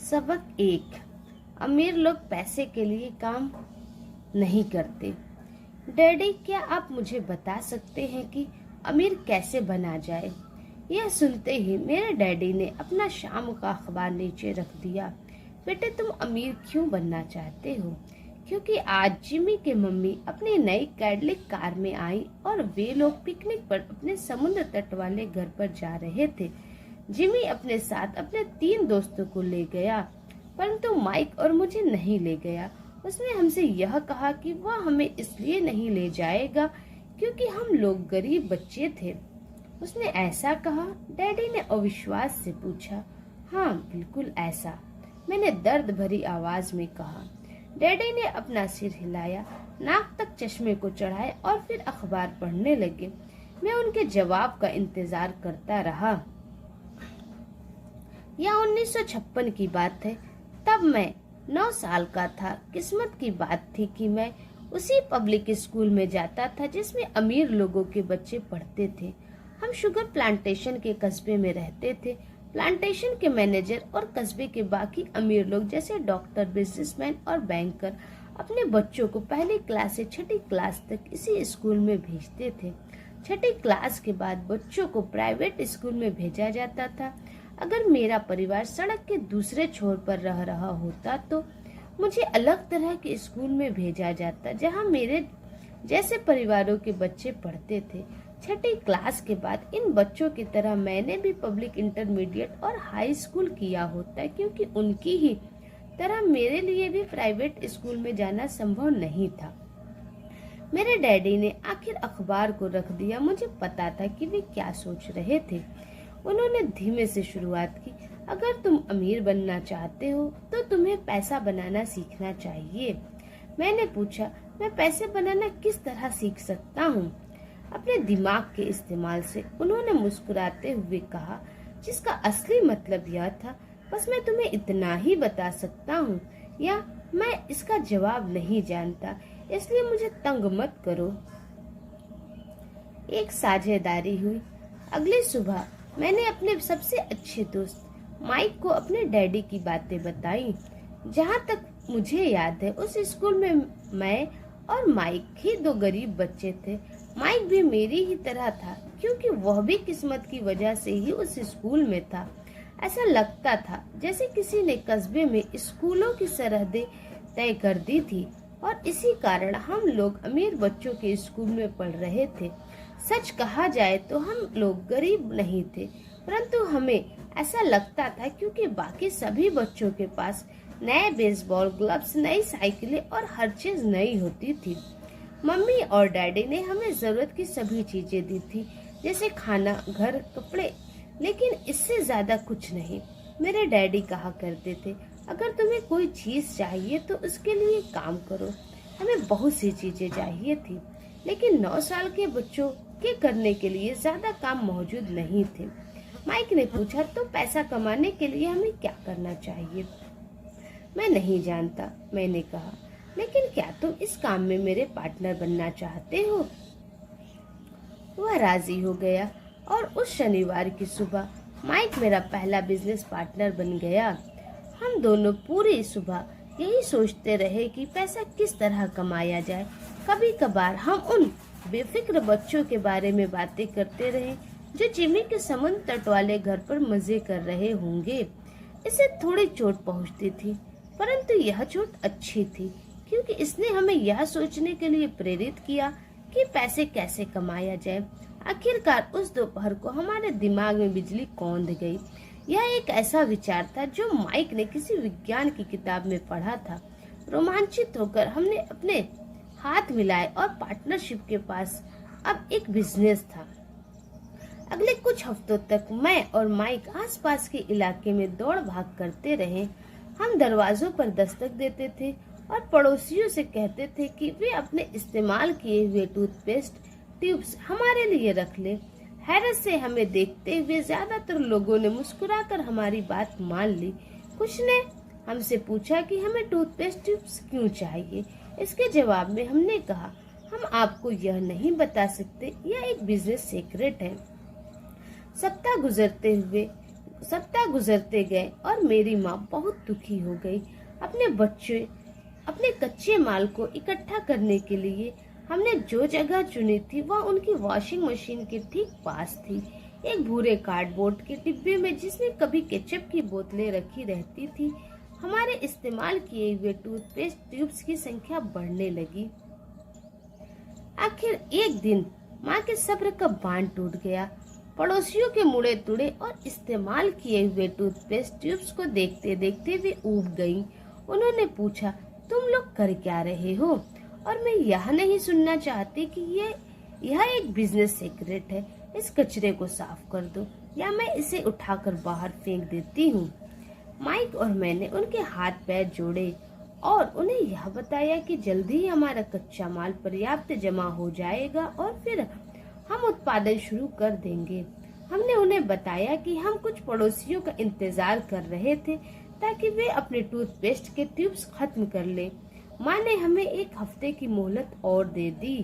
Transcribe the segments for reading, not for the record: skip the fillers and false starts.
सबक 1। अमीर लोग पैसे के लिए काम नहीं करते। डैडी, क्या आप मुझे बता सकते हैं कि अमीर कैसे बना जाए? यह सुनते ही मेरे डैडी ने अपना शाम का अखबार नीचे रख दिया। बेटे, तुम अमीर क्यों बनना चाहते हो? क्योंकि आज जिमी के मम्मी अपनी नई कैडलिक कार में आई और वे लोग पिकनिक पर अपने समुद्र तट वाले घर पर जा रहे थे। जिमी अपने साथ अपने 3 दोस्तों को ले गया, परंतु माइक और मुझे नहीं ले गया। उसने हमसे यह कहा कि वह हमें इसलिए नहीं ले जाएगा क्योंकि हम लोग गरीब बच्चे थे। उसने ऐसा कहा? डैडी ने अविश्वास से पूछा। हाँ, बिल्कुल ऐसा, मैंने दर्द भरी आवाज में कहा। डैडी ने अपना सिर हिलाया, नाक तक चश्मे को चढ़ाए और फिर अखबार पढ़ने लगे। मैं उनके जवाब का इंतजार करता रहा। यह 1956 की बात है। तब मैं 9 साल का था। किस्मत की बात थी कि मैं उसी पब्लिक स्कूल में जाता था जिसमें अमीर लोगों के बच्चे पढ़ते थे। हम शुगर प्लांटेशन के कस्बे में रहते थे। प्लांटेशन के मैनेजर और कस्बे के बाकी अमीर लोग जैसे डॉक्टर, बिजनेसमैन और बैंकर अपने बच्चों को पहली क्लास से 6ठी क्लास तक इसी स्कूल में भेजते थे। 6ठी क्लास के बाद बच्चों को प्राइवेट स्कूल में भेजा जाता था। अगर मेरा परिवार सड़क के दूसरे छोर पर रह रहा होता तो मुझे अलग तरह के स्कूल में भेजा जाता जहां मेरे जैसे परिवारों के बच्चे पढ़ते थे। 6ठी क्लास के बाद इन बच्चों की तरह मैंने भी पब्लिक इंटरमीडिएट और हाई स्कूल किया होता, क्योंकि उनकी ही तरह मेरे लिए भी प्राइवेट स्कूल में जाना संभव नहीं था। मेरे डैडी ने आखिर अखबार को रख दिया। मुझे पता था कि वे क्या सोच रहे थे। उन्होंने धीमे से शुरुआत की। अगर तुम अमीर बनना चाहते हो तो तुम्हें पैसा बनाना सीखना चाहिए। मैंने पूछा, मैं पैसे बनाना किस तरह सीख सकता हूँ? अपने दिमाग के इस्तेमाल से, उन्होंने मुस्कुराते हुए कहा, जिसका असली मतलब यह था, बस मैं तुम्हें इतना ही बता सकता हूँ, या मैं इसका जवाब नहीं जानता, इसलिए मुझे तंग मत करो। एक साझेदारी हुई। अगली सुबह मैंने अपने सबसे अच्छे दोस्त माइक को अपने डैडी की बातें बताई। जहाँ तक मुझे याद है, उस स्कूल में मैं और माइक ही 2 गरीब बच्चे थे। माइक भी मेरी ही तरह था, क्योंकि वह भी किस्मत की वजह से ही उस स्कूल में था। ऐसा लगता था जैसे किसी ने कस्बे में स्कूलों की सरहदें तय कर दी थी और इसी कारण हम लोग अमीर बच्चों के स्कूल में पढ़ रहे थे। सच कहा जाए तो हम लोग गरीब नहीं थे, परंतु हमें ऐसा लगता था क्योंकि बाकी सभी बच्चों के पास नए बेसबॉल ग्लव्स, नई साइकिलें और हर चीज नई होती थी। मम्मी और डैडी ने हमें जरूरत की सभी चीजें दी थी, जैसे खाना, घर, कपड़े, लेकिन इससे ज्यादा कुछ नहीं। मेरे डैडी कहा करते थे, अगर तुम्हें कोई चीज चाहिए तो उसके लिए काम करो। हमें बहुत सी चीजें चाहिए थी, लेकिन 9 साल के बच्चों के करने के लिए ज्यादा काम मौजूद नहीं थे। माइक ने पूछा, तो पैसा कमाने के लिए हमें क्या करना चाहिए? मैं नहीं जानता, मैंने कहा, लेकिन क्या तुम इस काम में मेरे पार्टनर बनना चाहते हो? वह राजी हो गया और उस शनिवार की सुबह माइक मेरा पहला बिजनेस पार्टनर बन गया। हम दोनों पूरी सुबह यही सोचते रहे कि पैसा किस तरह कमाया जाए। कभी कभार हम उन बेफिक्र बच्चों के बारे में बातें करते रहे जो जिमी के समुद्र तट वाले घर पर मजे कर रहे होंगे। इसे थोड़ी चोट पहुंचती थी, परंतु यह चोट अच्छी थी क्योंकि इसने हमें यह सोचने के लिए प्रेरित किया कि पैसे कैसे कमाया जाए। आखिरकार उस दोपहर को हमारे दिमाग में बिजली कौंध गई। यह एक ऐसा विचार था जो माइक ने किसी विज्ञान की किताब में पढ़ा था। रोमांचित होकर हमने अपने हाथ मिलाए और पार्टनरशिप के पास अब एक बिजनेस था। अगले कुछ हफ्तों तक मैं और माइक आसपास के इलाके में दौड़ भाग करते रहे। हम दरवाजों पर दस्तक देते थे और पड़ोसियों से कहते थे कि वे अपने इस्तेमाल किए हुए टूथपेस्ट ट्यूब्स हमारे लिए रख ले। हैरत से हमें देखते हुए ज्यादातर लोगों ने मुस्कुराकर हमारी बात मान ली। कुछ ने हमसे पूछा कि हमें टूथपेस्ट ट्यूब्स क्यों चाहिए। इसके जवाब में हमने कहा, हम आपको यह नहीं बता सकते, यह एक बिजनेस सीक्रेट है। सप्ताह गुजरते हुए सप्ताह गुजरते गए और मेरी माँ बहुत दुखी हो गई। अपने कच्चे माल को इकट्ठा करने के लिए हमने जो जगह चुनी थी वह उनकी वॉशिंग मशीन के ठीक पास थी। एक भूरे कार्डबोर्ड के डिब्बे में जिसमें कभी केचप की बोतलें रखी रहती थी। हमारे इस्तेमाल किए हुए टूथपेस्ट ट्यूब्स की संख्या बढ़ने लगी। आखिर एक दिन माँ के सब्र का बांध टूट गया। पड़ोसियों के मुड़े तुड़े और इस्तेमाल किए हुए टूथपेस्ट ट्यूब्स को देखते देखते वे ऊब गईं। उन्होंने पूछा, तुम लोग कर क्या रहे हो? और मैं यह नहीं सुनना चाहती कि यह एक बिजनेस सीक्रेट है। इस कचरे को साफ कर दो या मैं इसे उठाकर बाहर फेंक देती हूँ। माइक और मैंने उनके हाथ पैर जोड़े और उन्हें यह बताया कि जल्दी ही हमारा कच्चा माल पर्याप्त जमा हो जाएगा और फिर हम उत्पादन शुरू कर देंगे। हमने उन्हें बताया कि हम कुछ पड़ोसियों का इंतजार कर रहे थे ताकि वे अपने टूथपेस्ट के ट्यूब्स खत्म कर ले। माँ ने हमें एक हफ्ते की मोहलत और दे दी।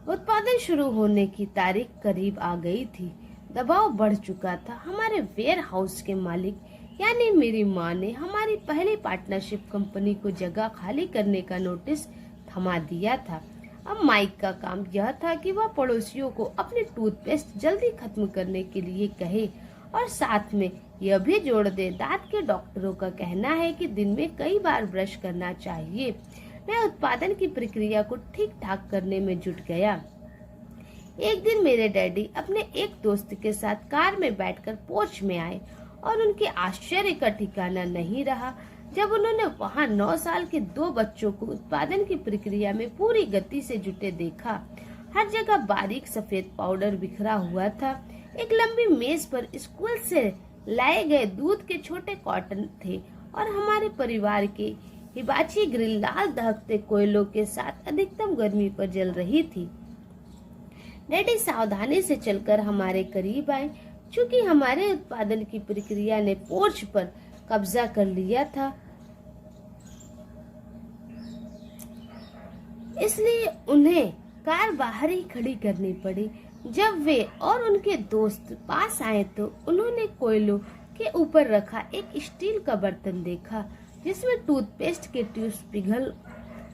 उत्पादन शुरू होने की तारीख करीब आ गई थी। दबाव बढ़ चुका था। हमारे वेयर हाउस के मालिक यानी मेरी माँ ने हमारी पहली पार्टनरशिप कंपनी को जगह खाली करने का नोटिस थमा दिया था। अब माइक का काम यह था कि वह पड़ोसियों को अपने टूथपेस्ट जल्दी खत्म करने के लिए कहे और साथ में यह भी जोड़ दे, दांत के डॉक्टरों का कहना है कि दिन में कई बार ब्रश करना चाहिए। मैं उत्पादन की प्रक्रिया को ठीक ठाक करने में जुट गया। एक दिन मेरे डैडी अपने एक दोस्त के साथ कार में बैठकर पोर्च में आए और उनके आश्चर्य का ठिकाना नहीं रहा जब उन्होंने वहां 9 साल के 2 बच्चों को उत्पादन की प्रक्रिया में पूरी गति से जुटे देखा। हर जगह बारीक सफेद पाउडर बिखरा हुआ था। एक लंबी मेज पर स्कूल से लाए गए दूध के छोटे कॉटन थे और हमारे परिवार के हिबाची ग्रिल लाल दहकते कोयलों के साथ अधिकतम गर्मी पर जल रही थी। डैडी सावधानी से चलकर हमारे करीब आए। चूंकि हमारे उत्पादन की प्रक्रिया ने पोर्च पर कब्जा कर लिया था, इसलिए उन्हें कार बाहर ही खड़ी करनी पड़ी। जब वे और उनके दोस्त पास आए तो उन्होंने कोयलों के ऊपर रखा एक स्टील का बर्तन देखा जिसमें टूथपेस्ट के ट्यूब्स पिघल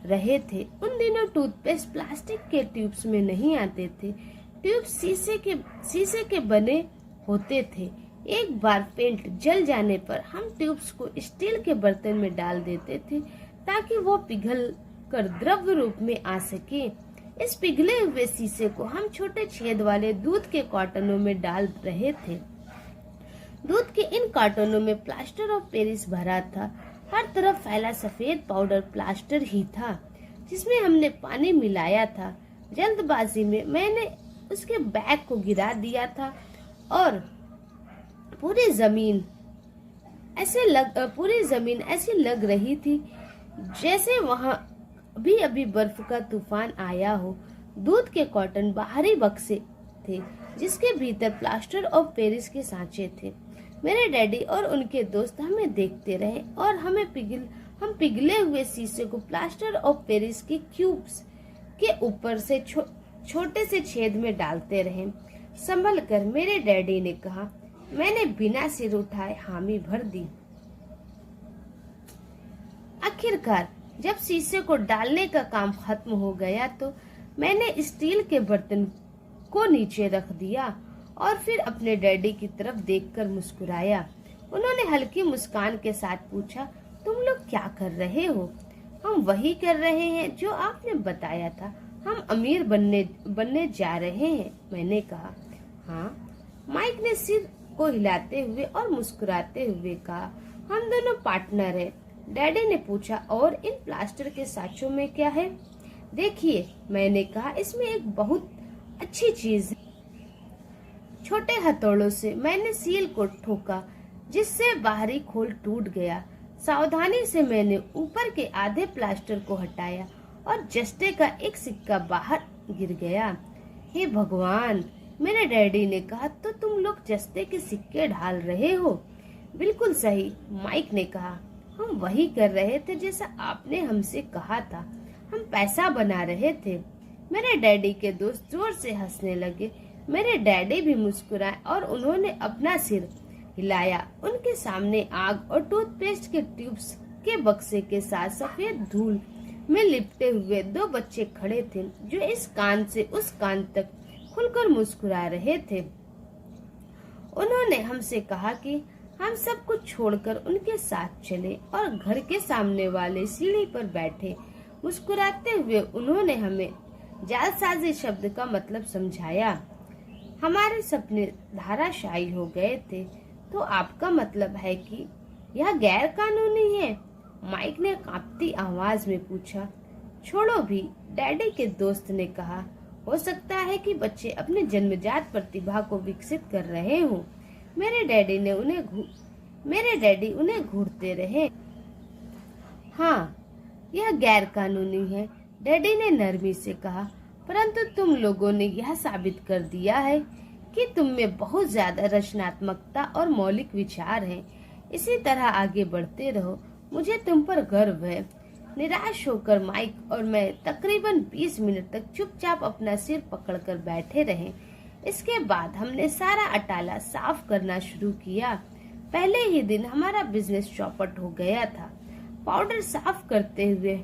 रहे थे। उन दिनों टूथपेस्ट प्लास्टिक के ट्यूब्स में नहीं आते थे। ट्यूब्स शीशे के बने होते थे। एक बार पेंट जल जाने पर हम ट्यूब्स को स्टील के बर्तन में डाल देते थे ताकि वो पिघल कर द्रव्य रूप में आ सके। इस पिघले हुए शीशे को हम छोटे छेद वाले दूध के कार्टनों में डाल रहे थे। दूध के इन कार्टनों में प्लास्टर ऑफ पेरिस भरा था। हर तरफ फैला सफेद पाउडर प्लास्टर ही था जिसमें हमने पानी मिलाया था। जल्दबाजी में मैंने उसके बैग को गिरा दिया था और पूरी जमीन ऐसी लग रही थी जैसे वहां अभी बर्फ का तूफान आया हो। दूध के कॉटन बाहरी बक्से थे जिसके भीतर प्लास्टर ऑफ पेरिस के सांचे थे। मेरे डैडी और उनके दोस्त हमें देखते रहे और हम पिघले हुए शीशे को प्लास्टर ऑफ पेरिस के क्यूब्स के ऊपर से छोटे से छेद में डालते रहे। संभल कर, मेरे डैडी ने कहा। मैंने बिना सिर उठाए हामी भर दी। आखिरकार जब शीशे को डालने का काम खत्म हो गया तो मैंने स्टील के बर्तन को नीचे रख दिया और फिर अपने डैडी की तरफ देखकर मुस्कुराया। उन्होंने हल्की मुस्कान के साथ पूछा, तुम लोग क्या कर रहे हो? हम वही कर रहे हैं जो आपने बताया था। हम अमीर बनने जा रहे हैं, मैंने कहा। हाँ, माइक ने सिर को हिलाते हुए और मुस्कुराते हुए कहा। हम दोनों पार्टनर हैं। डैडी ने पूछा, और इन प्लास्टर के सांचों में क्या है? देखिए, मैंने कहा, इसमें एक बहुत अच्छी चीज है। छोटे हथौड़ों से मैंने सील को ठोका जिससे बाहरी खोल टूट गया। सावधानी से मैंने ऊपर के आधे प्लास्टर को हटाया और जस्ते का एक सिक्का बाहर गिर गया। हे भगवान, मेरे डैडी ने कहा, तो तुम लोग जस्ते के सिक्के ढाल रहे हो? बिल्कुल सही, माइक ने कहा। हम वही कर रहे थे जैसा आपने हमसे कहा था। हम पैसा बना रहे थे। मेरे डैडी के दोस्त जोर से हंसने लगे। मेरे डैडी भी मुस्कुराए और उन्होंने अपना सिर हिलाया। उनके सामने आग और टूथपेस्ट के ट्यूब्स के बक्से के साथ सफेद धूल में लिपटे हुए दो बच्चे खड़े थे, जो इस कान से उस कान तक खुलकर मुस्कुरा रहे थे। उन्होंने हमसे कहा कि हम सब कुछ छोड़कर उनके साथ चले और घर के सामने वाले सीढ़ी पर बैठे। मुस्कुराते हुए उन्होंने हमें जालसाजी शब्द का मतलब समझाया। हमारे सपने धाराशायी हो गए थे। तो आपका मतलब है कि यह गैर कानूनी है? माइक ने कांपती आवाज में पूछा। छोड़ो भी, डैडी के दोस्त ने कहा। हो सकता है कि बच्चे अपने जन्मजात प्रतिभा को विकसित कर रहे हों। मेरे डैडी उन्हें घूरते रहे। हाँ, यह गैर कानूनी है, डैडी ने नरमी से कहा। परंतु तुम लोगों ने यह साबित कर दिया है कि तुम में बहुत ज्यादा रचनात्मकता और मौलिक विचार हैं। इसी तरह आगे बढ़ते रहो, मुझे तुम पर गर्व है। निराश होकर माइक और मैं तकरीबन 20 मिनट तक चुपचाप अपना सिर पकड़कर बैठे रहे। इसके बाद हमने सारा अटाला साफ करना शुरू किया। पहले ही दिन हमारा बिजनेस चौपट हो गया था। पाउडर साफ करते हुए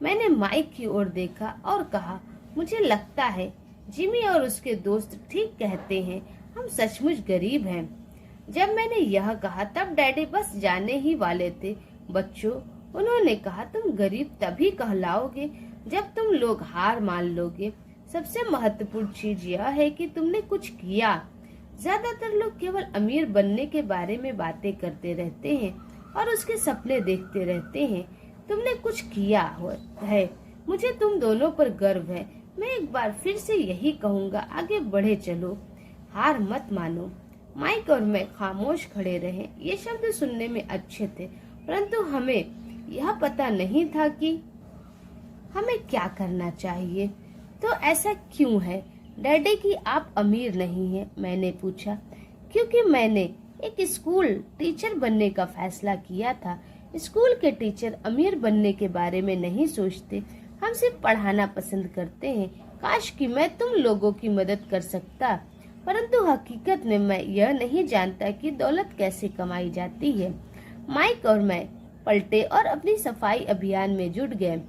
मैंने माइक की ओर देखा और कहा, मुझे लगता है जिमी और उसके दोस्त ठीक कहते हैं, हम सचमुच गरीब हैं। जब मैंने यह कहा तब डैडी बस जाने ही वाले थे। बच्चों, उन्होंने कहा, तुम गरीब तभी कहलाओगे जब तुम लोग हार मान लोगे। सबसे महत्वपूर्ण चीज यह है कि तुमने कुछ किया। ज्यादातर लोग केवल अमीर बनने के बारे में बातें करते रहते हैं और उसके सपने देखते रहते हैं। तुमने कुछ किया है। मुझे तुम दोनों पर गर्व है। मैं एक बार फिर से यही कहूँगा, आगे बढ़े चलो, हार मत मानो। माइक और मैं खामोश खड़े रहे। ये शब्द सुनने में अच्छे थे, परंतु हमें यह पता नहीं था कि हमें क्या करना चाहिए। तो ऐसा क्यों है डैडी कि आप अमीर नहीं हैं? मैंने पूछा। क्योंकि मैंने एक स्कूल टीचर बनने का फैसला किया था। स्कूल के टीचर अमीर बनने के बारे में नहीं सोचते, हम सिर्फ पढ़ाना पसंद करते हैं। काश कि मैं तुम लोगों की मदद कर सकता, परंतु हकीकत में मैं यह नहीं जानता कि दौलत कैसे कमाई जाती है। माइक और मैं पलटे और अपनी सफाई अभियान में जुट गए।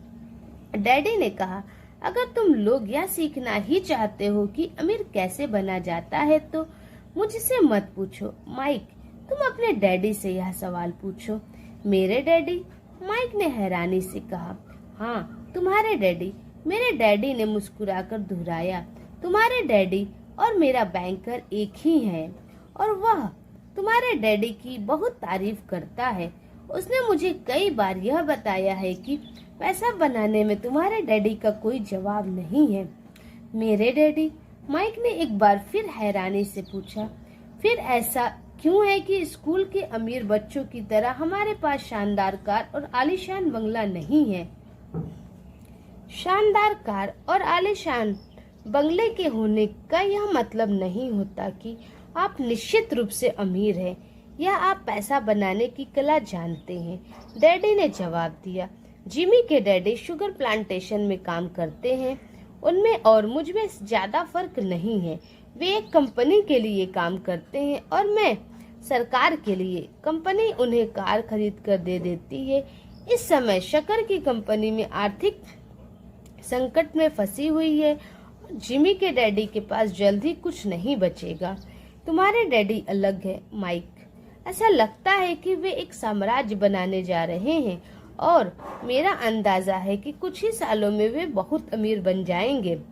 डैडी ने कहा, अगर तुम लोग यह सीखना ही चाहते हो कि अमीर कैसे बना जाता है तो मुझसे मत पूछो। माइक, तुम अपने डैडी से यह सवाल पूछो। मेरे डैडी? माइक ने हैरानी से कहा। हाँ, तुम्हारे डैडी। मेरे डैडी ने मुस्कुराकर दोहराया। तुम्हारे डैडी और मेरा बैंकर एक ही है और वह तुम्हारे डैडी की बहुत तारीफ करता है। उसने मुझे कई बार यह बताया है कि पैसा बनाने में तुम्हारे डैडी का कोई जवाब नहीं है। मेरे डैडी? माइक ने एक बार फिर हैरानी से पूछा। फिर ऐसा क्यों है कि स्कूल के अमीर बच्चों की तरह हमारे पास शानदार कार और आलीशान बंगला नहीं है? शानदार कार और आलीशान बंगले के होने का यह मतलब नहीं होता कि आप निश्चित रूप से अमीर हैं या आप पैसा बनाने की कला जानते हैं, डैडी ने जवाब दिया। जिमी के डैडी शुगर प्लांटेशन में काम करते हैं। उनमें और मुझ में ज्यादा फर्क नहीं है। वे एक कंपनी के लिए काम करते हैं और मैं सरकार के लिए। कंपनी उन्हें कार खरीद कर दे देती है। इस समय शक्कर की कंपनी में आर्थिक संकट में फंसी हुई है। जिमी के डैडी के पास जल्द ही कुछ नहीं बचेगा। तुम्हारे डैडी अलग है माइक। ऐसा लगता है कि वे एक साम्राज्य बनाने जा रहे हैं और मेरा अंदाजा है कि कुछ ही सालों में वे बहुत अमीर बन जाएंगे।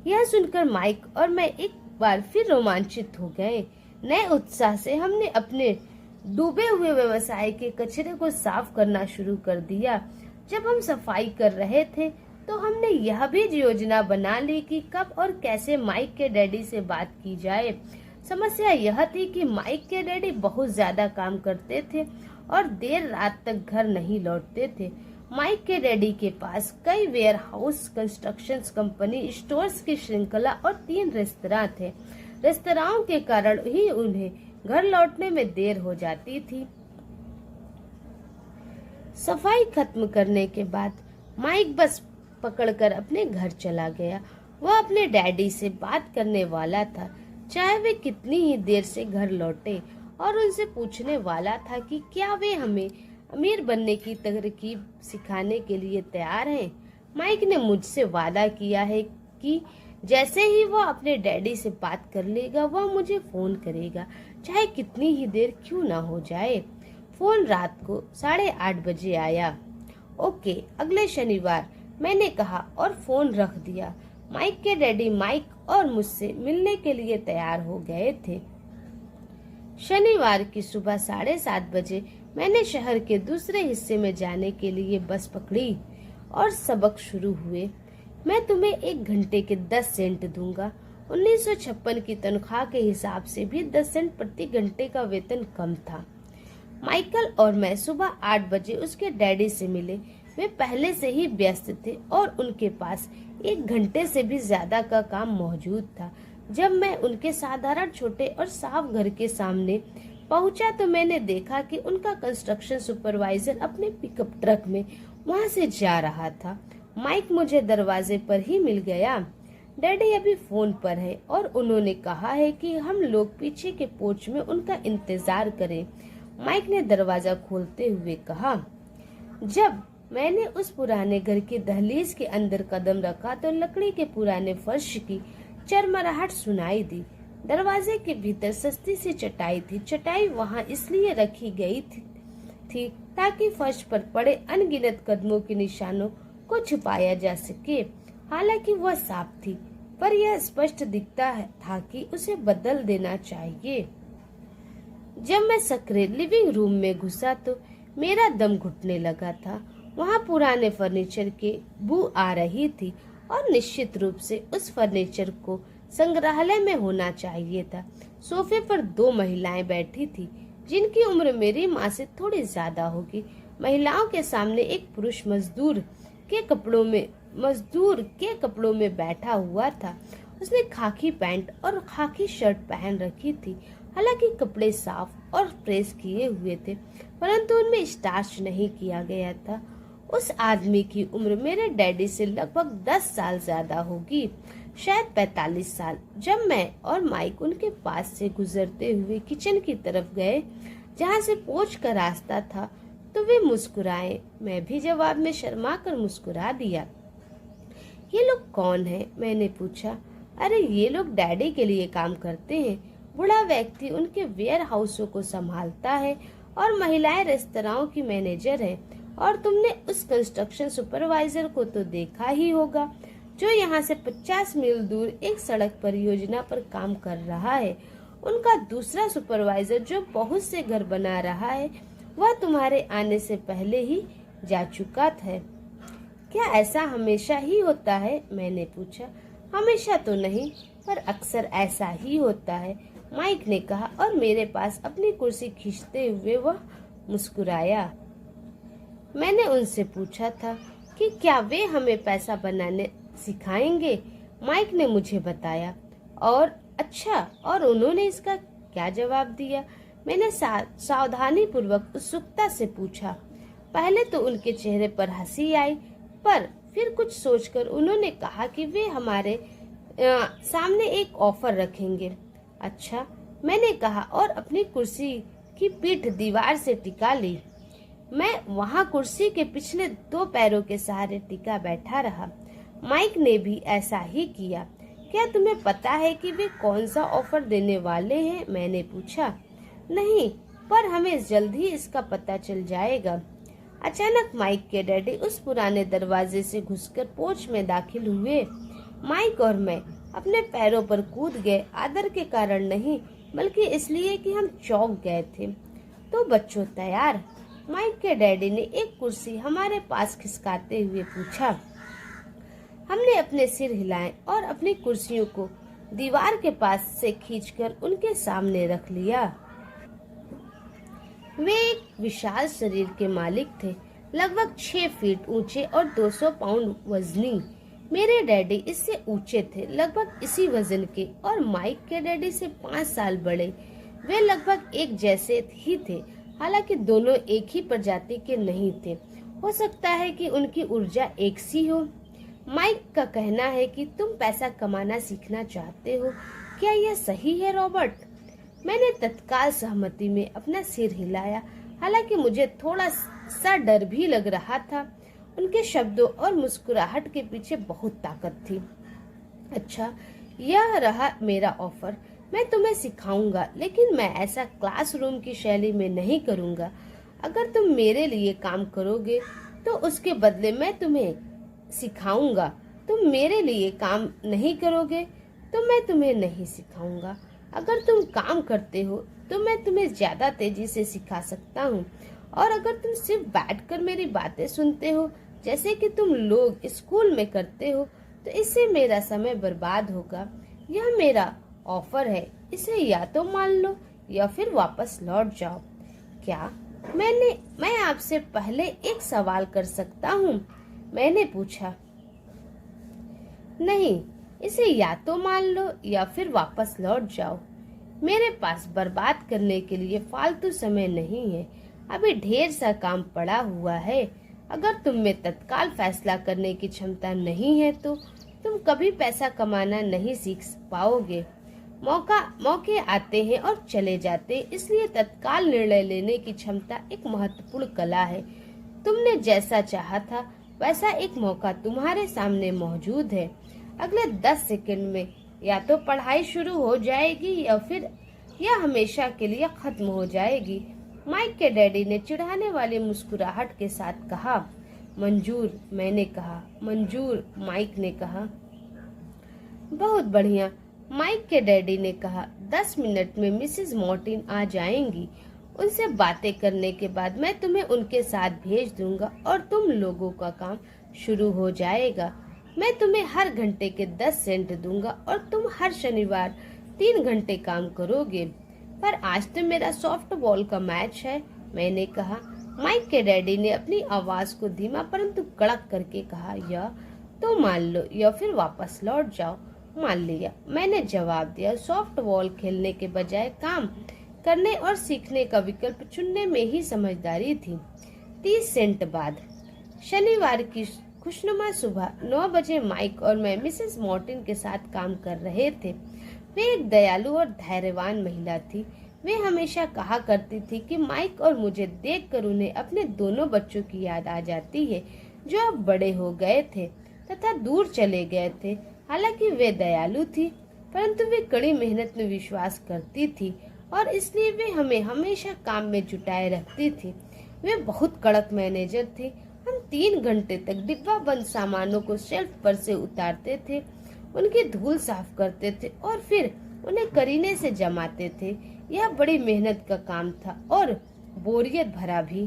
यह सुनकर माइक और मैं एक बार फिर रोमांचित हो गए। नए उत्साह से हमने अपने डूबे हुए व्यवसाय के कचरे को साफ करना शुरू कर दिया। जब हम सफाई कर रहे थे तो हमने यह भी योजना बना ली कि कब और कैसे माइक के डैडी से बात की जाए। समस्या यह थी कि माइक के डैडी बहुत ज्यादा काम करते थे और देर रात तक घर नहीं लौटते थे। माइक के डैडी के पास कई warehouse, construction company, stores की श्रृंखला और 3 रेस्तरां थे। रेस्तराओं के कारण ही उन्हें घर लौटने में देर हो जाती थी। सफाई खत्म करने के बाद माइक बस पकड़कर अपने घर चला गया। वह अपने डैडी से बात करने वाला था, चाहे वे कितनी ही देर से घर लौटे। और उनसे पूछने वाला था कि क्या वे हमें अमीर बनने की तरकीब सिखाने के लिए तैयार हैं। माइक ने मुझसे वादा किया है कि जैसे ही वह अपने डैडी से बात कर लेगा वह मुझे फोन करेगा, चाहे कितनी ही देर क्यों ना हो जाए। फोन रात को 8:30 बजे आया। ओके, अगले शनिवार, मैंने कहा और फोन रख दिया। माइक के डैडी माइक और मुझसे मिलने के लिए तैयार हो गए थे। शनिवार की सुबह 7:30 बजे मैंने शहर के दूसरे हिस्से में जाने के लिए बस पकड़ी और सबक शुरू हुए। मैं तुम्हें 1 घंटे के 10 सेंट दूंगा। 1956 की तनख्वाह के हिसाब से भी 10 सेंट प्रति घंटे का वेतन कम था। माइकल और मैं सुबह 8 बजे उसके डैडी से मिले। वे पहले से ही व्यस्त थे और उनके पास 1 घंटे से भी ज्यादा का काम मौजूद था। जब मैं उनके साधारण छोटे और साफ घर के सामने पहुंचा तो मैंने देखा कि उनका कंस्ट्रक्शन सुपरवाइजर अपने पिकअप ट्रक में वहां से जा रहा था। माइक मुझे दरवाजे पर ही मिल गया। डैडी अभी फोन पर है और उन्होंने कहा है कि हम लोग पीछे के पोर्च में उनका इंतजार करें। माइक ने दरवाजा खोलते हुए कहा। जब मैंने उस पुराने घर के दहलीज के अंदर कदम रखा तो लकड़ी के पुराने फर्श की चरमराहट सुनाई दी। दरवाजे के भीतर सस्ती सी चटाई थी। चटाई वहां इसलिए रखी गई थी ताकि फर्श पर पड़े अनगिनत कदमों के निशानों को छुपाया जा सके। हालांकि वह साफ थी, पर यह स्पष्ट दिखता था कि उसे बदल देना चाहिए। जब मैं सकरे लिविंग रूम में घुसा तो मेरा दम घुटने लगा था। वहां पुराने फर्नीचर के बू आ रही थी और निश्चित रूप से उस फर्नीचर को संग्रहालय में होना चाहिए था। सोफे पर 2 महिलाएं बैठी थी जिनकी उम्र मेरी माँ से थोड़ी ज्यादा होगी। महिलाओं के सामने एक पुरुष मजदूर के कपड़ों में बैठा हुआ था। उसने खाकी पैंट और खाकी शर्ट पहन रखी थी। हालांकि कपड़े साफ और प्रेस किए हुए थे, परंतु उनमें स्टार्च नहीं किया गया था। उस आदमी की उम्र मेरे डैडी से लगभग 10 साल ज्यादा होगी, शायद 45 साल। जब मैं और माइक उनके पास से गुजरते हुए किचन की तरफ गए जहां से पोर्च का रास्ता था तो वे मुस्कुराए। मैं भी जवाब में शर्मा कर मुस्कुरा दिया। ये लोग कौन हैं? मैंने पूछा। अरे ये लोग डैडी के लिए काम करते हैं। बूढ़ा व्यक्ति उनके वेयर हाउसों को संभालता है और महिलाएं रेस्तराओं की मैनेजर है। और तुमने उस कंस्ट्रक्शन सुपरवाइजर को तो देखा ही होगा जो यहाँ से 50 मील दूर एक सड़क परियोजना पर काम कर रहा है। उनका दूसरा सुपरवाइजर जो बहुत से घर बना रहा है वह तुम्हारे आने से पहले ही जा चुका है। क्या ऐसा हमेशा ही होता है? मैंने पूछा। हमेशा तो नहीं, पर अक्सर ऐसा ही होता है, माइक ने कहा और मेरे पास अपनी कुर्सी खींचते हुए वह मुस्कुराया। मैंने उनसे पूछा था कि क्या वे हमें पैसा बनाने सिखाएंगे। माइक ने मुझे बताया। और अच्छा, और उन्होंने इसका क्या जवाब दिया? मैंने सावधानी पूर्वक उत्सुकता से पूछा। पहले तो उनके चेहरे पर हंसी आई, पर फिर कुछ सोचकर उन्होंने कहा कि वे हमारे सामने एक ऑफर रखेंगे। अच्छा, मैंने कहा और अपनी कुर्सी की पीठ दीवार से टिका ली। मैं वहां कुर्सी के पिछले 2 पैरों के सहारे टिका बैठा रहा। माइक ने भी ऐसा ही किया। क्या तुम्हें पता है कि वे कौन सा ऑफर देने वाले हैं? मैंने पूछा। नहीं, पर हमें जल्द ही इसका पता चल जाएगा। अचानक माइक के डैडी उस पुराने दरवाजे से घुसकर पोर्च में दाखिल हुए। माइक और मैं अपने पैरों पर कूद गए, आदर के कारण नहीं बल्कि इसलिए कि हम चौंक गए थे। तो बच्चों तैयार? माइक के डैडी ने एक कुर्सी हमारे पास खिसकाते हुए पूछा। हमने अपने सिर हिलाए और अपनी कुर्सियों को दीवार के पास से खींचकर उनके सामने रख लिया। वे एक विशाल शरीर के मालिक थे, लगभग 6 फीट ऊंचे और 200 पाउंड वजनी। मेरे डैडी इससे ऊंचे थे, लगभग इसी वजन के, और माइक के डैडी से 5 साल बड़े। वे लगभग एक जैसे ही थे, हालांकि दोनों एक ही प्रजाति के नहीं थे। हो सकता है कि उनकी ऊर्जा एक सी हो। माइक का कहना है कि तुम पैसा कमाना सीखना चाहते हो। क्या यह सही है, रॉबर्ट? मैंने तत्काल सहमति में अपना सिर हिलाया, हालांकि मुझे थोड़ा सा डर भी लग रहा था। उनके शब्दों और मुस्कुराहट के पीछे बहुत ताकत थी। अच्छा, यह रहा मेरा ऑफर। मैं तुम्हें सिखाऊंगा, लेकिन मैं ऐसा क्लासरूम की शैली में नहीं करूंगा। अगर तुम मेरे लिए काम करोगे तो उसके बदले मैं तुम्हें सिखाऊंगा। तुम मेरे लिए काम नहीं करोगे तो मैं तुम्हें नहीं सिखाऊंगा। अगर तुम काम करते हो तो मैं तुम्हें ज्यादा तेजी से सिखा सकता हूँ, और अगर तुम सिर्फ बैठकर मेरी बातें सुनते हो जैसे कि तुम लोग स्कूल में करते हो, तो इससे मेरा समय बर्बाद होगा। यह मेरा ऑफर है, इसे या तो मान लो या फिर वापस लौट जाओ। क्या मैं आपसे पहले एक सवाल कर सकता हूँ? मैंने पूछा। नहीं, इसे या तो मान लो या फिर वापस लौट जाओ। मेरे पास बर्बाद करने के लिए फालतू समय नहीं है। अभी ढेर सा काम पड़ा हुआ है। अगर तुम में तत्काल फैसला करने की क्षमता नहीं है तो तुम कभी पैसा कमाना नहीं सीख पाओगे। मौके आते हैं और चले जाते, इसलिए तत्काल निर्णय लेने की क्षमता एक महत्वपूर्ण कला है। तुमने जैसा चाहा था वैसा एक मौका तुम्हारे सामने मौजूद है। अगले 10 सेकंड में या तो पढ़ाई शुरू हो जाएगी या फिर यह हमेशा के लिए खत्म हो जाएगी। माइक के डैडी ने चिढ़ाने वाली मुस्कुराहट के साथ कहा। मंजूर, मैंने कहा। मंजूर, माइक ने कहा। बहुत बढ़िया, माइक के डैडी ने कहा। 10 मिनट में मिसेस मार्टिन आ जाएंगी। उनसे बातें करने के बाद मैं तुम्हें उनके साथ भेज दूंगा और तुम लोगों का काम शुरू हो जाएगा। मैं तुम्हें हर घंटे के 10 सेंट दूंगा और तुम हर शनिवार 3 घंटे काम करोगे। पर आज तो मेरा सॉफ्टबॉल का मैच है, मैंने कहा। माइक के डैडी ने अपनी आवाज को धीमा परंतु कड़क करके कहा, या तो मान लो या फिर वापस लौट जाओ। मान लिया, मैंने जवाब दिया। सॉफ्टबॉल खेलने के बजाय काम करने और सीखने का विकल्प चुनने में ही समझदारी थी। 30 सेंट बाद शनिवार की खुशनुमा सुबह 9 बजे माइक और मैं मिसेस मार्टिन के साथ काम कर रहे थे। वे एक दयालु और धैर्यवान महिला थी। वे हमेशा कहा करती थी कि माइक और मुझे देखकर उन्हें अपने दोनों बच्चों की याद आ जाती है जो अब बड़े हो गए थे तथा दूर चले गए थे। हालांकि वे दयालु थी, परंतु वे कड़ी मेहनत में विश्वास करती थी और इसलिए वे हमें हमेशा काम में जुटाए रखती थी। वे बहुत कड़क मैनेजर थे। हम 3 घंटे तक डिब्बा बंद सामानों को शेल्फ पर से उतारते थे, उनकी धूल साफ करते थे और फिर उन्हें करीने से जमाते थे। यह बड़ी मेहनत का काम था और बोरियत भरा भी।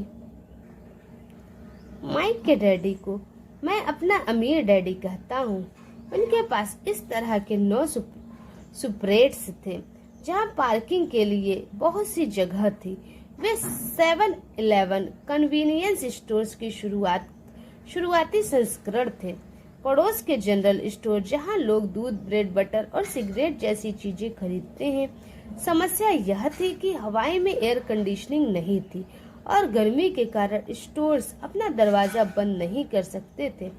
माइक के डैडी को मैं अपना अमीर डैडी कहता हूँ। उनके पास इस तरह के 9 सुपरेट्स थे जहाँ पार्किंग के लिए बहुत सी जगह थी। वे 7-Eleven कन्वीनियंस स्टोर्स की शुरुआती संस्करण थे। पड़ोस के जनरल स्टोर जहाँ लोग दूध, ब्रेड, बटर और सिगरेट जैसी चीजें खरीदते हैं। समस्या यह थी कि हवाई में एयर कंडीशनिंग नहीं थी और गर्मी के कारण स्टोर्स अपना दरवाजा बंद नहीं कर सकते थे।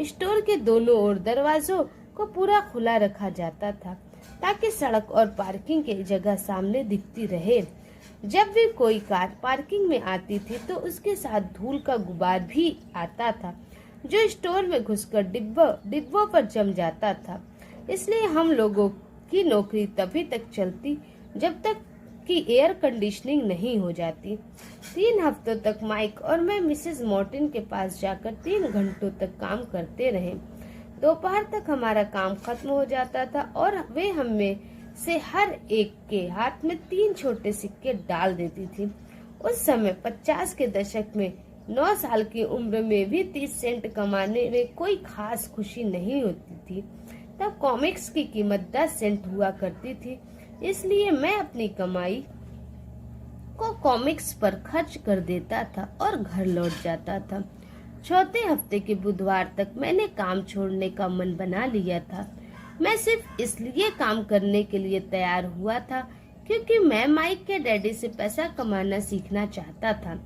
स्टोर के दोनों ओर दरवाजों को पूरा खुला रखा जाता था ताकि सड़क और पार्किंग की जगह सामने दिखती रहे। जब भी कोई कार पार्किंग में आती थी तो उसके साथ धूल का गुबार भी आता था जो स्टोर में घुसकर डिब्बों पर जम जाता था। इसलिए हम लोगों की नौकरी तभी तक चलती जब तक कि एयर कंडीशनिंग नहीं हो जाती। 3 हफ्तों तक माइक और मैं मिसेस मार्टिन के पास जाकर 3 घंटों तक काम करते रहे। दोपहर तक हमारा काम खत्म हो जाता था और वे हमें से हर एक के हाथ में 3 छोटे सिक्के डाल देती थी। उस समय 50 के दशक में 9 साल की उम्र में भी 30 सेंट कमाने में कोई खास खुशी नहीं होती थी। तब कॉमिक्स की कीमत 10 सेंट हुआ करती थी, इसलिए मैं अपनी कमाई को कॉमिक्स पर खर्च कर देता था और घर लौट जाता था। चौथे हफ्ते के बुधवार तक मैंने काम छोड़ने का मन बना लिया था। मैं सिर्फ इसलिए काम करने के लिए तैयार हुआ था क्योंकि मैं माइक के डैडी से पैसा कमाना सीखना चाहता था।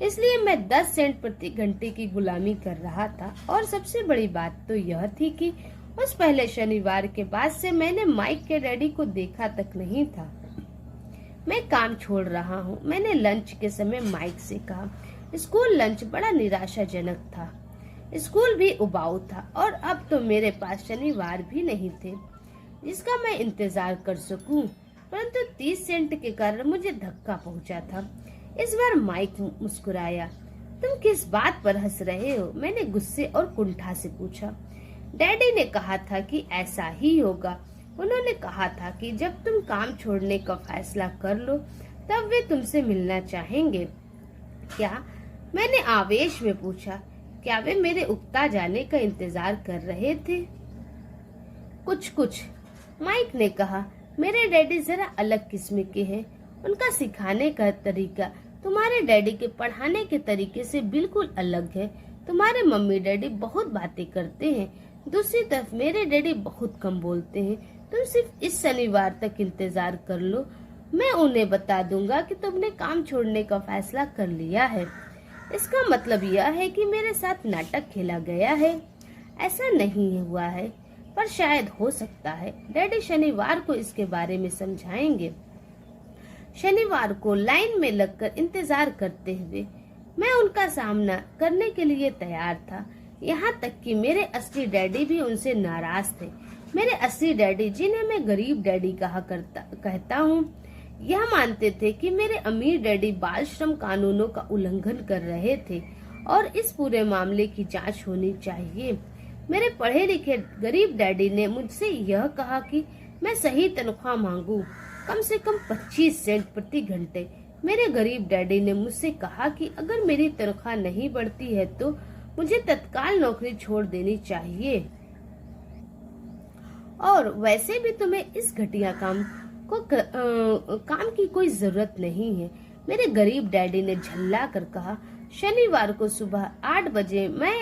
इसलिए मैं 10 सेंट प्रति घंटे की गुलामी कर रहा था। और सबसे बड़ी बात तो यह थी कि उस पहले शनिवार के बाद से मैंने माइक के डैडी को देखा तक नहीं था। मैं काम छोड़ रहा हूँ, मैंने लंच के समय माइक से कहा। स्कूल लंच बड़ा निराशाजनक था। स्कूल भी उबाऊ था और अब तो मेरे पास शनिवार भी नहीं थे जिसका मैं इंतजार कर सकूं। परंतु 30 सेंट के कारण मुझे धक्का पहुंचा था। इस बार माइक मुस्कुराया। तुम किस बात पर हंस रहे हो? मैंने गुस्से और कुंठा से पूछा। डैडी ने कहा था कि ऐसा ही होगा। उन्होंने कहा था कि जब तुम काम छोड़ने का फैसला कर लो तब वे तुमसे मिलना चाहेंगे। क्या? मैंने आवेश में पूछा। क्या वे मेरे उकता जाने का इंतजार कर रहे थे? कुछ कुछ, माइक ने कहा। मेरे डैडी जरा अलग किस्म के हैं। उनका सिखाने का तरीका तुम्हारे डैडी के पढ़ाने के तरीके से बिल्कुल अलग है। तुम्हारे मम्मी डैडी बहुत बातें करते हैं, दूसरी तरफ मेरे डैडी बहुत कम बोलते हैं। तुम सिर्फ इस शनिवार तक इंतजार कर लो, मैं उन्हें बता दूंगा कि तुमने काम छोड़ने का फैसला कर लिया है। इसका मतलब यह है कि मेरे साथ नाटक खेला गया है। ऐसा नहीं हुआ है, पर शायद हो सकता है। डैडी शनिवार को इसके बारे में समझाएंगे। शनिवार को लाइन में लगकर इंतजार करते हुए मैं उनका सामना करने के लिए तैयार था। यहाँ तक कि मेरे असली डैडी भी उनसे नाराज थे। मेरे असली डैडी, जिन्हें मैं गरीब डैडी कहता हूँ, यह मानते थे कि मेरे अमीर डैडी बाल श्रम कानूनों का उल्लंघन कर रहे थे और इस पूरे मामले की जांच होनी चाहिए। मेरे पढ़े लिखे गरीब डैडी ने मुझसे यह कहा कि मैं सही तनख्वाह मांगू, कम से कम 25 सेंट प्रति घंटे। मेरे गरीब डैडी ने मुझसे कहा कि अगर मेरी तनख्वाह नहीं बढ़ती है तो मुझे तत्काल नौकरी छोड़ देनी चाहिए और वैसे भी तुम्हें इस घटिया काम की कोई जरूरत नहीं है। मेरे गरीब डैडी ने झल्ला कर कहा। शनिवार को सुबह 8 बजे मैं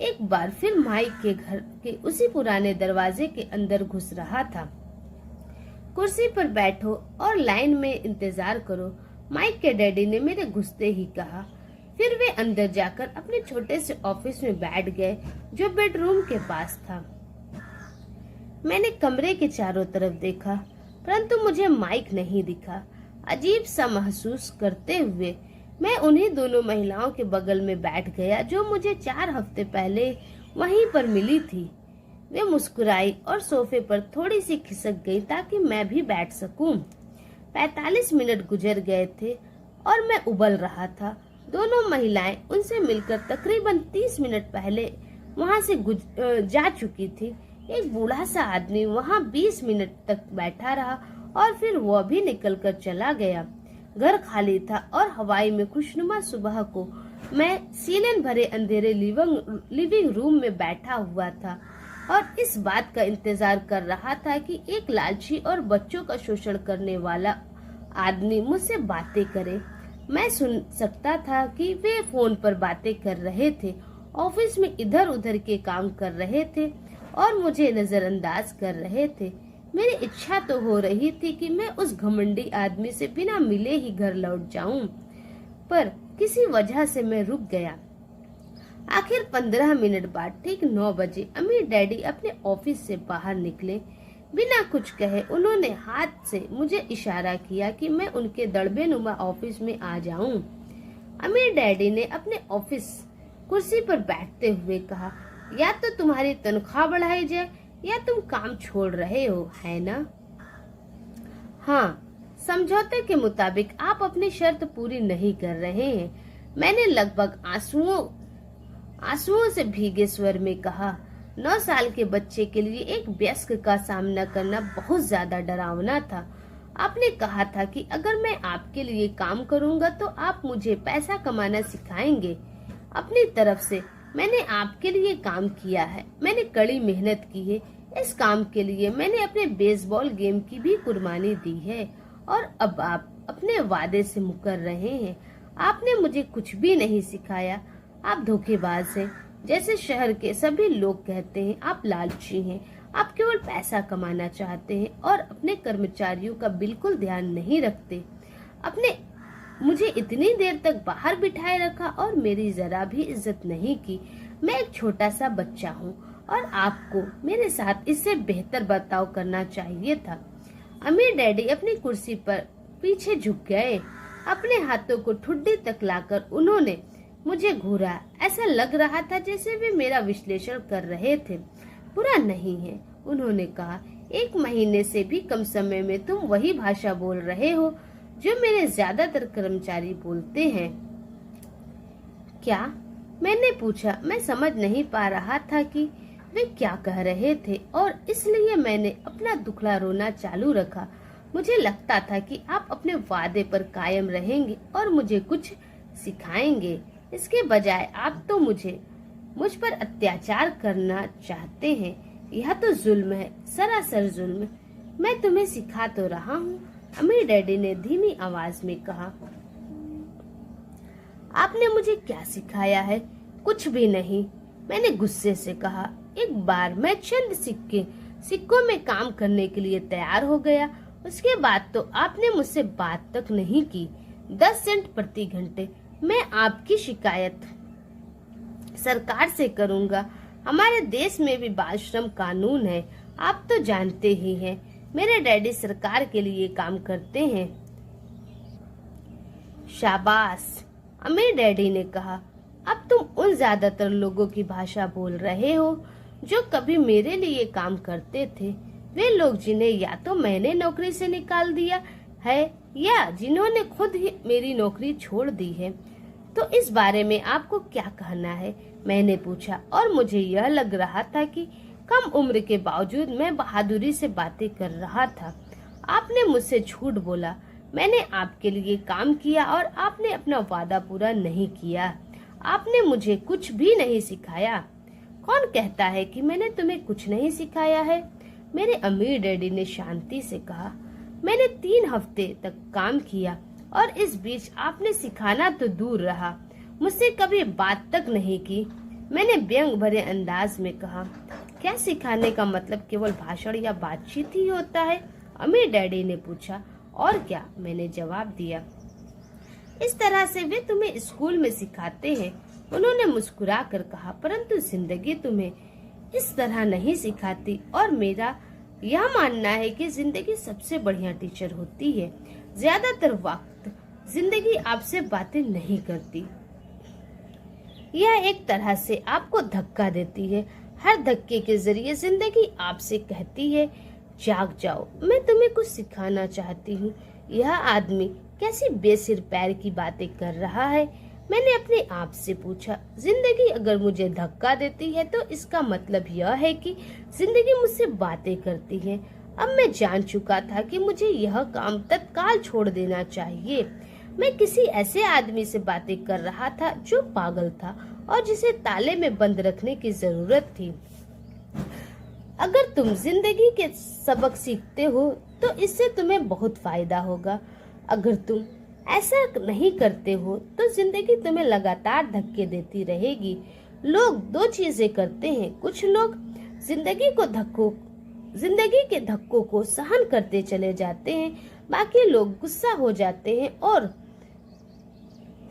एक बार फिर माइक के घर के उसी पुराने दरवाजे के अंदर घुस रहा था। कुर्सी पर बैठो और लाइन में इंतजार करो, माइक के डैडी ने मेरे घुसते ही कहा। फिर वे अंदर जाकर अपने छोटे से ऑफिस में बैठ गए जो बेडरूम के पास था। मैंने कमरे के चारों तरफ देखा, परंतु मुझे माइक नहीं दिखा। अजीब सा महसूस करते हुए मैं उन्हीं दोनों महिलाओं के बगल में बैठ गया जो मुझे 4 हफ्ते पहले वहीं पर मिली थी। वे मुस्कुराई और सोफे पर थोड़ी सी खिसक गई ताकि मैं भी बैठ सकूं। 45 मिनट गुजर गए थे और मैं उबल रहा था। दोनों महिलाएं उनसे मिलकर तकरीबन 30 मिनट पहले वहां से जा चुकी थी। एक बूढ़ा सा आदमी वहां 20 मिनट तक बैठा रहा और फिर वह भी निकलकर चला गया। घर खाली था और हवाई में खुशनुमा सुबह को मैं सीलन भरे अंधेरे लिविंग रूम में बैठा हुआ था और इस बात का इंतजार कर रहा था कि एक लालची और बच्चों का शोषण करने वाला आदमी मुझसे बातें करे। मैं सुन सकता था कि वे फोन पर बातें कर रहे थे, ऑफिस में इधर उधर के काम कर रहे थे और मुझे नजरअंदाज कर रहे थे। मेरी इच्छा तो हो रही थी कि मैं उस घमंडी आदमी से बिना मिले ही घर लौट जाऊं, पर किसी वजह से मैं रुक गया। आखिर 15 मिनट बाद ठीक 9 बजे अमीर डैडी अपने ऑफिस से बाहर निकले। बिना कुछ कहे उन्होंने हाथ से मुझे इशारा किया कि मैं उनके दड़बेनुमा ऑफिस में आ जाऊं। अमीर डैडी ने अपने ऑफिस कुर्सी पर बैठते हुए कहा, या तो तुम्हारी तनख्वाह बढ़ाई जाए या तुम काम छोड़ रहे हो, है ना? हाँ, समझौते के मुताबिक आप अपनी शर्त पूरी नहीं कर रहे हैं, मैंने लगभग आंसुओं से भीगे स्वर में कहा। 9 साल के बच्चे के लिए एक वयस्क का सामना करना बहुत ज्यादा डरावना था। आपने कहा था कि अगर मैं आपके लिए काम करूंगा तो आप मुझे पैसा कमाना सिखाएंगे। अपनी तरफ से मैंने आपके लिए काम किया है, मैंने कड़ी मेहनत की है। इस काम के लिए मैंने अपने बेसबॉल गेम की भी कुर्बानी दी है और अब आप अपने वादे से मुकर रहे हैं। आपने मुझे कुछ भी नहीं सिखाया। आप धोखेबाज हैं, जैसे शहर के सभी लोग कहते हैं। आप लालची हैं, आप केवल पैसा कमाना चाहते हैं और अपने कर्मचारियों का बिल्कुल ध्यान नहीं रखते। अपने मुझे इतनी देर तक बाहर बिठाए रखा और मेरी जरा भी इज्जत नहीं की। मैं एक छोटा सा बच्चा हूँ और आपको मेरे साथ इससे बेहतर बर्ताव करना चाहिए था। अमीर डैडी अपनी कुर्सी पर पीछे झुक गए। अपने हाथों को ठुड्डी तक लाकर उन्होंने मुझे घूरा। ऐसा लग रहा था जैसे वे मेरा विश्लेषण कर रहे थे। बुरा नहीं है, उन्होंने कहा। 1 महीने से भी कम समय में तुम वही भाषा बोल रहे हो जो मेरे ज्यादातर कर्मचारी बोलते हैं। क्या? मैंने पूछा। मैं समझ नहीं पा रहा था कि वे क्या कह रहे थे और इसलिए मैंने अपना दुखड़ा रोना चालू रखा। मुझे लगता था कि आप अपने वादे पर कायम रहेंगे और मुझे कुछ सिखाएंगे। इसके बजाय आप तो मुझ पर अत्याचार करना चाहते हैं। यह तो जुल्म है, सरासर जुल्म। मैं तुम्हें सिखा तो रहा हूँ, अमीर डैडी ने धीमी आवाज में कहा। आपने मुझे क्या सिखाया है? कुछ भी नहीं, मैंने गुस्से से कहा। एक बार मैं चंद सिक्कों में काम करने के लिए तैयार हो गया, उसके बाद तो आपने मुझसे बात तक नहीं की। 10 सेंट प्रति घंटे। मैं आपकी शिकायत सरकार से करूंगा। हमारे देश में भी बाल श्रम कानून है, आप तो जानते ही हैं। मेरे डैडी सरकार के लिए काम करते हैं। शाबाश, अमीर डैडी ने कहा। अब तुम उन ज्यादातर लोगों की भाषा बोल रहे हो जो कभी मेरे लिए काम करते थे। वे लोग जिन्हें या तो मैंने नौकरी से निकाल दिया है या जिन्होंने खुद ही मेरी नौकरी छोड़ दी है। तो इस बारे में आपको क्या कहना है? मैंने पूछा और मुझे यह लग रहा था कि कम उम्र के बावजूद मैं बहादुरी से बातें कर रहा था। आपने मुझसे झूठ बोला। मैंने आपके लिए काम किया और आपने अपना वादा पूरा नहीं किया। आपने मुझे कुछ भी नहीं सिखाया। कौन कहता है कि मैंने तुम्हें कुछ नहीं सिखाया है? मेरे अमीर डैडी ने शांति से कहा। मैंने 3 हफ्ते तक काम किया और इस बीच आपने सिखाना तो दूर रहा, मुझसे कभी बात तक नहीं की। मैंने व्यंग भरे अंदाज में कहा। क्या सिखाने का मतलब केवल भाषण या बातचीत ही होता है? अमीर डैडी ने पूछा। और क्या, मैंने जवाब दिया। इस तरह से वे तुम्हें स्कूल में सिखाते हैं, उन्होंने मुस्कुरा कर कहा। परंतु जिंदगी तुम्हें इस तरह नहीं सिखाती और मेरा यह मानना है कि जिंदगी सबसे बढ़िया टीचर होती है। ज्यादातर वक्त जिंदगी आपसे बातें नहीं करती, यह एक तरह से आपको धक्का देती है। हर धक्के के जरिए जिंदगी आपसे कहती है, जाग जाओ, मैं तुम्हें कुछ सिखाना चाहती हूँ। यह आदमी कैसी बेसिर पैर की बातें कर रहा है? मैंने अपने आप से पूछा। जिंदगी अगर मुझे धक्का देती है तो इसका मतलब यह है कि जिंदगी मुझसे बातें करती है। अब मैं जान चुका था कि मुझे यह काम तत्काल छोड़ देना चाहिए। मैं किसी ऐसे आदमी से बातें कर रहा था जो पागल था और जिसे ताले में बंद रखने की जरूरत थी। अगर तुम जिंदगी के सबक सीखते हो तो इससे तुम्हें बहुत फायदा होगा। अगर तुम ऐसा नहीं करते हो तो जिंदगी तुम्हें लगातार धक्के देती रहेगी। लोग 2 चीजें करते हैं। कुछ लोग जिंदगी के धक्कों को सहन करते चले जाते हैं, बाकी लोग गुस्सा हो जाते हैं और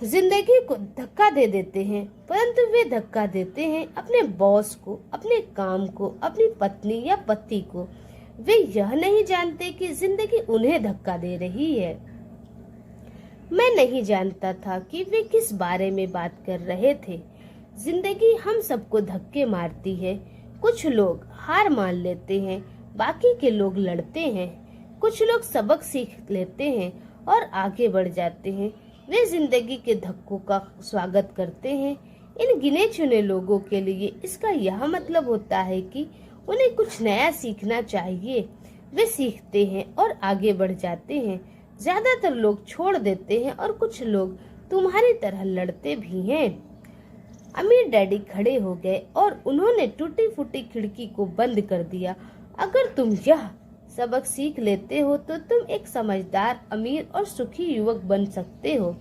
जिंदगी को धक्का दे देते हैं। परंतु वे धक्का देते हैं अपने बॉस को, अपने काम को, अपनी पत्नी या पति को। वे यह नहीं जानते कि जिंदगी उन्हें धक्का दे रही है। मैं नहीं जानता था कि वे किस बारे में बात कर रहे थे। जिंदगी हम सबको धक्के मारती है। कुछ लोग हार मान लेते हैं, बाकी के लोग लड़ते हैं। कुछ लोग सबक सीख लेते हैं और आगे बढ़ जाते हैं। वे जिंदगी के धक्कों का स्वागत करते हैं। इन गिने चुने लोगों के लिए इसका यह मतलब होता है कि उन्हें कुछ नया सीखना चाहिए। वे सीखते हैं और आगे बढ़ जाते हैं। ज्यादातर लोग छोड़ देते हैं और कुछ लोग तुम्हारी तरह लड़ते भी हैं। अमीर डैडी खड़े हो गए और उन्होंने टूटी फूटी खिड़की को बंद कर दिया। अगर तुम यह सबक सीख लेते हो तो तुम एक समझदार, अमीर और सुखी युवक बन सकते हो।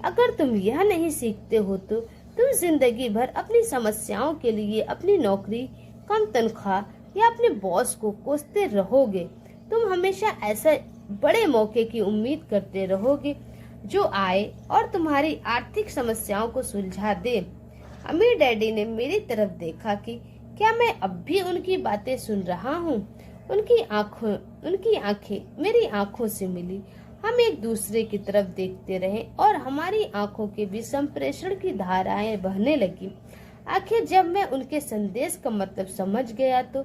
अगर तुम यह नहीं सीखते हो तो तुम जिंदगी भर अपनी समस्याओं के लिए अपनी नौकरी, कम तनख्वाह या अपने बॉस को कोसते रहोगे। तुम हमेशा ऐसे बड़े मौके की उम्मीद करते रहोगे जो आए और तुम्हारी आर्थिक समस्याओं को सुलझा दे। अमीर डैडी ने मेरी तरफ देखा कि क्या मैं अब भी उनकी बातें सुन रहा हूँ। उनकी आंखें मेरी आंखों से मिली। हम एक दूसरे की तरफ देखते रहे और हमारी आंखों के बीच संप्रेषण की धाराएं बहने लगी। आखिर जब मैं उनके संदेश का मतलब समझ गया तो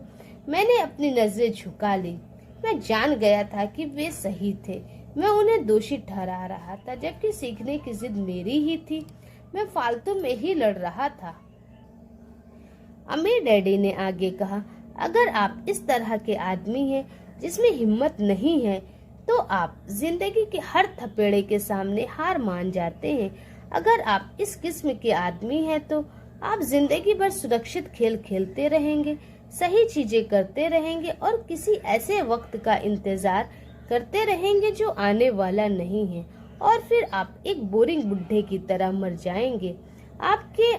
मैंने अपनी नजरें झुका ली। मैं जान गया था कि वे सही थे। मैं उन्हें दोषी ठहरा रहा था, जबकि सीखने की जिद मेरी ही थी। मैं फालतू में ही लड़ रहा था। अमीर डैडी ने आगे कहा, अगर आप इस तरह के आदमी हैं जिसमें हिम्मत नहीं है तो आप जिंदगी के हर थपेड़े के सामने हार मान जाते हैं। अगर आप इस किस्म के आदमी हैं तो आप जिंदगी भर सुरक्षित खेल खेलते रहेंगे, सही चीजें करते रहेंगे और किसी ऐसे वक्त का इंतजार करते रहेंगे जो आने वाला नहीं है, और फिर आप एक बोरिंग बुढ़े की तरह मर जाएंगे। आपके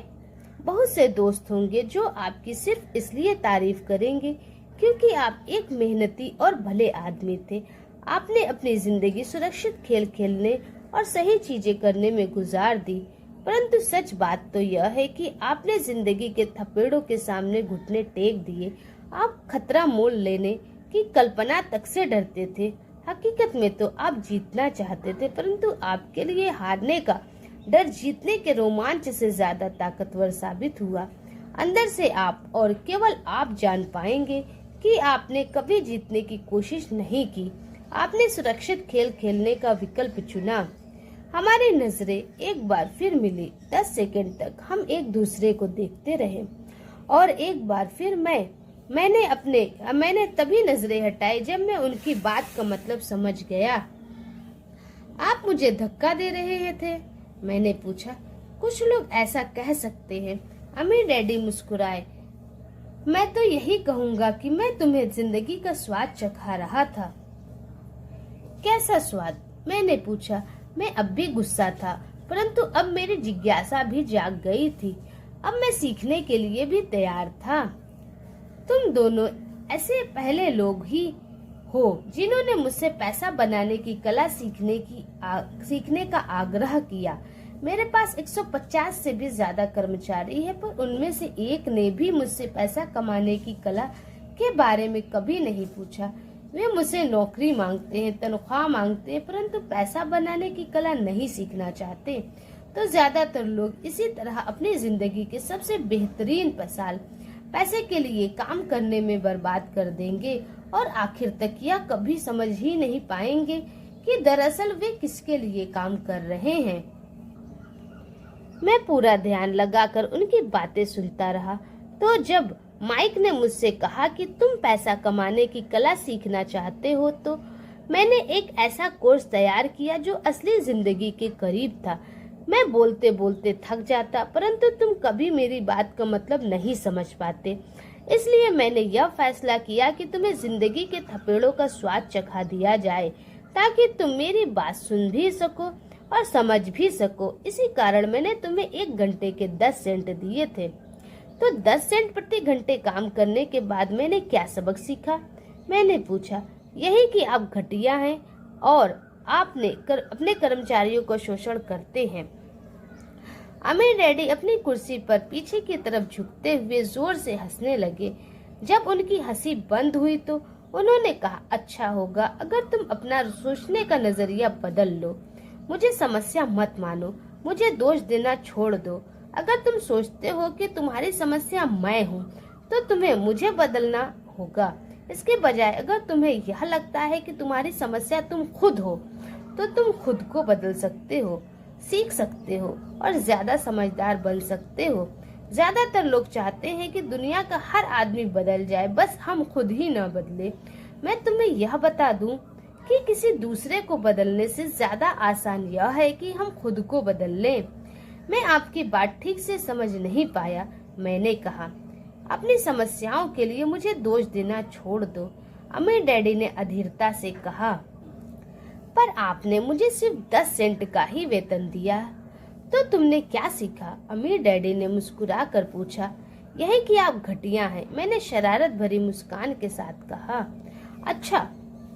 बहुत से दोस्त होंगे जो आपकी सिर्फ इसलिए तारीफ करेंगे क्योंकि आप एक मेहनती और भले आदमी थे। आपने अपनी जिंदगी सुरक्षित खेल खेलने और सही चीजें करने में गुजार दी, परंतु सच बात तो यह है कि आपने जिंदगी के थपेड़ों के सामने घुटने टेक दिए। आप खतरा मोल लेने की कल्पना तक से डरते थे। हकीकत में तो आप जीतना चाहते थे, परंतु आपके लिए हारने का डर जीतने के रोमांच से ज्यादा ताकतवर साबित हुआ। अंदर से आप और केवल आप जान पाएंगे कि आपने कभी जीतने की कोशिश नहीं की। आपने सुरक्षित खेल खेलने का विकल्प चुना। हमारी नजरें एक बार फिर मिली। 10 सेकंड तक हम एक दूसरे को देखते रहे और एक बार फिर मैंने तभी नजरें हटाई जब मैं उनकी बात का मतलब समझ गया। आप मुझे धक्का दे रहे थे? मैंने पूछा। कुछ लोग ऐसा कह सकते हैं। अमीर डैडी मुस्कुराए। मैं तो यही कहूँगा कि मैं तुम्हें जिंदगी का स्वाद चखा रहा था। कैसा स्वाद? मैंने पूछा। मैं अब भी गुस्सा था, परंतु अब मेरी जिज्ञासा भी जाग गई थी। अब मैं सीखने के लिए भी तैयार था। तुम दोनों ऐसे पहले लोग ही हो जिन्होंने मुझसे पैसा बनाने की कला सीखने का आग्रह किया। मेरे पास 150 से भी ज्यादा कर्मचारी है, पर उनमें से एक ने भी मुझसे पैसा कमाने की कला के बारे में कभी नहीं पूछा। वे मुझसे नौकरी मांगते हैं, तनख्वाह मांगते हैं, परंतु पैसा बनाने की कला नहीं सीखना चाहते। तो ज्यादातर लोग इसी तरह अपनी जिंदगी के सबसे बेहतरीन साल पैसे के लिए काम करने में बर्बाद कर देंगे और आखिर तक यह कभी समझ ही नहीं पाएंगे कि दरअसल वे किसके लिए काम कर रहे हैं। मैं पूरा ध्यान लगाकर उनकी बातें सुनता रहा। तो जब माइक ने मुझसे कहा कि तुम पैसा कमाने की कला सीखना चाहते हो, तो मैंने एक ऐसा कोर्स तैयार किया जो असली जिंदगी के करीब था। मैं बोलते बोलते थक जाता, परंतु तुम कभी मेरी बात का मतलब नहीं समझ पाते। इसलिए मैंने यह फैसला किया कि तुम्हें जिंदगी के थपेड़ों का स्वाद चखा दिया जाए, ताकि तुम मेरी बात सुन भी सको और समझ भी सको। इसी कारण मैंने तुम्हें 1 घंटे के 10 सेंट दिए थे। तो 10 सेंट प्रति घंटे काम करने के बाद मैंने क्या सबक सीखा? मैंने पूछा। यही कि आप घटिया हैं और अपने कर्मचारियों को शोषण करते हैं। अमीर डैडी अपनी कुर्सी पर पीछे की तरफ झुकते हुए जोर से हंसने लगे। जब उनकी हंसी बंद हुई तो उन्होंने कहा, अच्छा होगा अगर तुम अपना सोचने का नजरिया बदल लो। मुझे समस्या मत मानो, मुझे दोष देना छोड़ दो। अगर तुम सोचते हो कि तुम्हारी समस्या मैं हूँ, तो तुम्हें मुझे बदलना होगा। इसके बजाय अगर तुम्हें यह लगता है कि तुम्हारी समस्या तुम खुद हो, तो तुम खुद को बदल सकते हो, सीख सकते हो और ज्यादा समझदार बन सकते हो। ज्यादातर लोग चाहते हैं कि दुनिया का हर आदमी बदल जाए, बस हम खुद ही न बदले। मैं तुम्हें यह बता दूं कि किसी दूसरे को बदलने से ज्यादा आसान यह है कि हम खुद को बदल लें। मैं आपकी बात ठीक से समझ नहीं पाया। मैंने कहा, अपनी समस्याओं के लिए मुझे दोष देना छोड़ दो। अमीर डैडी ने अधीरता से कहा, पर आपने मुझे सिर्फ 10 सेंट का ही वेतन दिया, तो तुमने क्या सीखा? अमीर डैडी ने मुस्कुरा कर पूछा। यही कि आप घटिया हैं, मैंने शरारत भरी मुस्कान के साथ कहा। अच्छा,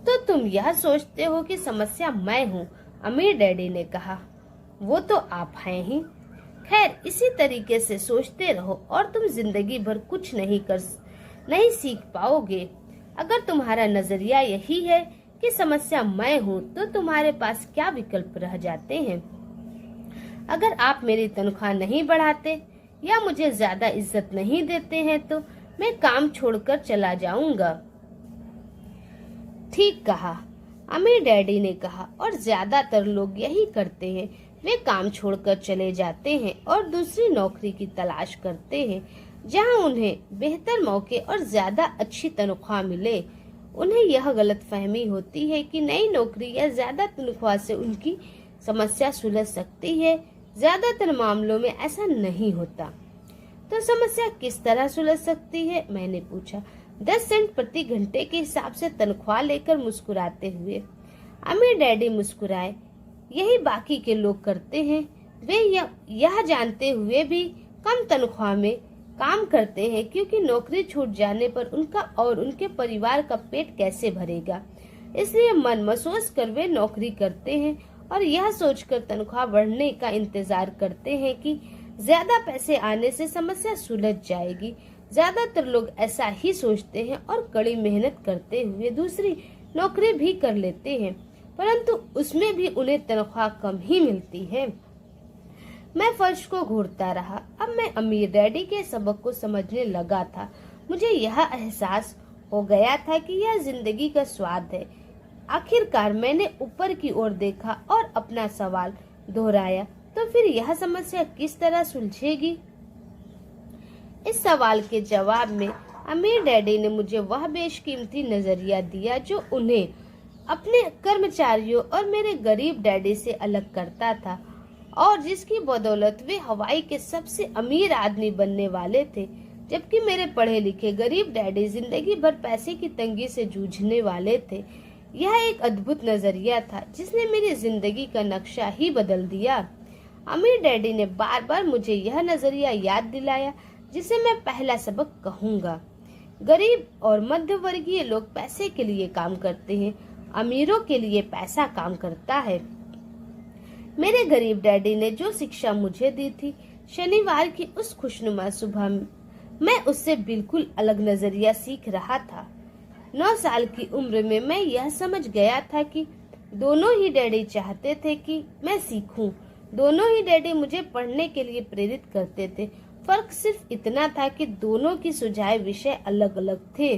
तो तुम यह सोचते हो कि समस्या मैं हूँ? अमीर डैडी ने कहा। वो तो आप हैं ही। खैर, इसी तरीके से सोचते रहो और तुम जिंदगी भर कुछ नहीं सीख पाओगे। अगर तुम्हारा नजरिया यही है कि समस्या मैं हूँ तो तुम्हारे पास क्या विकल्प रह जाते हैं। अगर आप मेरी तनख्वाह नहीं बढ़ाते या मुझे ज्यादा इज्जत नहीं देते हैं तो मैं काम छोड़कर चला जाऊंगा। ठीक कहा, अमीर डैडी ने कहा, और ज्यादातर लोग यही करते हैं। वे काम छोड़कर चले जाते हैं और दूसरी नौकरी की तलाश करते हैं जहां उन्हें बेहतर मौके और ज्यादा अच्छी तनख्वाह मिले। उन्हें यह गलतफहमी होती है कि नई नौकरी या ज्यादा तनख्वाह से उनकी समस्या सुलझ सकती है। ज्यादातर मामलों में ऐसा नहीं होता। तो समस्या किस तरह सुलझ सकती है, मैंने पूछा, 10 सेंट प्रति घंटे के हिसाब से तनख्वाह लेकर मुस्कुराते हुए। अमीर डैडी मुस्कुराए। यही बाकी के लोग करते हैं। वे यह जानते हुए भी कम तनख्वाह में काम करते हैं क्योंकि नौकरी छूट जाने पर उनका और उनके परिवार का पेट कैसे भरेगा। इसलिए मन मसोस कर वे नौकरी करते हैं और यह सोचकर तनख्वाह बढ़ने का इंतजार करते हैं कि ज्यादा पैसे आने से समस्या सुलझ जाएगी। ज्यादातर लोग ऐसा ही सोचते हैं और कड़ी मेहनत करते हुए दूसरी नौकरी भी कर लेते हैं, परंतु उसमें भी उन्हें तनख्वाह कम ही मिलती है। मैं फर्श को घूरता रहा। अब मैं अमीर डैडी के सबक को समझने लगा था। मुझे यह एहसास हो गया था कि यह जिंदगी का स्वाद है। आखिरकार मैंने ऊपर की ओर देखा और अपना सवाल दोहराया, तो फिर यह समस्या किस तरह सुलझेगी? इस सवाल के जवाब में अमीर डैडी ने मुझे वह बेशकीमती नजरिया दिया जो उन्हें अपने कर्मचारियों और मेरे गरीब डैडी से अलग करता था और जिसकी बदौलत वे हवाई के सबसे अमीर आदमी बनने वाले थे, जबकि मेरे पढ़े लिखे गरीब डैडी जिंदगी भर पैसे की तंगी से जूझने वाले थे। यह एक अद्भुत नजरिया था जिसने मेरी जिंदगी का नक्शा ही बदल दिया। अमीर डैडी ने बार बार मुझे यह नजरिया याद दिलाया जिसे मैं पहला सबक कहूँगा। गरीब और मध्य वर्गीय लोग पैसे के लिए काम करते हैं, अमीरों के लिए पैसा काम करता है। मेरे गरीब डैडी ने जो शिक्षा मुझे दी थी, शनिवार की उस खुशनुमा सुबह मैं उससे बिल्कुल अलग नजरिया सीख रहा था। 9 साल की उम्र में मैं यह समझ गया था कि दोनों ही डैडी चाहते थे कि मैं सीखूं। दोनों ही डैडी मुझे पढ़ने के लिए प्रेरित करते थे। फर्क सिर्फ इतना था कि दोनों की सुझाए विषय अलग अलग थे।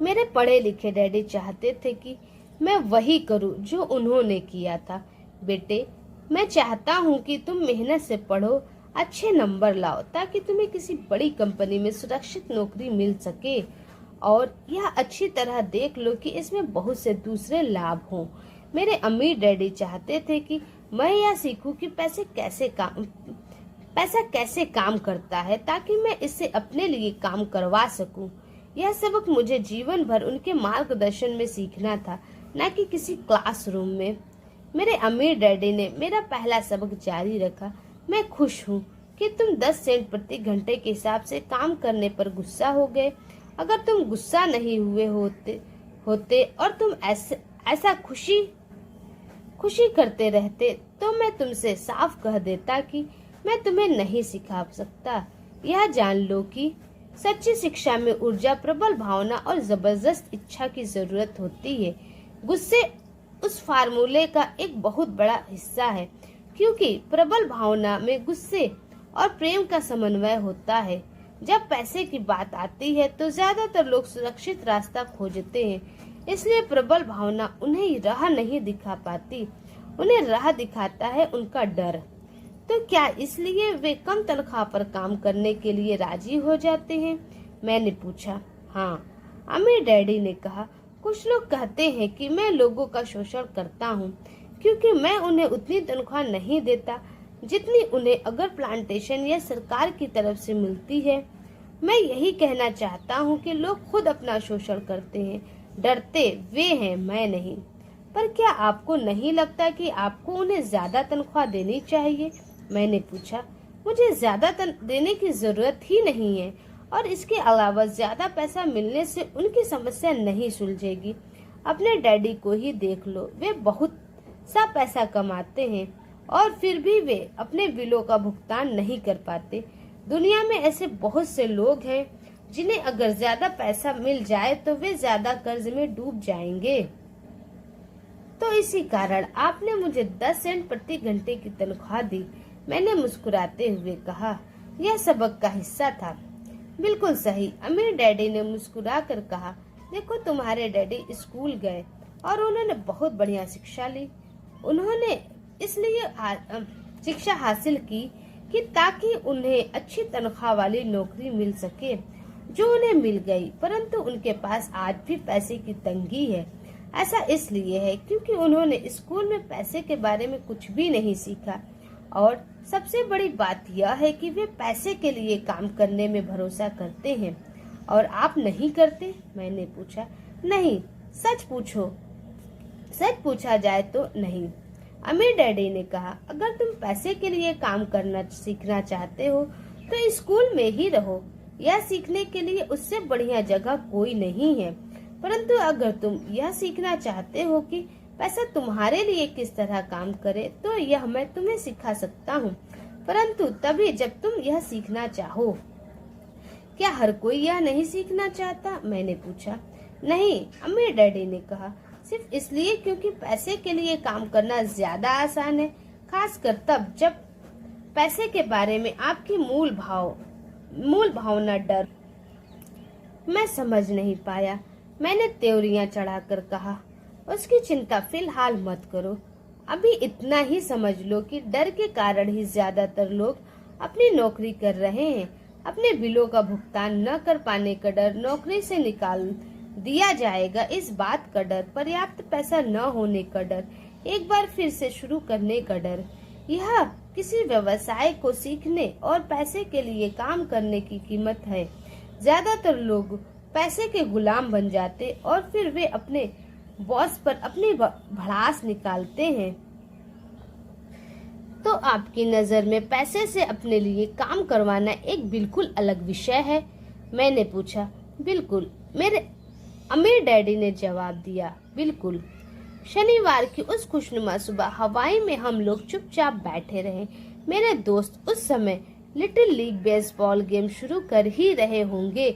मेरे पढ़े लिखे डैडी चाहते थे कि मैं वही करूं जो उन्होंने किया था। बेटे, मैं चाहता हूं कि तुम मेहनत से पढ़ो, अच्छे नंबर लाओ ताकि तुम्हें किसी बड़ी कंपनी में सुरक्षित नौकरी मिल सके, और यह अच्छी तरह देख लो कि इसमें बहुत से दूसरे लाभ हों। मेरे अमीर डैडी चाहते थे कि मैं यह सीखूं कि पैसा कैसे काम करता है ताकि मैं इससे अपने लिए काम करवा सकूं। यह सबक मुझे जीवन भर उनके मार्गदर्शन में सीखना था, न कि किसी क्लासरूम में। मेरे अमीर डैडी ने मेरा पहला सबक जारी रखा। मैं खुश हूँ कि तुम 10 सेंट प्रति घंटे के हिसाब से काम करने पर गुस्सा हो गए। अगर तुम गुस्सा नहीं हुए होते और तुम ऐसा खुशी करते रहते तो मैं तुमसे साफ कह देता कि मैं तुम्हें नहीं सिखा सकता। यह जान लो कि सच्ची शिक्षा में ऊर्जा, प्रबल भावना और जबरदस्त इच्छा की जरूरत होती है। गुस्से उस फार्मूले का एक बहुत बड़ा हिस्सा है, क्योंकि प्रबल भावना में गुस्से और प्रेम का समन्वय होता है। जब पैसे की बात आती है तो ज्यादातर लोग सुरक्षित रास्ता खोजते हैं, इसलिए प्रबल भावना उन्हें राह नहीं दिखा पाती। उन्हें राह दिखाता है उनका डर। तो क्या इसलिए वे कम तनख्वाह पर काम करने के लिए राजी हो जाते हैं? मैंने पूछा। हाँ, अमीर डैडी ने कहा। कुछ लोग कहते हैं कि मैं लोगों का शोषण करता हूँ क्योंकि मैं उन्हें उतनी तनख्वाह नहीं देता जितनी उन्हें अगर प्लांटेशन या सरकार की तरफ से मिलती है। मैं यही कहना चाहता हूँ कि लोग खुद अपना शोषण करते हैं, डरते वे हैं, मैं नहीं। पर क्या आपको नहीं लगता कि आपको उन्हें ज्यादा तनख्वाह देनी चाहिए? मैंने पूछा। मुझे ज्यादा देने की जरूरत ही नहीं है, और इसके अलावा ज्यादा पैसा मिलने से उनकी समस्या नहीं सुलझेगी। अपने डैडी को ही देख लो, वे बहुत सा पैसा कमाते हैं और फिर भी वे अपने बिलों का भुगतान नहीं कर पाते। दुनिया में ऐसे बहुत से लोग हैं जिन्हें अगर ज्यादा पैसा मिल जाए तो वे ज्यादा कर्ज में डूब जाएंगे। तो इसी कारण आपने मुझे 10 सेंट प्रति घंटे की तनख्वाह दी। मैंने मुस्कुराते हुए कहा, यह सबक का हिस्सा था। बिल्कुल सही, अमीर डैडी ने मुस्कुरा कर कहा। देखो, तुम्हारे डैडी स्कूल गए और उन्होंने बहुत बढ़िया शिक्षा ली। उन्होंने इसलिए शिक्षा हासिल की कि ताकि उन्हें अच्छी तनख्वाह वाली नौकरी मिल सके, जो उन्हें मिल गई। परंतु उनके पास आज भी पैसे की तंगी है। ऐसा इसलिए है क्योंकि उन्होंने स्कूल में पैसे के बारे में कुछ भी नहीं सीखा। और सबसे बड़ी बात यह है कि वे पैसे के लिए काम करने में भरोसा करते हैं। और आप नहीं करते? मैंने पूछा। नहीं, सच पूछो। सच पूछा जाए तो नहीं, अमीर डैडी ने कहा। अगर तुम पैसे के लिए काम करना सीखना चाहते हो तो स्कूल में ही रहो। यह सीखने के लिए उससे बढ़िया जगह कोई नहीं है। परंतु अगर तुम यह सीखना चाहते हो कि पैसा तुम्हारे लिए किस तरह काम करे, तो यह मैं तुम्हें सिखा सकता हूँ, परंतु तभी जब तुम यह सीखना चाहो। क्या हर कोई यह नहीं सीखना चाहता? मैंने पूछा। नहीं, अमीर डैडी ने कहा, सिर्फ इसलिए क्योंकि पैसे के लिए काम करना ज्यादा आसान है, खासकर तब जब पैसे के बारे में आपकी मूल भावना डर। मैं समझ नहीं पाया। मैंने त्योरियां चढ़ाकर कहा, उसकी चिंता फिलहाल मत करो। अभी इतना ही समझ लो कि डर के कारण ही ज्यादातर लोग अपनी नौकरी कर रहे हैं। अपने बिलों का भुगतान न कर पाने का डर, नौकरी से निकाल दिया जाएगा इस बात का डर, पर्याप्त पैसा न होने का डर, एक बार फिर से शुरू करने का डर। यह किसी व्यवसाय को सीखने और पैसे के लिए काम करने की कीमत है। ज्यादातर लोग पैसे के गुलाम बन जाते और फिर वे अपने बॉस पर अपनी भड़ास निकालते हैं। तो आपकी नजर में पैसे से अपने लिए काम करवाना एक बिल्कुल अलग विषय है? मैंने पूछा। बिल्कुल, मेरे अमीर डैडी ने जवाब दिया। बिल्कुल। शनिवार की उस खुशनुमा सुबह हवाई में हम लोग चुपचाप बैठे रहे। मेरे दोस्त उस समय लिटिल लीग बेसबॉल गेम शुरू कर ही रहे होंगे,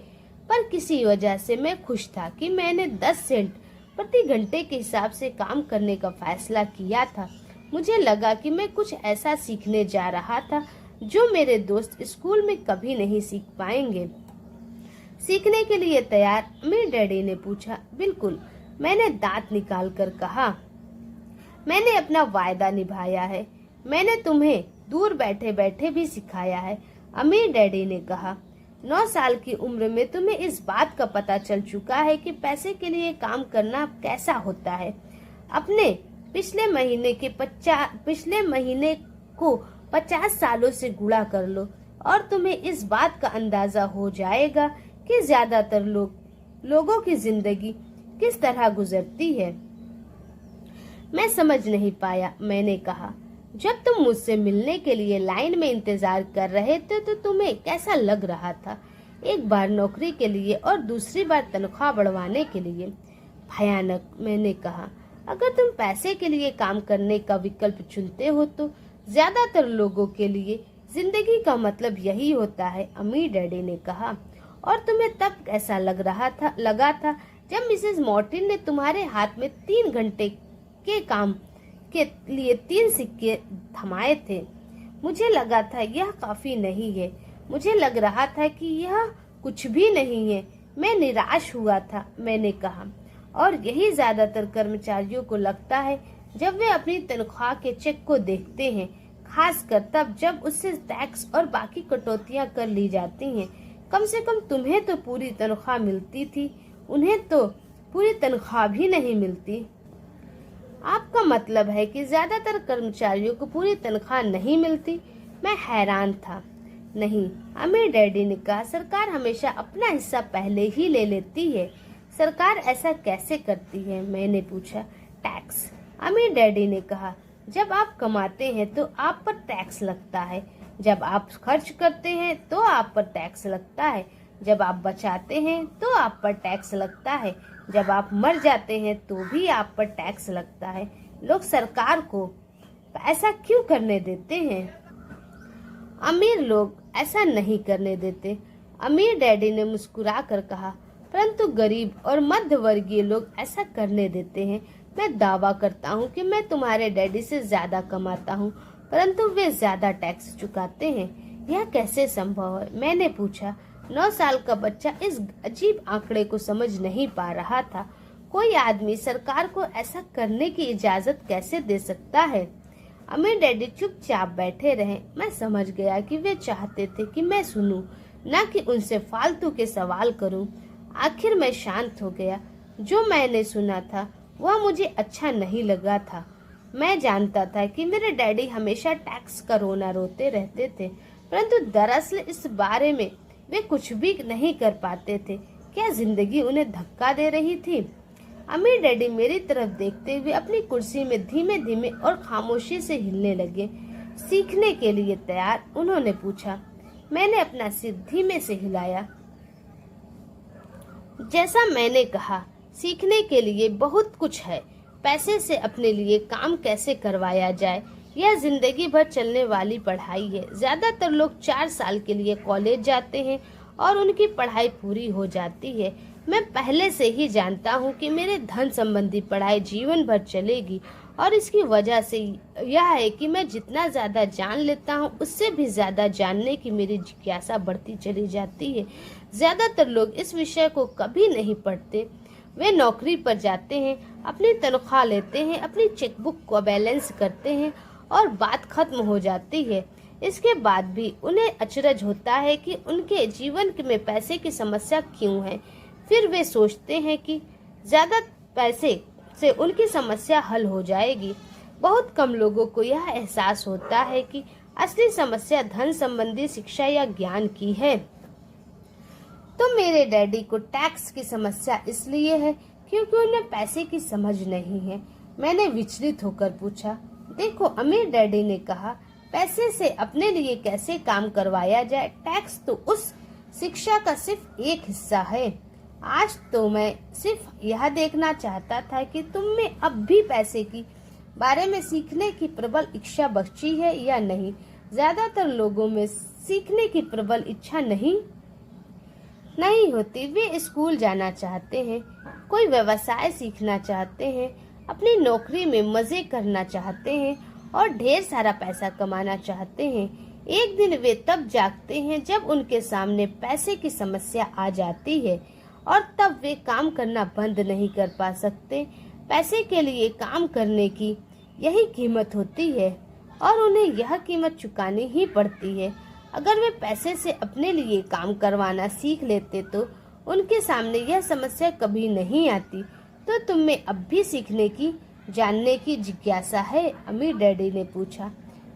पर किसी वजह से मैं खुश था कि मैंने 10 सेंट प्रति घंटे के हिसाब से काम करने का फैसला किया था। मुझे लगा कि मैं कुछ ऐसा सीखने जा रहा था जो मेरे दोस्त स्कूल में कभी नहीं सीख पाएंगे। सीखने के लिए तैयार? अमीर डैडी ने पूछा। बिल्कुल, मैंने दांत निकाल कर कहा। मैंने अपना वायदा निभाया है। मैंने तुम्हें दूर बैठे बैठे भी सिखाया है, अमीर डैडी ने कहा। 9 साल की उम्र में तुम्हें इस बात का पता चल चुका है कि पैसे के लिए काम करना कैसा होता है। अपने पिछले महीने को 50 सालों से गुणा कर लो और तुम्हें इस बात का अंदाजा हो जाएगा कि ज्यादातर लोगों की जिंदगी किस तरह गुजरती है। मैं समझ नहीं पाया, मैंने कहा। जब तुम मुझसे मिलने के लिए लाइन में इंतजार कर रहे थे तो तुम्हें कैसा लग रहा था? एक बार नौकरी के लिए और दूसरी बार तनख्वाह बढ़वाने के लिए। भयानक, मैंने कहा। अगर तुम पैसे के लिए काम करने का विकल्प चुनते हो तो ज्यादातर लोगों के लिए जिंदगी का मतलब यही होता है, अमीर डैडी ने कहा। और तुम्हें तब कैसा लगा था जब मिसेस मॉर्टिन ने तुम्हारे हाथ में 3 घंटे के काम के लिए 3 सिक्के थमाए थे? मुझे लगा था यह काफी नहीं है। मुझे लग रहा था कि यह कुछ भी नहीं है। मैं निराश हुआ था, मैंने कहा। और यही ज्यादातर कर्मचारियों को लगता है जब वे अपनी तनख्वाह के चेक को देखते हैं, खासकर तब जब उससे टैक्स और बाकी कटौतियां कर ली जाती हैं। कम से कम तुम्हें तो पूरी तनख्वाह मिलती थी, उन्हें तो पूरी तनख्वाह भी नहीं मिलती। आपका मतलब है कि ज्यादातर कर्मचारियों को पूरी तनख्वाह नहीं मिलती? मैं हैरान था। नहीं, अमीर डैडी ने कहा, सरकार हमेशा अपना हिस्सा पहले ही ले लेती है। सरकार ऐसा कैसे करती है? मैंने पूछा। टैक्स, अमीर डैडी ने कहा। जब आप कमाते हैं तो आप पर टैक्स लगता है, जब आप खर्च करते हैं तो आप पर टैक्स लगता है, जब आप बचाते हैं तो आप पर टैक्स लगता है, जब आप मर जाते हैं तो भी आप पर टैक्स लगता है। लोग सरकार को ऐसा क्यों करने देते हैं? अमीर लोग ऐसा नहीं करने देते। अमीर डैडी ने मुस्कुरा कर कहा, परंतु गरीब और मध्य वर्गीय लोग ऐसा करने देते हैं। मैं दावा करता हूँ कि मैं तुम्हारे डैडी से ज्यादा कमाता हूँ, परंतु वे ज्यादा टैक्स चुकाते हैं। यह कैसे संभव है? मैंने पूछा। 9 साल का बच्चा इस अजीब आंकड़े को समझ नहीं पा रहा था। कोई आदमी सरकार को ऐसा करने की इजाजत कैसे दे सकता है? अमीर डैडी चुपचाप बैठे रहे। मैं समझ गया कि वे चाहते थे कि मैं सुनूं, न कि उनसे फालतू के सवाल करूं। आखिर मैं शांत हो गया। जो मैंने सुना था वह मुझे अच्छा नहीं लगा था। मैं जानता था कि मेरे डैडी हमेशा टैक्स का रोना रोते रहते थे, परंतु दरअसल इस बारे में वे कुछ भी नहीं कर पाते थे। क्या जिंदगी उन्हें धक्का दे रही थी? अमीर डैडी मेरी तरफ देखते हुए अपनी कुर्सी में धीमे धीमे और खामोशी से हिलने लगे। सीखने के लिए तैयार? उन्होंने पूछा। मैंने अपना सिर धीमे से हिलाया। जैसा मैंने कहा, सीखने के लिए बहुत कुछ है। पैसे से अपने लिए काम कैसे करवाया जाए, यह जिंदगी भर चलने वाली पढ़ाई है। ज्यादातर लोग 4 साल के लिए कॉलेज जाते हैं और उनकी पढ़ाई पूरी हो जाती है। मैं पहले से ही जानता हूँ कि मेरे धन संबंधी पढ़ाई जीवन भर चलेगी, और इसकी वजह से यह है कि मैं जितना ज्यादा जान लेता हूँ, उससे भी ज्यादा जानने की मेरी जिज्ञासा बढ़ती चली जाती है। ज्यादातर लोग इस विषय को कभी नहीं पढ़ते। वे नौकरी पर जाते हैं, अपनी तनख्वाह लेते हैं, अपनी चेकबुक को बैलेंस करते हैं और बात खत्म हो जाती है। इसके बाद भी उन्हें अचरज होता है कि उनके जीवन में पैसे की समस्या क्यों है। फिर वे सोचते हैं कि ज्यादा पैसे से उनकी समस्या हल हो जाएगी। बहुत कम लोगों को यह एहसास होता है कि असली समस्या धन संबंधी शिक्षा या ज्ञान की है। तो मेरे डैडी को टैक्स की समस्या इसलिए है क्योंकि उन्हें पैसे की समझ नहीं है। मैंने विचलित होकर पूछा। देखो, अमीर डैडी ने कहा, पैसे से अपने लिए कैसे काम करवाया जाए, टैक्स तो उस शिक्षा का सिर्फ एक हिस्सा है। आज तो मैं सिर्फ यह देखना चाहता था कि तुम में अब भी पैसे की बारे में सीखने की प्रबल इच्छा बची है या नहीं। ज्यादातर लोगों में सीखने की प्रबल इच्छा नहीं होती। वे स्कूल जाना चाहते हैं, कोई व्यवसाय सीखना चाहते हैं, अपनी नौकरी में मजे करना चाहते हैं और ढेर सारा पैसा कमाना चाहते हैं। एक दिन वे तब जागते हैं जब उनके सामने पैसे की समस्या आ जाती है, और तब वे काम करना बंद नहीं कर पा सकते। पैसे के लिए काम करने की यही कीमत होती है और उन्हें यह कीमत चुकानी ही पड़ती है। अगर वे पैसे से अपने लिए काम करवाना सीख लेते तो उनके सामने यह समस्या कभी नहीं आती। तो तुम में अब भी सीखने की, जानने की जिज्ञासा है? अमीर डैडी ने पूछा।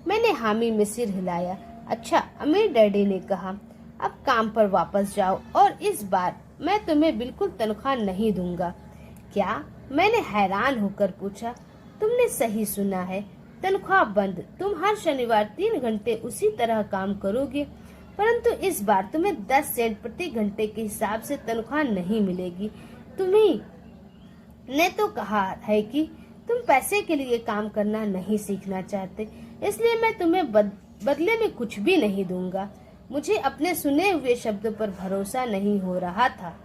मैंने हामी में सिर हिलाया। अच्छा, अमीर डैडी ने कहा, अब काम पर वापस जाओ और इस बार मैं तुम्हें बिल्कुल तनख्वाह नहीं दूंगा। क्या? मैंने हैरान होकर पूछा। तुमने सही सुना है, तनख्वाह बंद। तुम हर शनिवार 3 घंटे उसी तरह काम करोगे, परंतु इस बार तुम्हें 10 सेंट प्रति घंटे के हिसाब से तनख्वाह नहीं मिलेगी। तुम्ही ने तो कहा है कि तुम पैसे के लिए काम करना नहीं सीखना चाहते, इसलिए मैं तुम्हें बदले में कुछ भी नहीं दूंगा। मुझे अपने सुने हुए शब्दों पर भरोसा नहीं हो रहा था।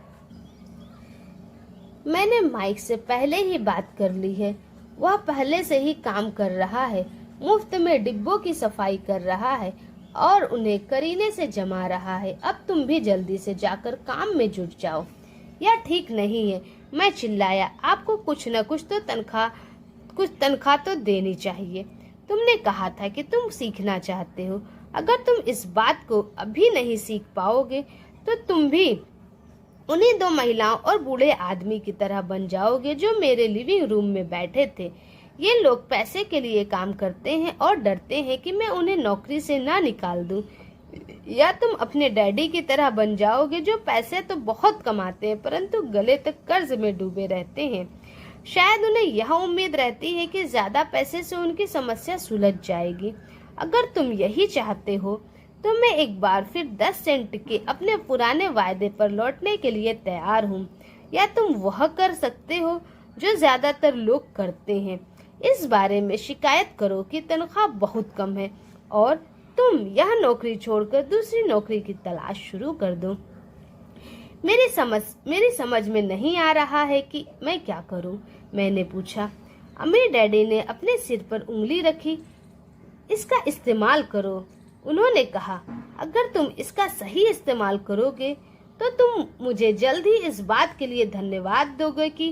मैंने माइक से पहले ही बात कर ली है। वह पहले से ही काम कर रहा है, मुफ्त में डिब्बों की सफाई कर रहा है और उन्हें करीने से जमा रहा है। अब तुम भी जल्दी से जाकर काम में जुट जाओ। यह ठीक नहीं है, मैं चिल्लाया। आपको कुछ न कुछ तनख्वाह तो देनी चाहिए। तुमने कहा था कि तुम सीखना चाहते हो। अगर तुम इस बात को अभी नहीं सीख पाओगे तो तुम भी उन्हीं 2 महिलाओं और बूढ़े आदमी की तरह बन जाओगे जो मेरे लिविंग रूम में बैठे थे। ये लोग पैसे के लिए काम करते हैं और डरते हैं कि मैं उन्हें नौकरी से ना निकाल दूं। या तुम अपने डैडी की तरह बन जाओगे जो पैसे तो बहुत कमाते हैं परंतु गले तक कर्ज में डूबे रहते हैं। शायद उन्हें यह उम्मीद रहती है कि ज्यादा पैसे से उनकी समस्या सुलझ जाएगी। अगर तुम यही चाहते हो तो मैं एक बार फिर 10 सेंट के अपने पुराने वायदे पर लौटने के लिए तैयार हूँ। या तुम वह कर सकते हो जो ज्यादातर लोग करते हैं, इस बारे में शिकायत करो कि तनख्वाह बहुत कम है और तुम यह नौकरी छोड़कर दूसरी नौकरी की तलाश शुरू कर दो। मेरी समझ में नहीं आ रहा है कि मैं क्या करूं, मैंने पूछा। अमीर डैडी ने अपने सिर पर उंगली रखी। इसका इस्तेमाल करो, उन्होंने कहा। अगर तुम इसका सही इस्तेमाल करोगे तो तुम मुझे जल्द ही इस बात के लिए धन्यवाद दोगे कि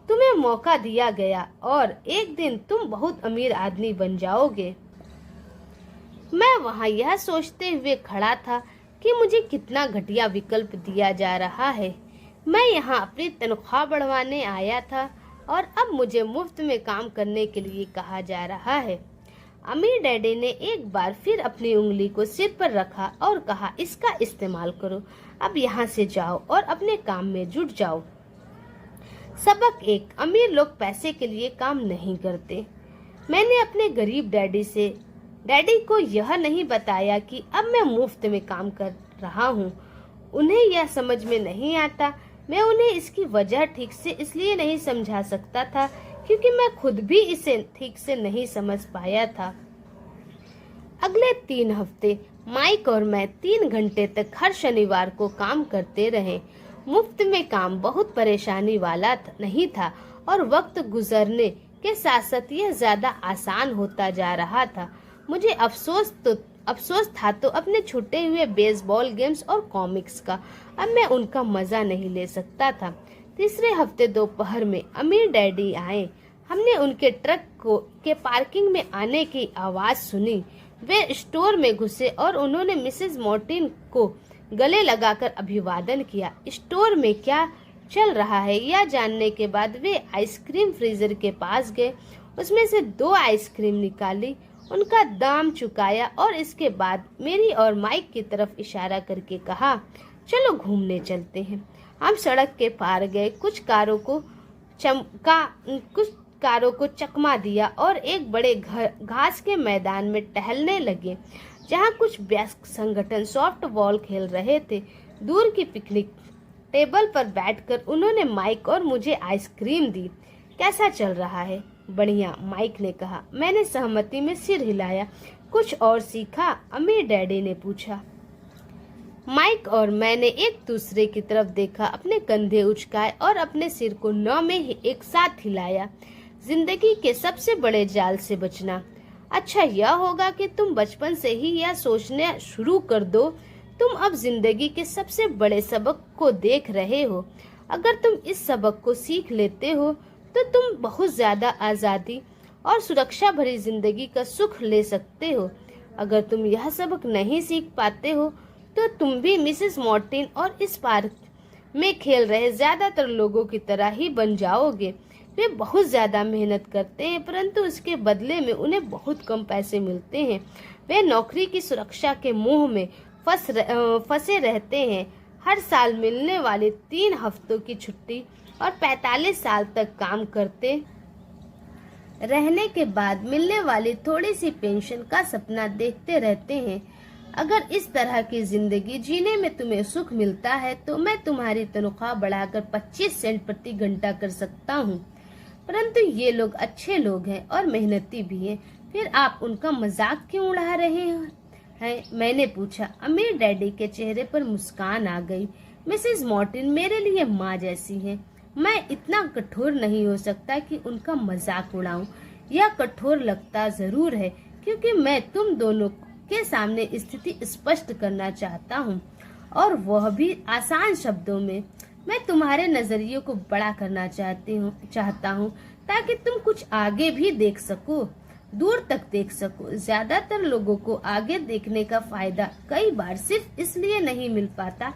तुम्हें मौका दिया गया और एक दिन तुम बहुत अमीर आदमी बन जाओगे। मैं वहां यह सोचते हुए खड़ा था कि मुझे कितना घटिया विकल्प दिया जा रहा है। मैं यहाँ अपनी तनख्वाह बढ़वाने आया था और अब मुझे मुफ्त में काम करने के लिए कहा जा रहा है। अमीर डैडी ने एक बार फिर अपनी उंगली को सिर पर रखा और कहा, इसका इस्तेमाल करो। अब यहाँ से जाओ और अपने काम में जुट जाओ। सबक 1, अमीर लोग पैसे के लिए काम नहीं करते। मैंने अपने गरीब डैडी को यह नहीं बताया कि अब मैं मुफ्त में काम कर रहा हूँ। उन्हें यह समझ में नहीं आता। मैं उन्हें इसकी वजह ठीक से इसलिए नहीं समझा सकता था क्योंकि मैं खुद भी इसे ठीक से नहीं समझ पाया था। अगले 3 हफ्ते माइक और मैं 3 घंटे तक हर शनिवार को काम करते रहे। मुफ्त में काम बहुत परेशानी वाला नहीं था और वक्त गुजरने के साथ साथ यह ज्यादा आसान होता जा रहा था। मुझे अफसोस था तो अपने छूटे हुए बेसबॉल गेम्स और कॉमिक्स का। अब मैं उनका मजा नहीं ले सकता था। तीसरे हफ्ते दोपहर में अमीर डैडी आए। हमने उनके ट्रक के पार्किंग में आने की आवाज सुनी। वे स्टोर में घुसे और उन्होंने मिसेस मार्टिन को गले लगाकर अभिवादन किया। स्टोर में क्या चल रहा है यह जानने के बाद वे आइसक्रीम फ्रीजर के पास गए, उसमें से 2 आइसक्रीम निकाली, उनका दाम चुकाया और इसके बाद मेरी और माइक की तरफ इशारा करके कहा, चलो घूमने चलते हैं। हम सड़क के पार गए, कुछ कारों को चकमा दिया और एक बड़े घास के मैदान में टहलने लगे जहां कुछ वयस्क संगठन सॉफ्टबॉल खेल रहे थे। दूर की पिकनिक टेबल पर बैठकर उन्होंने माइक और मुझे आइसक्रीम दी। कैसा चल रहा है? बढ़िया, माइक ने कहा। मैंने सहमति में सिर हिलाया। कुछ और सीखा? अमीर डैडी ने पूछा। माइक और मैंने एक दूसरे की तरफ देखा, अपने कंधे उचकाए और अपने सिर को 9 में एक साथ हिलाया। जिंदगी के सबसे बड़े जाल से बचना। अच्छा यह होगा कि तुम बचपन से ही यह सोचना शुरू कर दो, तुम अब जिंदगी के सबसे बड़े सबक को देख रहे हो। अगर तुम इस सबक को सीख लेते हो तो तुम बहुत ज्यादा आजादी और सुरक्षा भरी जिंदगी का सुख ले सकते हो। अगर तुम यह सबक नहीं सीख पाते हो तो तुम भी मिसेस मार्टिन और इस पार्क में खेल रहे ज्यादातर लोगों की तरह ही बन जाओगे। वे बहुत ज्यादा मेहनत करते हैं परंतु इसके बदले में उन्हें बहुत कम पैसे मिलते हैं। वे नौकरी की सुरक्षा के मोह में फंसे रहते हैं। हर साल मिलने वाली 3 हफ्तों की छुट्टी और 45 साल तक काम करते रहने के बाद मिलने वाली थोड़ी सी पेंशन का सपना देखते रहते हैं। अगर इस तरह की जिंदगी जीने में तुम्हें सुख मिलता है तो मैं तुम्हारी तनख्वाह बढ़ाकर 25 सेंट प्रति घंटा कर सकता हूँ। परंतु ये लोग अच्छे लोग हैं और मेहनती भी हैं, फिर आप उनका मजाक क्यों उड़ा रहे हैं? मैंने पूछा। अमीर डैडी के चेहरे पर मुस्कान आ गई। मिसेस मार्टिन मेरे लिए माँ जैसी है। मैं इतना कठोर नहीं हो सकता कि उनका मजाक उड़ाऊं। यह कठोर लगता जरूर है क्योंकि मैं तुम दोनों के सामने स्थिति स्पष्ट करना चाहता हूँ और भी आसान शब्दों में। मैं तुम्हारे नजरिए को बड़ा करना चाहता हूँ ताकि तुम कुछ आगे भी देख सको, दूर तक देख सको। ज्यादातर लोगों को आगे देखने का फायदा कई बार सिर्फ इसलिए नहीं मिल पाता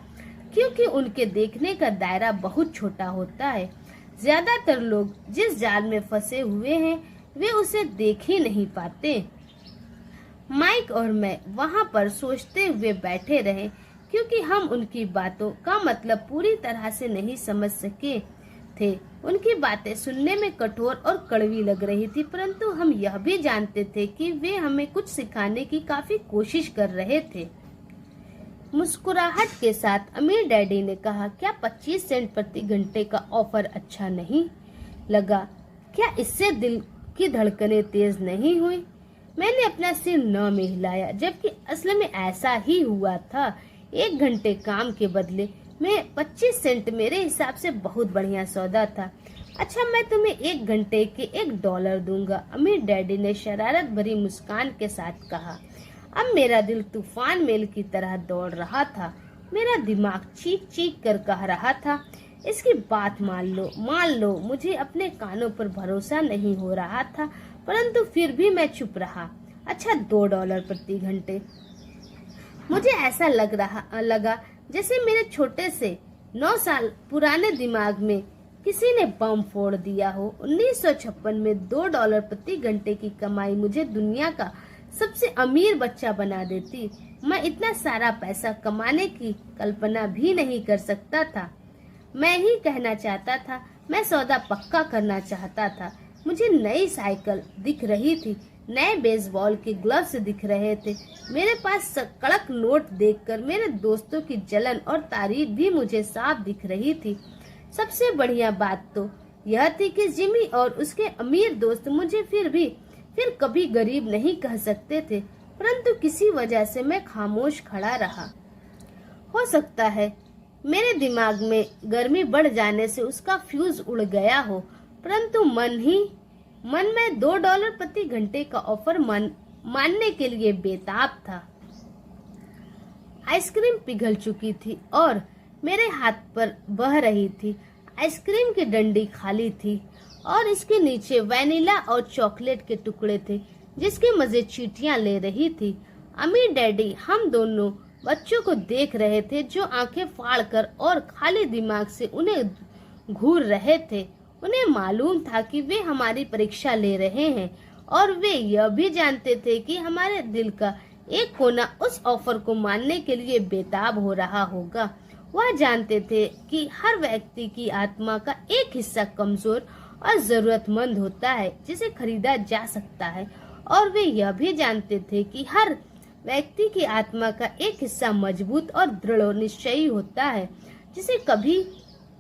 क्योंकि उनके देखने का दायरा बहुत छोटा होता है। ज्यादातर लोग जिस जाल में फंसे हुए हैं वे उसे देख ही नहीं पाते। माइक और मैं वहां पर सोचते हुए बैठे रहे क्योंकि हम उनकी बातों का मतलब पूरी तरह से नहीं समझ सके थे। उनकी बातें सुनने में कठोर और कड़वी लग रही थी परंतु हम यह भी जानते थे कि वे हमें कुछ सिखाने की काफी कोशिश कर रहे थे। मुस्कुराहट के साथ अमीर डैडी ने कहा, क्या 25 सेंट प्रति घंटे का ऑफर अच्छा नहीं लगा? क्या इससे दिल की धड़कनें तेज नहीं हुई? मैंने अपना सिर न में हिलाया, जबकि असल में ऐसा ही हुआ था। 1 घंटे काम के बदले में 25 सेंट मेरे हिसाब से बहुत बढ़िया सौदा था। अच्छा, मैं तुम्हें 1 घंटे के $1 दूंगा, अमीर डैडी ने शरारत भरी मुस्कान के साथ कहा। अब मेरा दिल तूफान मेल की तरह दौड़ रहा था। मेरा दिमाग चीख चीख कर कह रहा था, इसकी बात मान लो। मुझे अपने कानों पर भरोसा नहीं हो रहा था, परंतु फिर भी मैं चुप रहा। अच्छा, $2 प्रति घंटे। मुझे ऐसा लगा जैसे मेरे छोटे से 9 साल पुराने दिमाग में किसी ने बम फोड़ दिया हो। 1956 में $2 प्रति घंटे की कमाई मुझे दुनिया का सबसे अमीर बच्चा बना देती। मैं इतना सारा पैसा कमाने की कल्पना भी नहीं कर सकता था। मैं ही कहना चाहता था, मैं सौदा पक्का करना चाहता था। मुझे नई साइकिल दिख रही थी, नए बेसबॉल के ग्लव्स दिख रहे थे। मेरे पास कड़क नोट देखकर मेरे दोस्तों की जलन और तारीफ भी मुझे साफ दिख रही थी। सबसे बढ़िया बात तो यह थी कि जिमी और उसके अमीर दोस्त मुझे फिर कभी गरीब नहीं कह सकते थे, परंतु किसी वजह से मैं खामोश खड़ा रहा। हो सकता है मेरे दिमाग में गर्मी बढ़ जाने से उसका फ्यूज उड़ गया हो, परंतु मन में $2 प्रति घंटे का ऑफर मानने के लिए बेताब था। आइसक्रीम पिघल चुकी थी और मेरे हाथ पर बह रही थी। आइसक्रीम की डंडी खाली थी और इसके नीचे वैनिला और चॉकलेट के टुकड़े थे, जिसके मजे चींटियां ले रही थी। अम्मी डैडी हम दोनों बच्चों को देख रहे थे, जो आंखें फाड़कर और खाली दिमाग से उन्हें घूर रहे थे। उन्हें मालूम था कि वे हमारी परीक्षा ले रहे हैं और वे यह भी जानते थे कि हमारे दिल का एक कोना उस ऑफर को मानने के लिए बेताब हो रहा होगा। वह जानते थे कि हर व्यक्ति की आत्मा का एक हिस्सा कमजोर और जरूरतमंद होता है, जिसे खरीदा जा सकता है, और वे यह भी जानते थे कि हर व्यक्ति की आत्मा का एक हिस्सा मजबूत और दृढ़ निश्चयी होता है, जिसे कभी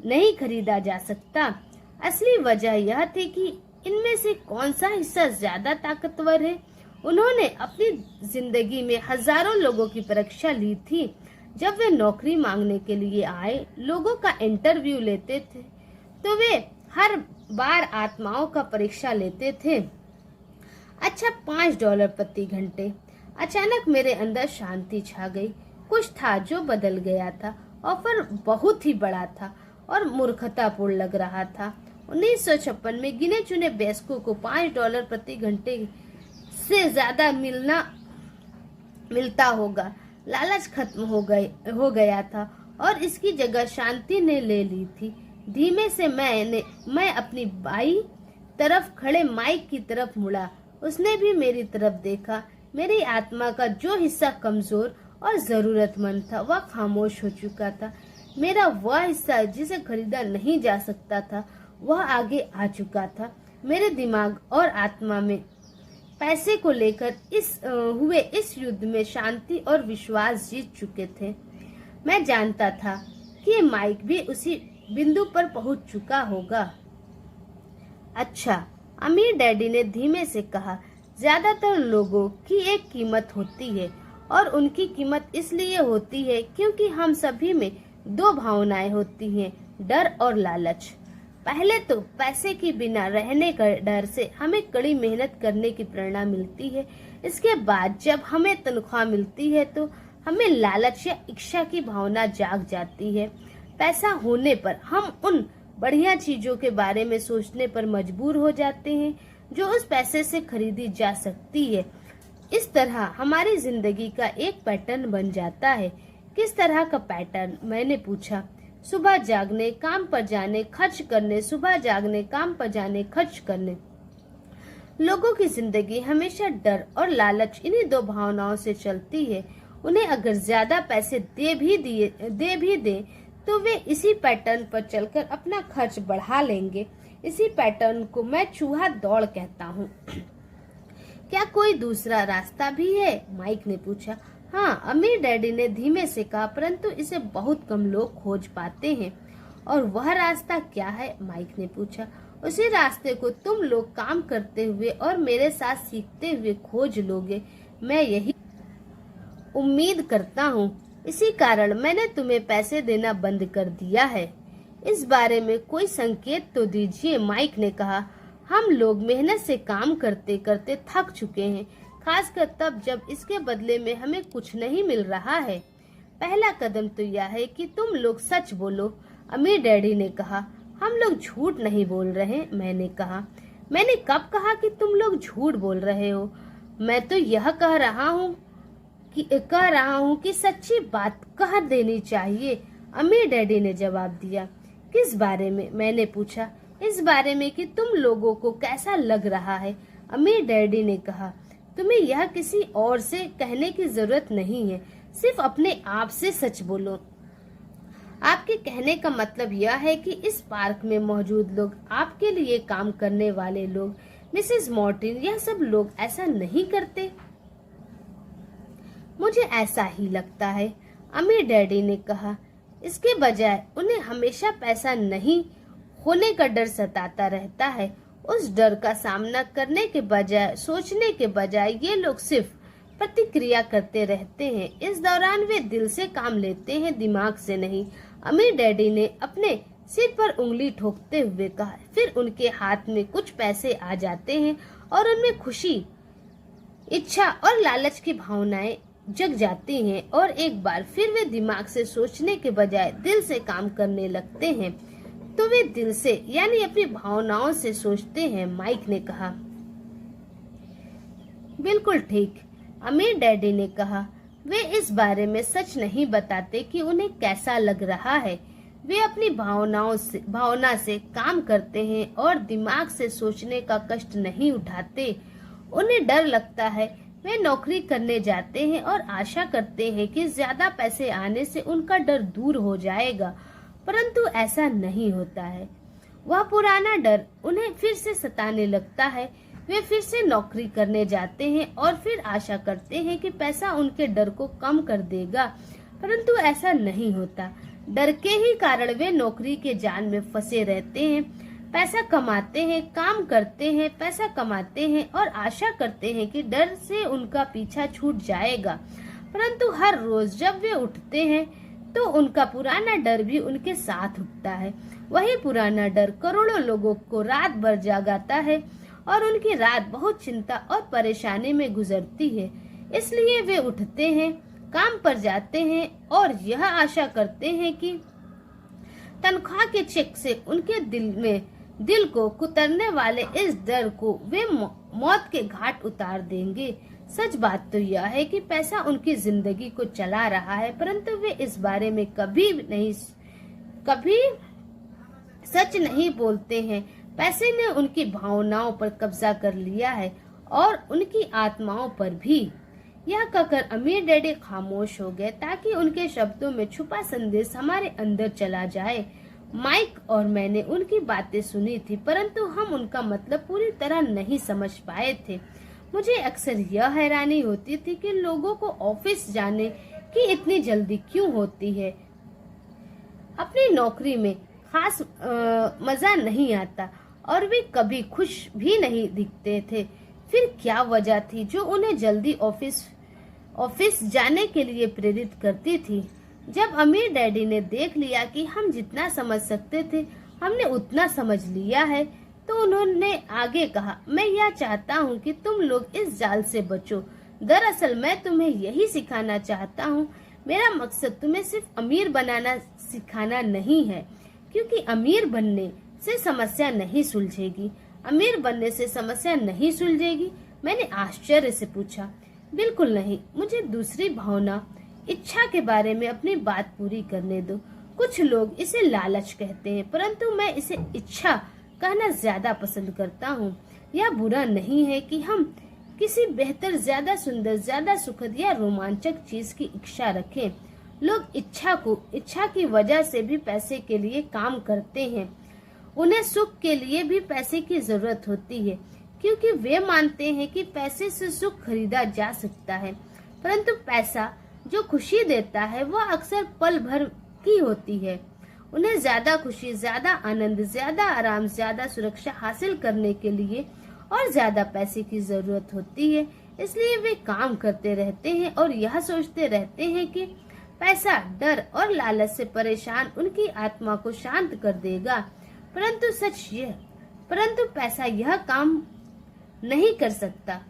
नहीं खरीदा जा सकता। असली वजह यह थी कि इनमें से कौन सा हिस्सा ज्यादा ताकतवर है। उन्होंने अपनी जिंदगी में हजारों लोगों की परीक्षा ली थी। जब वे नौकरी मांगने के लिए आए, लोगों का इंटरव्यू लेते थे, तो वे हर बार आत्माओं का परीक्षा लेते थे। अच्छा, $5 प्रति घंटे। अचानक मेरे अंदर शांति छा गई। कुछ था जो बदल गया था। ऑफर बहुत ही बड़ा था और मूर्खतापूर्ण लग रहा था। 1956 में गिने चुने वयस्कों को $5 प्रति घंटे से ज्यादा मिलता होगा। लालच खत्म हो गया था और इसकी जगह शांति ने ले ली थी। धीमे से मैं अपनी बाई तरफ खड़े माइक की तरफ मुड़ा। उसने भी मेरी तरफ देखा। मेरी आत्मा का जो हिस्सा कमजोर और जरूरतमंद था, वह खामोश हो चुका था। मेरा वह हिस्सा जिसे खरीदा नहीं जा सकता था, वह आगे आ चुका था। मेरे दिमाग और आत्मा में पैसे को लेकर इस युद्ध में शांति और विश्वास जीत चुके थे। मैं जानता था कि माइक भी उसी बिंदु पर पहुंच चुका होगा। अच्छा, अमीर डैडी ने धीमे से कहा, ज्यादातर लोगों की एक कीमत होती है और उनकी कीमत इसलिए होती है क्योंकि हम सभी में 2 भावनाएं होती हैं, डर और लालच। पहले तो पैसे के बिना रहने का डर से हमें कड़ी मेहनत करने की प्रेरणा मिलती है। इसके बाद जब हमें तनख्वाह मिलती है तो हमें लालच या इच्छा की भावना जाग जाती है। पैसा होने पर हम उन बढ़िया चीजों के बारे में सोचने पर मजबूर हो जाते हैं जो उस पैसे से खरीदी जा सकती है। इस तरह हमारी जिंदगी का एक पैटर्न बन जाता है। किस तरह का पैटर्न? मैंने पूछा। सुबह जागने, काम पर जाने, खर्च करने, सुबह जागने, काम पर जाने, खर्च करने। लोगों की जिंदगी हमेशा डर और लालच इन्हीं 2 भावनाओं से चलती है। उन्हें अगर ज्यादा पैसे दे भी दे तो वे इसी पैटर्न पर चलकर अपना खर्च बढ़ा लेंगे। इसी पैटर्न को मैं चूहा दौड़ कहता हूँ। क्या कोई दूसरा रास्ता भी है? माइक ने पूछा। हाँ, अमीर डैडी ने धीमे से कहा, परंतु इसे बहुत कम लोग खोज पाते हैं। और वह रास्ता क्या है? माइक ने पूछा। उसी रास्ते को तुम लोग काम करते हुए और मेरे साथ सीखते हुए खोज लोगे। मैं यही उम्मीद करता हूँ। इसी कारण मैंने तुम्हें पैसे देना बंद कर दिया है। इस बारे में कोई संकेत तो दीजिए, माइक ने कहा। हम लोग मेहनत से काम करते करते थक चुके हैं, खासकर तब जब इसके बदले में हमें कुछ नहीं मिल रहा है। पहला कदम तो यह है कि तुम लोग सच बोलो, अमीर डैडी ने कहा। हम लोग झूठ नहीं बोल रहे, मैंने कहा। मैंने कब कहा कि तुम लोग झूठ बोल रहे हो? मैं तो यह कह रहा हूँ कि सच्ची बात कह देनी चाहिए, अमीर डैडी ने जवाब दिया। किस बारे में? मैंने पूछा। इस बारे में कि तुम लोगों को कैसा लग रहा है, अमीर डैडी ने कहा। तुम्हें यह किसी और से कहने की जरूरत नहीं है, सिर्फ अपने आप से सच बोलो। आपके कहने का मतलब यह है कि इस पार्क में मौजूद लोग, आपके लिए काम करने वाले लोग, मिसेस मार्टिन, यह सब लोग ऐसा नहीं करते? मुझे ऐसा ही लगता है, अमीर डैडी ने कहा। इसके बजाय उन्हें हमेशा पैसा नहीं होने का डर सताता रहता है। उस डर का सामना करने के बजाय, सोचने के बजाय ये लोग सिर्फ प्रतिक्रिया करते रहते हैं। इस दौरान वे दिल से काम लेते हैं, दिमाग से नहीं। अमीर डैडी ने अपने सिर पर उंगली ठोकते हुए कहा। फिर उनके हाथ में कुछ पैसे आ जाते हैं और उनमें खुशी, इच्छा और लालच की भावनाएं जग जाती हैं और एक बार फिर वे दिमाग से सोचने के बजाय दिल से काम करने लगते हैं। तो वे दिल से यानी अपनी भावनाओं से सोचते हैं, माइक ने कहा। बिल्कुल ठीक, अमीर डैडी ने कहा। वे इस बारे में सच नहीं बताते कि उन्हें कैसा लग रहा है। वे अपनी भावना से काम करते हैं और दिमाग से सोचने का कष्ट नहीं उठाते। उन्हें डर लगता है। वे नौकरी करने जाते हैं और आशा करते हैं कि ज्यादा पैसे आने से उनका डर दूर हो जाएगा, परंतु ऐसा नहीं होता है। वह पुराना डर उन्हें फिर से सताने लगता है। वे फिर से नौकरी करने जाते हैं और फिर आशा करते हैं कि पैसा उनके डर को कम कर देगा, परंतु ऐसा नहीं होता। डर के ही कारण वे नौकरी के जाल में फंसे रहते हैं। पैसा कमाते हैं, काम करते हैं, पैसा कमाते हैं और आशा करते हैं कि डर से उनका पीछा छूट जाएगा, परंतु हर रोज जब वे उठते हैं तो उनका पुराना डर भी उनके साथ उठता है। वही पुराना डर करोड़ों लोगों को रात भर जगाता है और उनकी रात बहुत चिंता और परेशानी में गुजरती है। इसलिए वे उठते हैं, काम पर जाते हैं और यह आशा करते हैं कि तनख्वाह के चेक से उनके दिल को कुतरने वाले इस डर को वे मौत के घाट उतार देंगे। सच बात तो यह है कि पैसा उनकी जिंदगी को चला रहा है, परंतु वे इस बारे में कभी सच नहीं बोलते हैं। पैसे ने उनकी भावनाओं पर कब्जा कर लिया है और उनकी आत्माओं पर भी। यह कहकर अमीर डैडी खामोश हो गए ताकि उनके शब्दों में छुपा संदेश हमारे अंदर चला जाए। माइक और मैंने उनकी बातें सुनी थी, परंतु हम उनका मतलब पूरी तरह नहीं समझ पाए थे। मुझे अक्सर यह हैरानी होती थी कि लोगों को ऑफिस जाने की इतनी जल्दी क्यों होती है। अपनी नौकरी में खास मजा नहीं आता और वे कभी खुश भी नहीं दिखते थे। फिर क्या वजह थी जो उन्हें जल्दी ऑफिस जाने के लिए प्रेरित करती थी? जब अमीर डैडी ने देख लिया कि हम जितना समझ सकते थे हमने उतना समझ लिया है, तो उन्होंने आगे कहा, मैं यह चाहता हूँ कि तुम लोग इस जाल से बचो। दरअसल मैं तुम्हें यही सिखाना चाहता हूँ। मेरा मकसद तुम्हें सिर्फ अमीर बनाना सिखाना नहीं है, क्योंकि अमीर बनने से समस्या नहीं सुलझेगी। अमीर बनने से समस्या नहीं सुलझेगी? मैंने आश्चर्य से पूछा। बिल्कुल नहीं, मुझे दूसरी भावना, इच्छा के बारे में अपनी बात पूरी करने दो। कुछ लोग इसे लालच कहते हैं, परंतु मैं इसे इच्छा कहना ज्यादा पसंद करता हूँ। यह बुरा नहीं है कि हम किसी बेहतर, ज्यादा सुंदर, ज्यादा सुखद या रोमांचक चीज की इच्छा रखें। लोग इच्छा की वजह से भी पैसे के लिए काम करते हैं। उन्हें सुख के लिए भी पैसे की जरूरत होती है, क्योंकि वे मानते हैं कि पैसे से सुख खरीदा जा सकता है। परंतु पैसा जो खुशी देता है वह अक्सर पल भर की होती है। उन्हें ज्यादा खुशी, ज्यादा आनंद, ज्यादा आराम, ज्यादा सुरक्षा हासिल करने के लिए और ज्यादा पैसे की जरूरत होती है। इसलिए वे काम करते रहते हैं और यह सोचते रहते हैं कि पैसा डर और लालच से परेशान उनकी आत्मा को शांत कर देगा, परंतु पैसा यह काम नहीं कर सकता।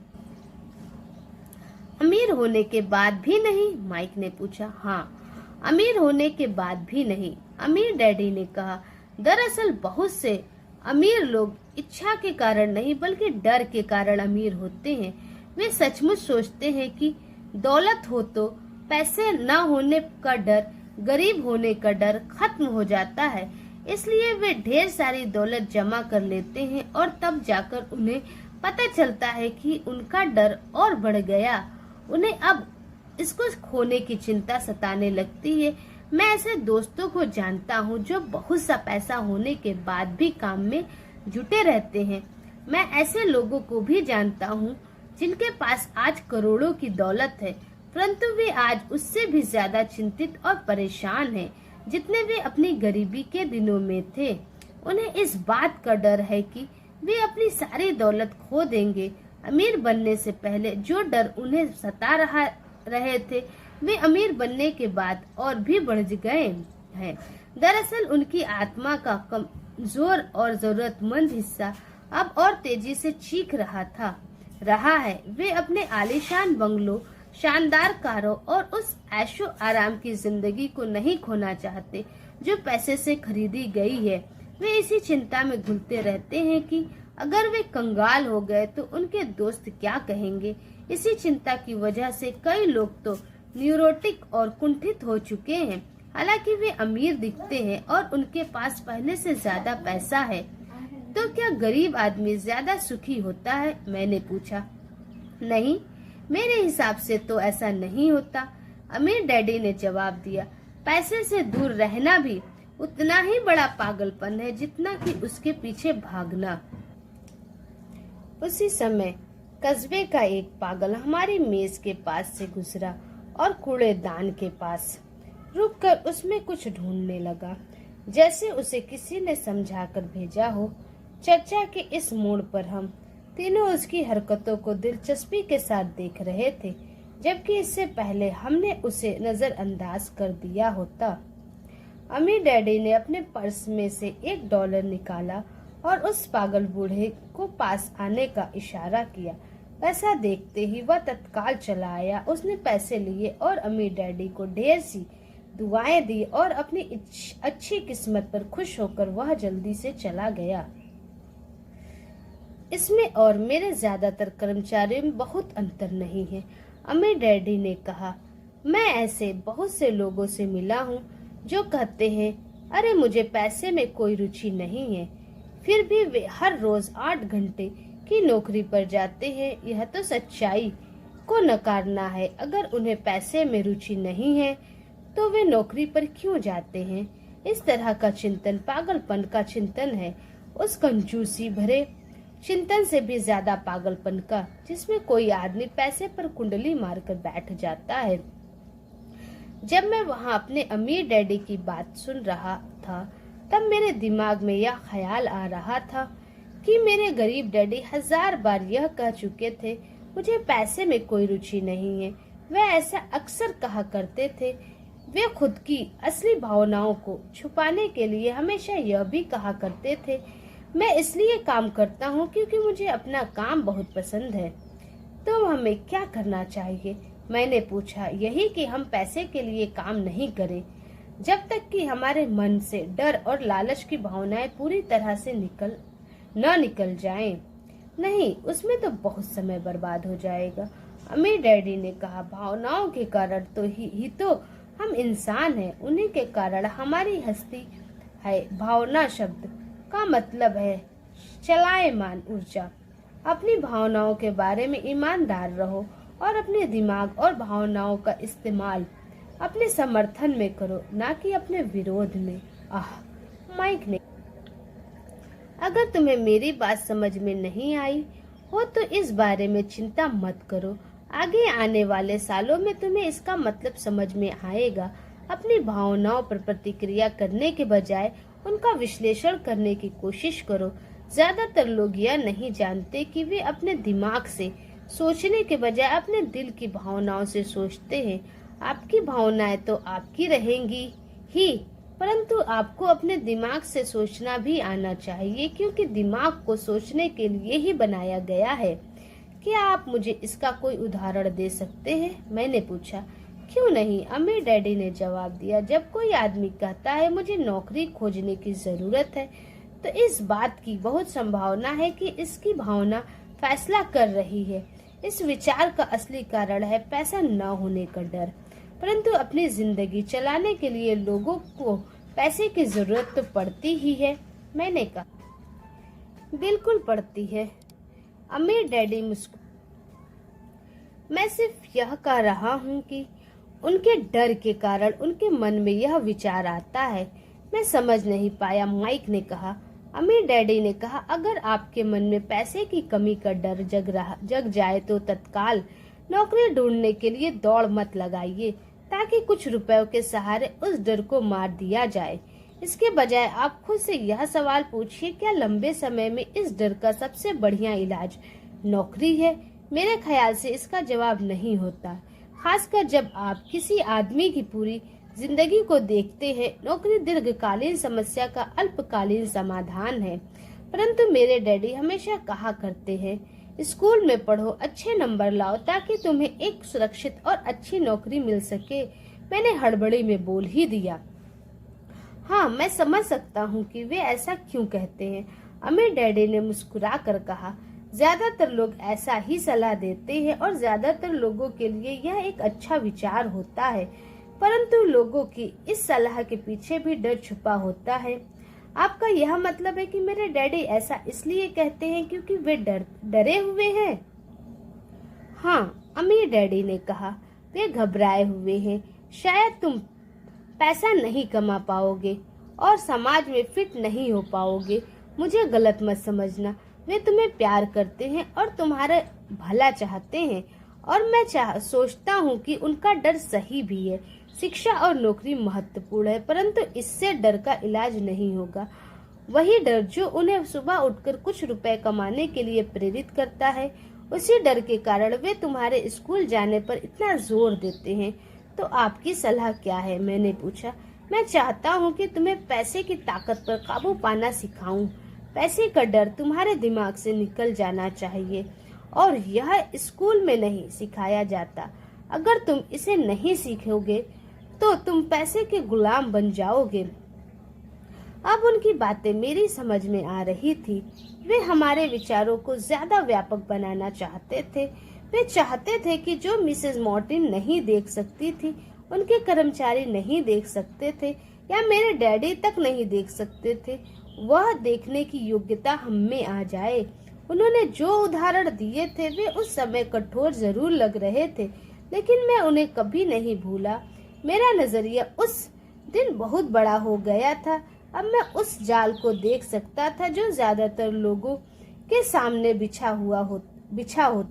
अमीर होने के बाद भी नहीं? माइक ने पूछा। हाँ, अमीर होने के बाद भी नहीं, अमीर डैडी ने कहा। दरअसल बहुत से अमीर लोग इच्छा के कारण नहीं बल्कि डर के कारण अमीर होते हैं। वे सचमुच सोचते हैं कि दौलत हो तो पैसे न होने का डर, गरीब होने का डर खत्म हो जाता है, इसलिए वे ढेर सारी दौलत जमा कर लेते हैं और तब जाकर उन्हें पता चलता है कि उनका डर और बढ़ गया। उन्हें अब इसको खोने की चिंता सताने लगती है। मैं ऐसे दोस्तों को जानता हूँ जो बहुत सा पैसा होने के बाद भी काम में जुटे रहते हैं। मैं ऐसे लोगों को भी जानता हूँ जिनके पास आज करोड़ों की दौलत है, परंतु वे आज उससे भी ज्यादा चिंतित और परेशान हैं जितने वे अपनी गरीबी के दिनों में थे। उन्हें इस बात का डर है कि वे अपनी सारी दौलत खो देंगे। अमीर बनने से पहले जो डर उन्हें सता रहे थे, वे अमीर बनने के बाद और भी बढ़ गए हैं। दरअसल उनकी आत्मा का कमजोर और जरूरतमंद हिस्सा अब और तेजी से चीख रहा है। वे अपने आलीशान बंगलों, शानदार कारों और उस ऐशो आराम की जिंदगी को नहीं खोना चाहते जो पैसे से खरीदी गई है। वे इसी चिंता में घुलते रहते हैं कि अगर वे कंगाल हो गए तो उनके दोस्त क्या कहेंगे। इसी चिंता की वजह से कई लोग तो न्यूरोटिक और कुंठित हो चुके हैं। हालांकि वे अमीर दिखते हैं और उनके पास पहले से ज्यादा पैसा है। तो क्या गरीब आदमी ज्यादा सुखी होता है? मैंने पूछा। नहीं, मेरे हिसाब से तो ऐसा नहीं होता, अमीर डैडी ने जवाब दिया। पैसे से दूर रहना भी उतना ही बड़ा पागलपन है जितना कि उसके पीछे भागना। उसी समय कस्बे का एक पागल हमारी मेज के पास से गुजरा और कूड़ेदान के पास रुककर उसमें कुछ ढूंढने लगा, जैसे उसे किसी ने समझा कर भेजा हो। चर्चा के इस मोड़ पर हम तीनों उसकी हरकतों को दिलचस्पी के साथ देख रहे थे, जबकि इससे पहले हमने उसे नजरअंदाज कर दिया होता। अमीर डैडी ने अपने पर्स में से $1 निकाला और उस पागल बूढ़े को पास आने का इशारा किया। पैसा देखते ही वह तत्काल चला आया। उसने पैसे लिए और अमीर डैडी को ढेर सी दुआएं दी और अपनी अच्छी किस्मत पर खुश होकर वह जल्दी से चला गया। इसमें और मेरे ज्यादातर कर्मचारियों में बहुत अंतर नहीं है, अमीर डैडी ने कहा। मैं ऐसे बहुत से लोगों से मिला हूँ जो कहते हैं, अरे मुझे पैसे में कोई रुचि नहीं है, फिर भी वे हर रोज 8 घंटे की नौकरी पर जाते हैं। यह तो सच्चाई को नकारना है। अगर उन्हें पैसे में रुचि नहीं है तो वे नौकरी पर क्यों जाते हैं? इस तरह का चिंतन पागलपन का चिंतन है, उस कंजूसी भरे चिंतन से भी ज्यादा पागलपन का जिसमें कोई आदमी पैसे पर कुंडली मारकर बैठ जाता है। जब मैं वहाँ अपने अमीर डैडी की बात सुन रहा था तब मेरे दिमाग में यह ख्याल आ रहा था कि मेरे गरीब डैडी 1000 बार यह कह चुके थे, मुझे पैसे में कोई रुचि नहीं है। वे ऐसा अक्सर कहा करते थे। वे खुद की असली भावनाओं को छुपाने के लिए हमेशा यह भी कहा करते थे, मैं इसलिए काम करता हूँ क्योंकि मुझे अपना काम बहुत पसंद है। तो हमें क्या करना चाहिए? मैंने पूछा। यही कि हम पैसे के लिए काम नहीं करें जब तक कि हमारे मन से डर और लालच की भावनाएं पूरी तरह से निकल जाएं। नहीं, उसमें तो बहुत समय बर्बाद हो जाएगा, अमीर डैडी ने कहा। भावनाओं के कारण तो हम इंसान हैं, उन्हीं के कारण हमारी हस्ती है। भावना शब्द का मतलब है चलायमान ऊर्जा। अपनी भावनाओं के बारे में ईमानदार रहो और अपने दिमाग और भावनाओं का इस्तेमाल अपने समर्थन में करो, ना कि अपने विरोध में। माइक ने, अगर तुम्हें मेरी बात समझ में नहीं आई हो तो इस बारे में चिंता मत करो, आगे आने वाले सालों में तुम्हें इसका मतलब समझ में आएगा। अपनी भावनाओं पर प्रतिक्रिया करने के बजाय उनका विश्लेषण करने की कोशिश करो। ज्यादातर लोग यह नहीं जानते कि वे अपने दिमाग से सोचने के बजाय अपने दिल की भावनाओं से सोचते हैं। आपकी भावनाएं तो आपकी रहेंगी ही, परंतु आपको अपने दिमाग से सोचना भी आना चाहिए, क्योंकि दिमाग को सोचने के लिए ही बनाया गया है। क्या आप मुझे इसका कोई उदाहरण दे सकते हैं? मैंने पूछा। क्यों नहीं, अमीर डैडी ने जवाब दिया। जब कोई आदमी कहता है मुझे नौकरी खोजने की जरूरत है, तो इस बात की बहुत संभावना है कि इसकी भावना फैसला कर रही है। इस विचार का असली कारण है पैसा न होने का डर। परंतु अपनी जिंदगी चलाने के लिए लोगों को पैसे की जरूरत तो पड़ती ही है। मैंने कहा, बिल्कुल पड़ती है। अमीर डैडी मुस्कुरा। मैं सिर्फ यह कह रहा हूँ कि उनके डर के कारण उनके मन में यह विचार आता है। मैं समझ नहीं पाया, माइक ने कहा। अमीर डैडी ने कहा, अगर आपके मन में पैसे की कमी का डर जग जाए तो तत्काल नौकरी ढूंढने के लिए दौड़ मत लगाइए, ताकि कुछ रुपयों के सहारे उस डर को मार दिया जाए। इसके बजाय आप खुद से यह सवाल पूछिए, क्या लंबे समय में इस डर का सबसे बढ़िया इलाज नौकरी है? मेरे ख्याल से इसका जवाब नहीं होता, खासकर जब आप किसी आदमी की पूरी जिंदगी को देखते हैं। नौकरी दीर्घकालीन समस्या का अल्पकालीन समाधान है। परंतु मेरे डैडी हमेशा कहा करते हैं, स्कूल में पढ़ो, अच्छे नंबर लाओ, ताकि तुम्हें एक सुरक्षित और अच्छी नौकरी मिल सके। मैंने हड़बड़ी में बोल ही दिया, हाँ, मैं समझ सकता हूँ कि वे ऐसा क्यों कहते हैं। अमीर डैडी ने मुस्कुरा कर कहा, ज्यादातर लोग ऐसा ही सलाह देते हैं और ज्यादातर लोगों के लिए यह एक अच्छा विचार होता है, परंतु लोगों की इस सलाह के पीछे भी डर छुपा होता है। आपका यह मतलब है कि मेरे डैडी ऐसा इसलिए कहते हैं क्योंकि वे डरे हुए हैं? हाँ, अमीर डैडी ने कहा, वे घबराए हुए हैं। शायद तुम पैसा नहीं कमा पाओगे और समाज में फिट नहीं हो पाओगे। मुझे गलत मत समझना, वे तुम्हें प्यार करते हैं और तुम्हारा भला चाहते हैं, और मैं सोचता हूँ कि उनका डर सही भी है। शिक्षा और नौकरी महत्वपूर्ण है, परंतु इससे डर का इलाज नहीं होगा। वही डर जो उन्हें सुबह उठकर कुछ रुपए कमाने के लिए प्रेरित करता है, उसी डर के कारण वे तुम्हारे स्कूल जाने पर इतना जोर देते हैं। तो आपकी सलाह क्या है? मैंने पूछा। मैं चाहता हूँ कि तुम्हें पैसे की ताकत पर काबू पाना सिखाऊं। पैसे का डर तुम्हारे दिमाग से निकल जाना चाहिए, और यह स्कूल में नहीं सिखाया जाता। अगर तुम इसे नहीं सीखोगे तो तुम पैसे के गुलाम बन जाओगे। अब उनकी बातें मेरी समझ में आ रही थी। वे हमारे विचारों को ज्यादा व्यापक बनाना चाहते थे। वे चाहते थे कि जो मिसेस मार्टिन नहीं देख सकती थी, उनके कर्मचारी नहीं देख सकते थे, या मेरे डैडी तक नहीं देख सकते थे, वह देखने की योग्यता हम में आ जाए। उन्होंने जो उदाहरण दिए थे वे उस समय कठोर जरूर लग रहे थे, लेकिन मैं उन्हें कभी नहीं भूला। मेरा नजरिया उस दिन बहुत बड़ा हो गया था। अब मैं उस जाल को देख सकता था जो ज्यादातर लोगों के सामने बिछा हो।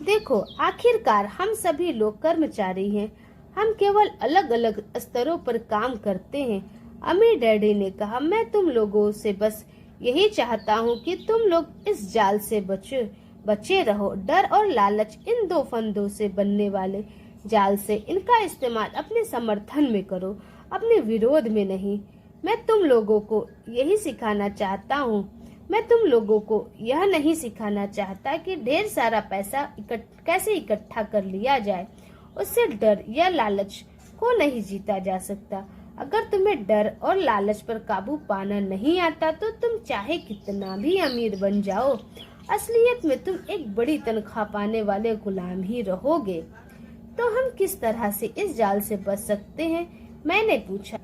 देखो, आखिरकार हम सभी लोग कर्मचारी हैं। हम केवल अलग अलग स्तरों पर काम करते हैं। अमीर डैडी ने कहा, मैं तुम लोगों से बस यही चाहता हूँ कि तुम लोग इस जाल से बचे रहो। डर और लालच, इन दो फंदों से बनने वाले जाल से, इनका इस्तेमाल अपने समर्थन में करो, अपने विरोध में नहीं। मैं तुम लोगों को यही सिखाना चाहता हूँ। मैं तुम लोगों को यह नहीं सिखाना चाहता कि ढेर सारा पैसा कैसे इकट्ठा कर लिया जाए। उससे डर या लालच को नहीं जीता जा सकता। अगर तुम्हें डर और लालच पर काबू पाना नहीं आता तो तुम चाहे कितना भी अमीर बन जाओ, असलियत में तुम एक बड़ी तनख्वाह पाने वाले गुलाम ही रहोगे। तो हम किस तरह से इस जाल से बच सकते हैं? मैंने पूछा।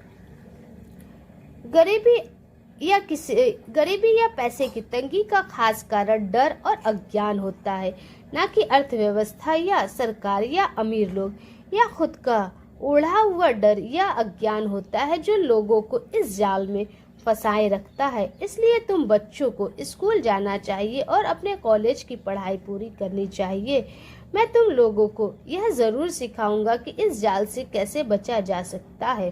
गरीबी या पैसे की तंगी का खास कारण डर और अज्ञान होता है, न कि अर्थव्यवस्था या सरकार या अमीर लोग, या खुद का ओढ़ा हुआ डर या अज्ञान होता है जो लोगों को इस जाल में फंसाए रखता है। इसलिए तुम बच्चों को स्कूल जाना चाहिए और अपने कॉलेज की पढ़ाई पूरी करनी चाहिए। मैं तुम लोगों को यह जरूर सिखाऊंगा कि इस जाल से कैसे बचा जा सकता है।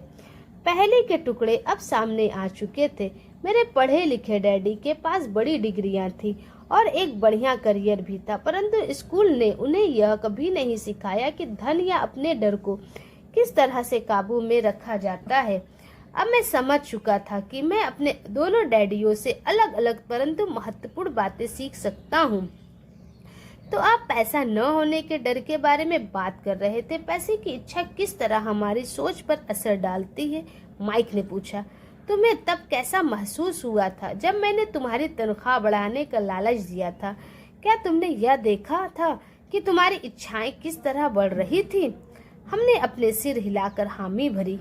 पहले के टुकड़े अब सामने आ चुके थे। मेरे पढ़े लिखे डैडी के पास बड़ी डिग्रियां थी और एक बढ़िया करियर भी था, परंतु स्कूल ने उन्हें यह कभी नहीं सिखाया कि धन या अपने डर को किस तरह से काबू में रखा जाता है। अब मैं समझ चुका था कि मैं अपने दोनों डैडियों से अलग अलग परंतु महत्वपूर्ण बातें सीख सकता हूँ। तो आप पैसा न होने के डर के बारे में बात कर रहे थे। पैसे की इच्छा किस तरह हमारी सोच पर असर डालती है? माइक ने पूछा। तुम्हें तब कैसा महसूस हुआ था जब मैंने तुम्हारी तनख्वाह बढ़ाने का लालच दिया था? क्या तुमने यह देखा था कि तुम्हारी इच्छाएं किस तरह बढ़ रही थी? हमने अपने सिर हिलाकर हामी भरी।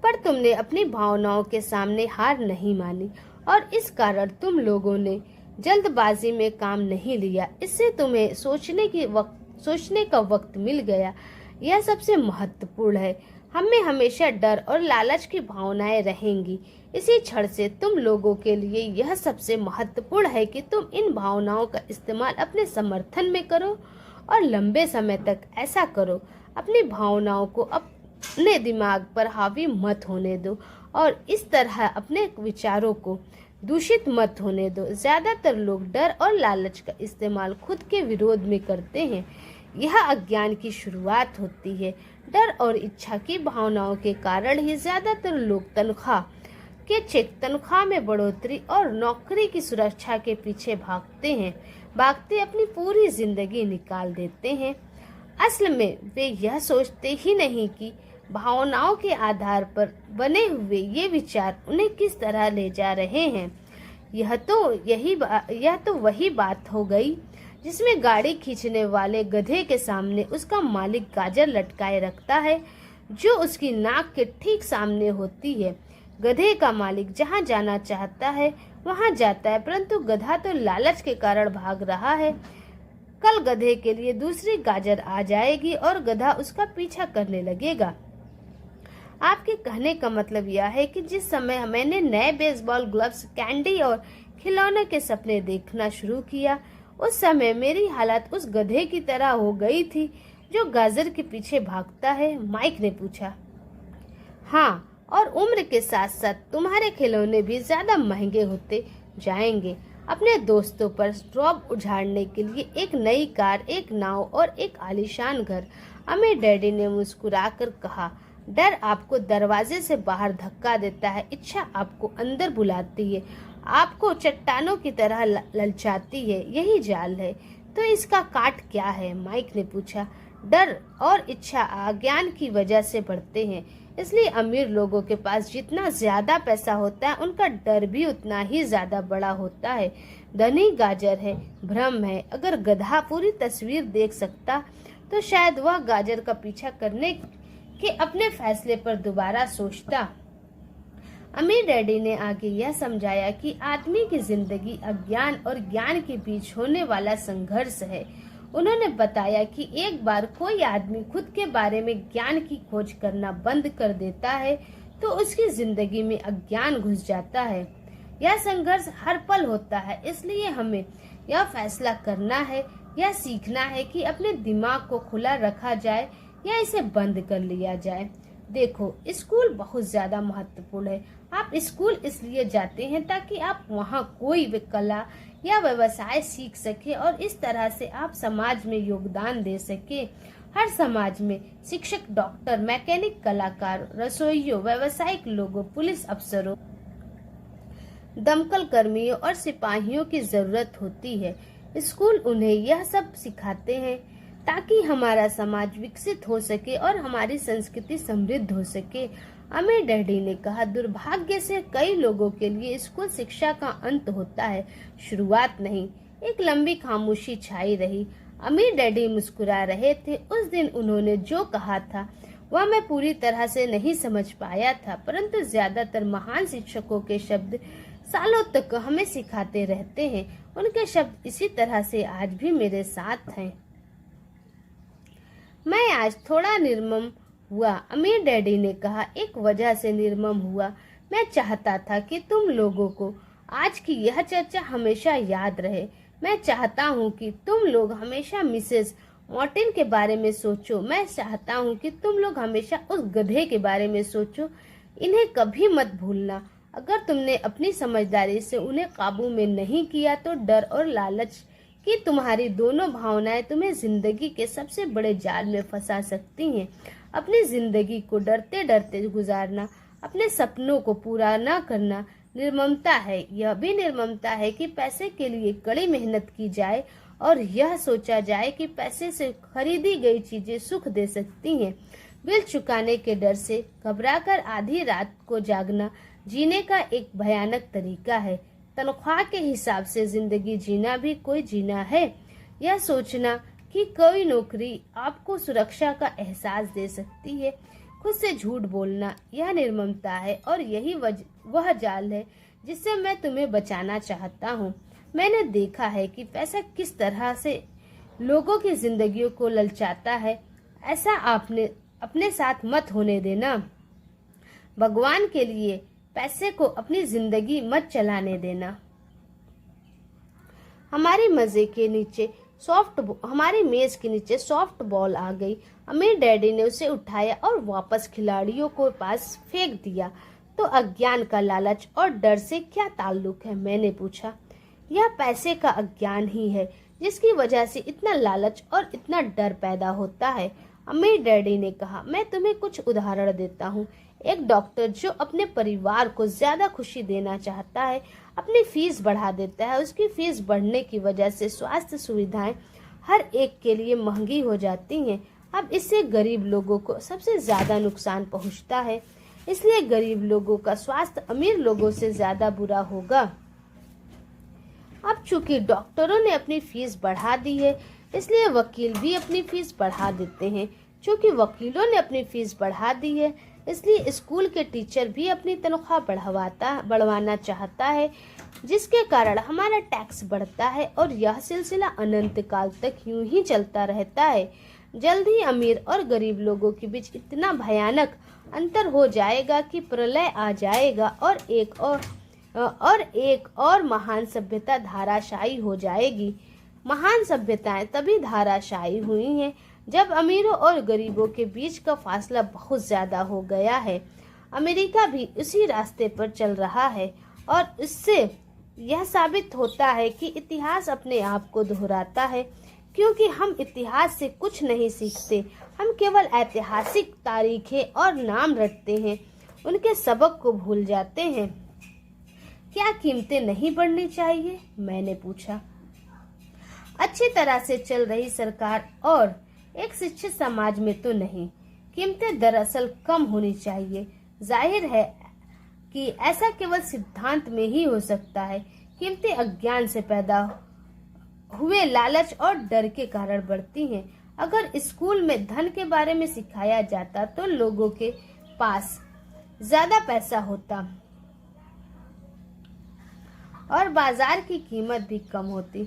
पर तुमने अपनी भावनाओं के सामने हार नहीं मानी और इस कारण तुम लोगों ने जल्दबाजी में काम नहीं लिया। इससे तुम्हें सोचने का वक्त मिल गया। यह सबसे महत्वपूर्ण है। हमें हमेशा डर और लालच की भावनाएं रहेंगी। इसी क्षण से तुम लोगों के लिए यह सबसे महत्वपूर्ण है कि तुम इन भावनाओं का इस्तेमाल अपने समर्थन में करो और लंबे समय तक ऐसा करो। अपनी भावनाओं को अपने दिमाग पर हावी मत होने दो और इस तरह अपने विचारों को दूषित मत होने दो। ज्यादातर लोग डर और लालच का इस्तेमाल खुद के विरोध में करते हैं। यह अज्ञान की शुरुआत होती है। डर और इच्छा की भावनाओं के कारण ही ज्यादातर लोग तनख्वाह में बढ़ोतरी और नौकरी की सुरक्षा के पीछे भागते अपनी पूरी जिंदगी निकाल देते हैं। असल में वे यह सोचते ही नहीं कि भावनाओं के आधार पर बने हुए ये विचार उन्हें किस तरह ले जा रहे हैं। यह तो वही बात हो गई जिसमें गाड़ी खींचने वाले गधे के सामने उसका मालिक गाजर लटकाए रखता है जो उसकी नाक के ठीक सामने होती है। गधे का मालिक जहां जाना चाहता है वहां जाता है, परंतु गधा तो लालच के कारण भाग रहा है। कल गधे के लिए दूसरी गाजर आ जाएगी और गधा उसका पीछा करने लगेगा। आपके कहने का मतलब यह है कि जिस समय मैंने नए बेसबॉल ग्लव्स, कैंडी और खिलौने के सपने देखना शुरू किया, उस समय मेरी हालत उस गधे की तरह हो गई थी जो गाजर के पीछे भागता है। माइक ने पूछा। हाँ, और उम्र के साथ साथ तुम्हारे खिलौने भी ज्यादा महंगे होते जाएंगे। अपने दोस्तों पर ड्रॉप उछालने के लिए एक नई कार, एक नाव और एक आलीशान घर। अमीर डैडी ने मुस्कुराकर कहा। डर आपको दरवाजे से बाहर धक्का देता है, इच्छा आपको अंदर बुलाती है, आपको चट्टानों की तरह ललचाती है। यही जाल है। तो इसका काट क्या है? माइक ने पूछा। डर और इच्छा अज्ञान की वजह से बढ़ते हैं। इसलिए अमीर लोगों के पास जितना ज्यादा पैसा होता है उनका डर भी उतना ही ज्यादा बड़ा होता है। धनी गाजर है, भ्रम है। अगर गधा पूरी तस्वीर देख सकता तो शायद वह गाजर का पीछा करने के अपने फैसले पर दोबारा सोचता। अमीर डैडी ने आगे यह समझाया कि आदमी की जिंदगी अज्ञान और ज्ञान के बीच होने वाला संघर्ष है। उन्होंने बताया कि एक बार कोई आदमी खुद के बारे में ज्ञान की खोज करना बंद कर देता है तो उसकी जिंदगी में अज्ञान घुस जाता है। यह संघर्ष हर पल होता है। इसलिए हमें यह फैसला करना है, यह सीखना है कि अपने दिमाग को खुला रखा जाए या इसे बंद कर लिया जाए। देखो, स्कूल बहुत ज्यादा महत्वपूर्ण है। आप स्कूल इसलिए जाते हैं ताकि आप वहाँ कोई भी कला या व्यवसाय सीख सके और इस तरह से आप समाज में योगदान दे सके। हर समाज में शिक्षक, डॉक्टर, मैकेनिक, कलाकार, रसोइयों, व्यावसायिक लोगों, पुलिस अफसरों, दमकल कर्मियों और सिपाहियों की जरूरत होती है। स्कूल उन्हें यह सब सिखाते हैं ताकि हमारा समाज विकसित हो सके और हमारी संस्कृति समृद्ध हो सके। अमीर डैडी ने कहा। दुर्भाग्य से कई लोगों के लिए स्कूल शिक्षा का अंत होता है, शुरुआत नहीं। एक लंबी खामोशी छाई रही। अमीर डैडी मुस्कुरा रहे थे। उस दिन उन्होंने जो कहा था वह मैं पूरी तरह से नहीं समझ पाया था, परंतु ज्यादातर महान शिक्षकों के शब्द सालों तक हमें सिखाते रहते हैं। उनके शब्द इसी तरह से आज भी मेरे साथ हैं। मैं आज थोड़ा निर्मम हुआ, अमीर डैडी ने कहा। एक वजह से निर्मम हुआ। मैं चाहता था कि तुम लोगों को आज की यह चर्चा हमेशा याद रहे। मैं चाहता हूँ कि तुम लोग हमेशा मिसेस मॉर्टिन के बारे में सोचो। मैं चाहता हूँ कि तुम लोग हमेशा उस गधे के बारे में सोचो। इन्हें कभी मत भूलना अगर तुमने अपनी समझदारी से उन्हें काबू में नहीं किया तो डर और लालच की तुम्हारी दोनों भावनाएं तुम्हें जिंदगी के सबसे बड़े जाल में फंसा सकती हैं। अपनी जिंदगी को डरते डरते गुजारना, अपने सपनों को पूरा न करना निर्ममता है। यह भी निर्ममता है कि पैसे के लिए कड़ी मेहनत की जाए और यह सोचा जाए कि पैसे से खरीदी गई चीजें सुख दे सकती हैं। बिल चुकाने के डर से घबराकर आधी रात को जागना जीने का एक भयानक तरीका है। तनख्वाह के हिसाब से जिंदगी जीना भी कोई जीना है। यह सोचना कि कोई नौकरी आपको सुरक्षा का एहसास दे सकती है, खुद से झूठ बोलना, यह निर्ममता है और यही वह जाल है जिससे मैं तुम्हें बचाना चाहता हूँ। मैंने देखा है कि पैसा किस तरह से लोगों की जिंदगियों को ललचाता है। ऐसा आपने अपने साथ मत होने देना। भगवान के लिए पैसे को अपनी जिंदगी मत चलाने देना। हमारी मेज के नीचे सॉफ्ट बॉल आ गई। अमीर डैडी ने उसे उठाया और वापस खिलाड़ियों को पास फेंक दिया। तो अज्ञान का लालच और डर से क्या ताल्लुक है, मैंने पूछा। यह पैसे का अज्ञान ही है जिसकी वजह से इतना लालच और इतना डर पैदा होता है, अमीर डैडी ने कहा। मैं तुम्हें कुछ उदाहरण देता हूँ। एक डॉक्टर जो अपने परिवार को ज्यादा खुशी देना चाहता है अपनी फीस बढ़ा देता है। उसकी फीस बढ़ने की वजह से स्वास्थ्य सुविधाएं हर एक के लिए महंगी हो जाती हैं। अब इससे गरीब लोगों को सबसे ज्यादा नुकसान पहुंचता है, इसलिए गरीब लोगों का स्वास्थ्य अमीर लोगों से ज्यादा बुरा होगा। अब चूंकि डॉक्टरों ने अपनी फीस बढ़ा दी है, इसलिए वकील भी अपनी फीस बढ़ा देते हैं। चूंकि वकीलों ने अपनी फीस बढ़ा दी है, इसलिए स्कूल के टीचर भी अपनी तनख्वाह बढ़वाना चाहता है, जिसके कारण हमारा टैक्स बढ़ता है और यह सिलसिला अनंत काल तक यूं ही चलता रहता है। जल्द ही अमीर और गरीब लोगों के बीच इतना भयानक अंतर हो जाएगा कि प्रलय आ जाएगा और एक और महान सभ्यता धाराशायी हो जाएगी। महान सभ्यताएं तभी धाराशायी हुई हैं जब अमीरों और गरीबों के बीच का फासला बहुत ज्यादा हो गया है। अमेरिका भी उसी रास्ते पर चल रहा है और इससे यह साबित होता है कि इतिहास अपने आप को दोहराता है, क्योंकि हम इतिहास से कुछ नहीं सीखते। हम केवल ऐतिहासिक तारीखें और नाम रटते हैं, उनके सबक को भूल जाते हैं। क्या कीमतें नहीं बढ़नी चाहिए, मैंने पूछा। अच्छी तरह से चल रही सरकार और एक शिक्षित समाज में तो नहीं। कीमतें दरअसल कम होनी चाहिए। जाहिर है कि ऐसा केवल सिद्धांत में ही हो सकता है। कीमतें अज्ञान से पैदा हुए लालच और डर के कारण बढ़ती हैं। अगर स्कूल में धन के बारे में सिखाया जाता तो लोगों के पास ज्यादा पैसा होता और बाजार की कीमत भी कम होती,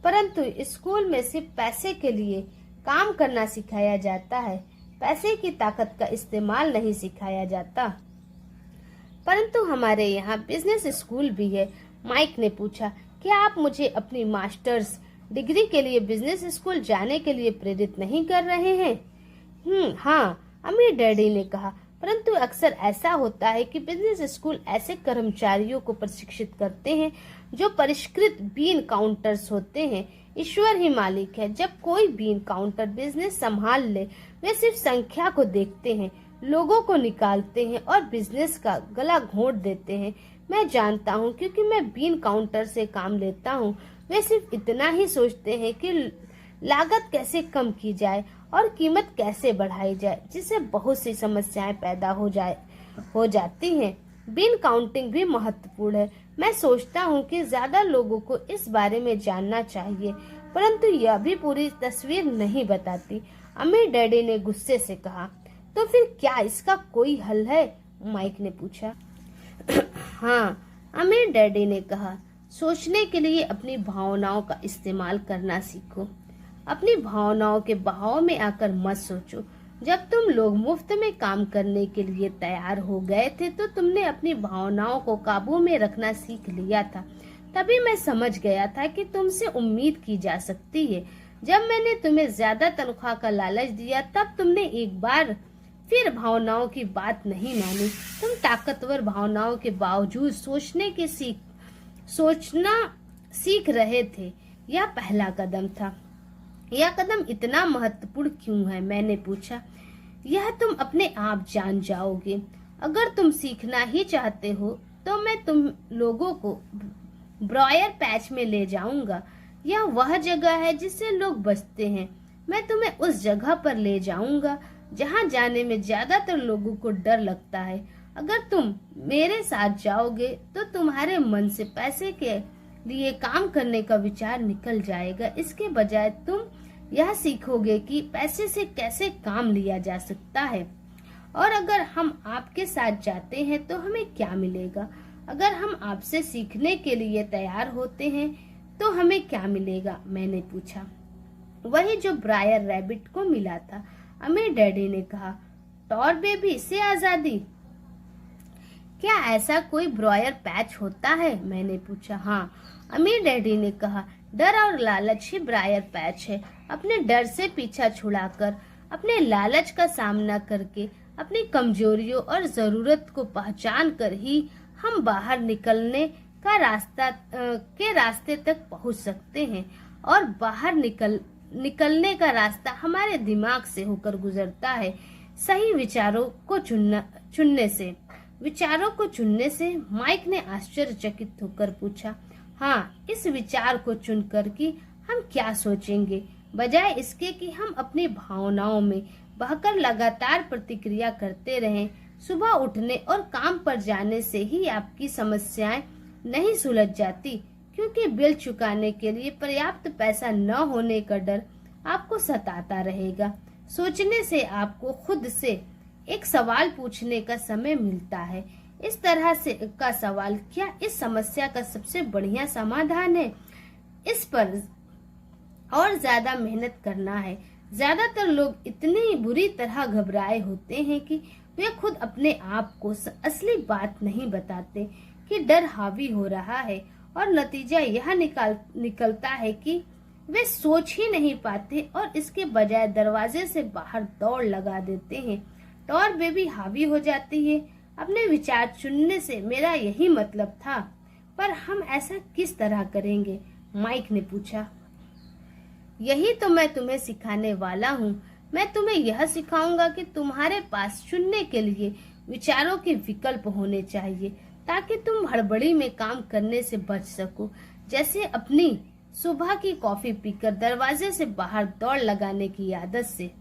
परंतु स्कूल में सिर्फ पैसे के लिए काम करना सिखाया जाता है। पैसे की ताकत का इस्तेमाल नहीं सिखाया जाता। परंतु हमारे यहाँ बिजनेस स्कूल भी है, माइक ने पूछा। क्या आप मुझे अपनी मास्टर्स डिग्री के लिए बिजनेस स्कूल जाने के लिए प्रेरित नहीं कर रहे हैं? हाँ, अमीर डैडी ने कहा। परंतु अक्सर ऐसा होता है कि बिजनेस स्कूल ऐसे कर्मचारियों को प्रशिक्षित करते हैं जो परिष्कृत बीन काउंटर्स होते हैं। ईश्वर ही मालिक है। जब कोई बीन काउंटर बिजनेस संभाल ले, वे सिर्फ संख्या को देखते हैं, लोगों को निकालते हैं और बिजनेस का गला घोंट देते हैं। मैं जानता हूँ क्योंकि मैं बीन काउंटर से काम लेता हूँ। वे सिर्फ इतना ही सोचते हैं कि लागत कैसे कम की जाए और कीमत कैसे बढ़ाई जाए, जिससे बहुत सी समस्याएं पैदा हो जाती हैं। बीन काउंटिंग भी महत्वपूर्ण है। मैं सोचता हूँ कि ज्यादा लोगों को इस बारे में जानना चाहिए, परंतु यह भी पूरी तस्वीर नहीं बताती, अमीर डैडी ने गुस्से से कहा। तो फिर क्या इसका कोई हल है, माइक ने पूछा। हाँ, अमीर डैडी ने कहा, सोचने के लिए अपनी भावनाओं का इस्तेमाल करना सीखो। अपनी भावनाओं के बहाव में आकर मत सोचो। जब तुम लोग मुफ्त में काम करने के लिए तैयार हो गए थे तो तुमने अपनी भावनाओं को काबू में रखना सीख लिया था। तभी मैं समझ गया था कि तुमसे उम्मीद की जा सकती है। जब मैंने तुम्हें ज्यादा तनख्वाह का लालच दिया तब तुमने एक बार फिर भावनाओं की बात नहीं मानी। तुम ताकतवर भावनाओं के बावजूद सोचना सीख रहे थे। यह पहला कदम था। यह कदम इतना महत्वपूर्ण क्यों है? मैंने पूछा। यह तुम अपने आप जान जाओगे। अगर तुम सीखना ही चाहते हो तो मैं तुम लोगों को ब्रॉयर पैच में ले जाऊंगा। यह वह जगह है जिससे लोग बचते हैं। मैं तुम्हें उस जगह पर ले जाऊंगा जहां जाने में ज्यादातर लोगों को डर लगता है। अगर तुम मेरे साथ जाओगे तो तुम्हारे मन से पैसे के लिए काम करने का विचार निकल जाएगा। इसके बजाय तुम यह सीखोगे कि पैसे से कैसे काम लिया जा सकता है। और अगर हम आपके साथ जाते हैं तो हमें क्या मिलेगा? अगर हम आपसे सीखने के लिए तैयार होते हैं तो हमें क्या मिलेगा? मैंने पूछा। वही जो ब्रायर रैबिट को मिला था, अमीर डैडी ने कहा। टॉर बेबी से आजादी? क्या ऐसा कोई ब्रॉयर पैच होता है? मैंने पूछा। हाँ, अमीर डैडी ने कहा। डर और लालच ही ब्रायर पैच है। अपने डर से पीछा छुड़ाकर, अपने लालच का सामना करके, अपनी कमजोरियों और जरूरत को पहचान कर ही हम बाहर निकलने का रास्ते तक पहुंच सकते हैं। और बाहर निकलने का रास्ता हमारे दिमाग से होकर गुजरता है। सही विचारों को चुनने से माइक ने आश्चर्यचकित होकर पूछा। हाँ, इस विचार को चुनकर कि हम क्या सोचेंगे, बजाय इसके कि हम अपनी भावनाओं में बहकर लगातार प्रतिक्रिया करते रहें। सुबह उठने और काम पर जाने से ही आपकी समस्याएं नहीं सुलझ जाती, क्योंकि बिल चुकाने के लिए पर्याप्त पैसा न होने का डर आपको सताता रहेगा। सोचने से आपको खुद से एक सवाल पूछने का समय मिलता है। इस तरह से का सवाल, क्या इस समस्या का सबसे बढ़िया समाधान है? इस पर और ज्यादा मेहनत करना है। ज्यादातर लोग इतनी बुरी तरह घबराए होते हैं कि वे खुद अपने आप को असली बात नहीं बताते कि डर हावी हो रहा है, और नतीजा यह निकलता है कि वे सोच ही नहीं पाते और इसके बजाय दरवाजे से बाहर दौड़ लगा देते हैं। टॉर बेबी हावी हो जाती है। अपने विचार चुनने से मेरा यही मतलब था। पर हम ऐसा किस तरह करेंगे? माइक ने पूछा। यही तो मैं तुम्हें सिखाने वाला हूँ। मैं तुम्हें यह सिखाऊंगा कि तुम्हारे पास चुनने के लिए विचारों के विकल्प होने चाहिए, ताकि तुम हड़बड़ी में काम करने से बच सको। जैसे अपनी सुबह की कॉफी पीकर दरवाजे से बाहर दौड़ लगाने की आदत से।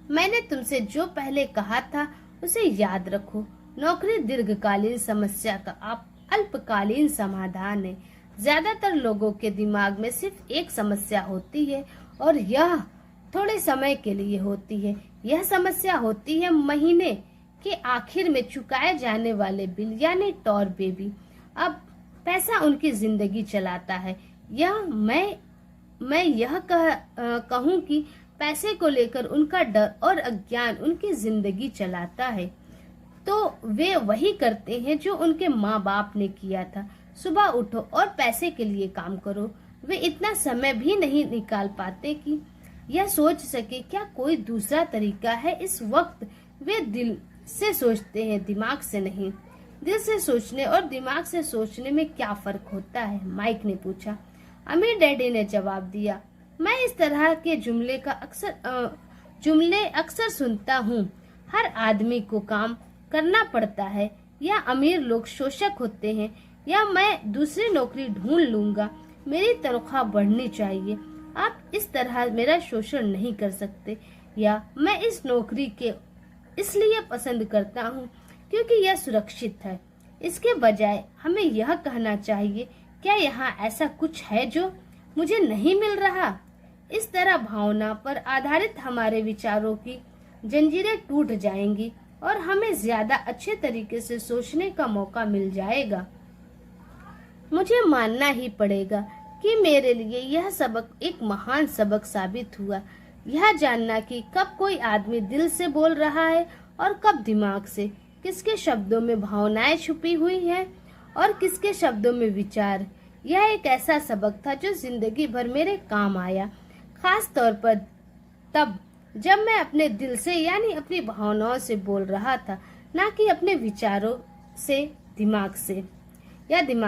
मैंने तुमसे जो पहले कहा था उसे याद रखो। नौकरी दीर्घकालीन समस्या का अल्पकालीन समाधान है। ज्यादातर लोगों के दिमाग में सिर्फ एक समस्या होती है, और यह थोड़े समय के लिए होती है। यह समस्या होती है महीने के आखिर में चुकाए जाने वाले बिल, यानी टॉर बेबी। अब पैसा उनकी जिंदगी चलाता है। मैं यह कहूँ कि पैसे को लेकर उनका डर और अज्ञान उनकी जिंदगी चलाता है, तो वे वही करते हैं जो उनके माँ बाप ने किया था। सुबह उठो और पैसे के लिए काम करो। वे इतना समय भी नहीं निकाल पाते कि यह सोच सके क्या कोई दूसरा तरीका है। इस वक्त वे दिल से सोचते हैं, दिमाग से नहीं। दिल से सोचने और दिमाग से सोचने में क्या फर्क होता है? माइक ने पूछा। अमीर डैडी ने जवाब दिया। मैं इस तरह के जुमले अक्सर सुनता हूँ। हर आदमी को काम करना पड़ता है, या अमीर लोग शोषक होते हैं, या मैं दूसरी नौकरी ढूंढ लूंगा, मेरी तनख्वाह बढ़नी चाहिए, आप इस तरह मेरा शोषण नहीं कर सकते, या मैं इस नौकरी के इसलिए पसंद करता हूँ क्योंकि यह सुरक्षित है। इसके बजाय हमें यह कहना चाहिए, क्या यहाँ ऐसा कुछ है जो मुझे नहीं मिल रहा? इस तरह भावना पर आधारित हमारे विचारों की जंजीरें टूट जाएंगी और हमें ज्यादा अच्छे तरीके से सोचने का मौका मिल जाएगा। मुझे मानना ही पड़ेगा कि मेरे लिए यह सबक एक महान सबक साबित हुआ। यह जानना कि कब कोई आदमी दिल से बोल रहा है और कब दिमाग से, किसके शब्दों में भावनाएं छुपी हुई हैं और किसके शब्दों में विचार। यह एक ऐसा सबक था जो जिंदगी भर मेरे काम आया, खास तौर पर तब जब मैं अपने दिल से यानी अपनी भावनाओं से बोल रहा था, ना कि अपने विचारों से, दिमाग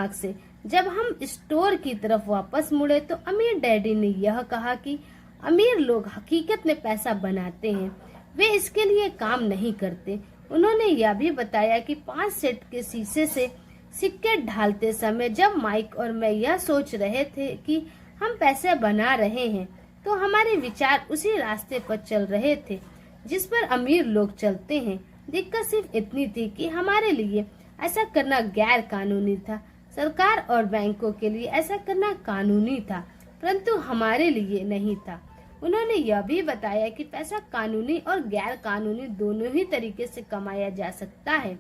से। जब हम स्टोर की तरफ वापस मुड़े तो अमीर डैडी ने यह कहा कि अमीर लोग हकीकत में पैसा बनाते हैं, वे इसके लिए काम नहीं करते। उन्होंने यह भी बताया कि 5 सेंट के शीशे से सिक्के ढालते समय जब माइक और मैं यह सोच रहे थे कि हम पैसे बना रहे हैं, तो हमारे विचार उसी रास्ते पर चल रहे थे जिस पर अमीर लोग चलते हैं। दिक्कत सिर्फ इतनी थी कि हमारे लिए ऐसा करना गैर कानूनी था। सरकार और बैंकों के लिए ऐसा करना कानूनी था, परंतु हमारे लिए नहीं था। उन्होंने यह भी बताया कि पैसा कानूनी और गैर कानूनी दोनों ही तरीके से कमाया जा सकता है।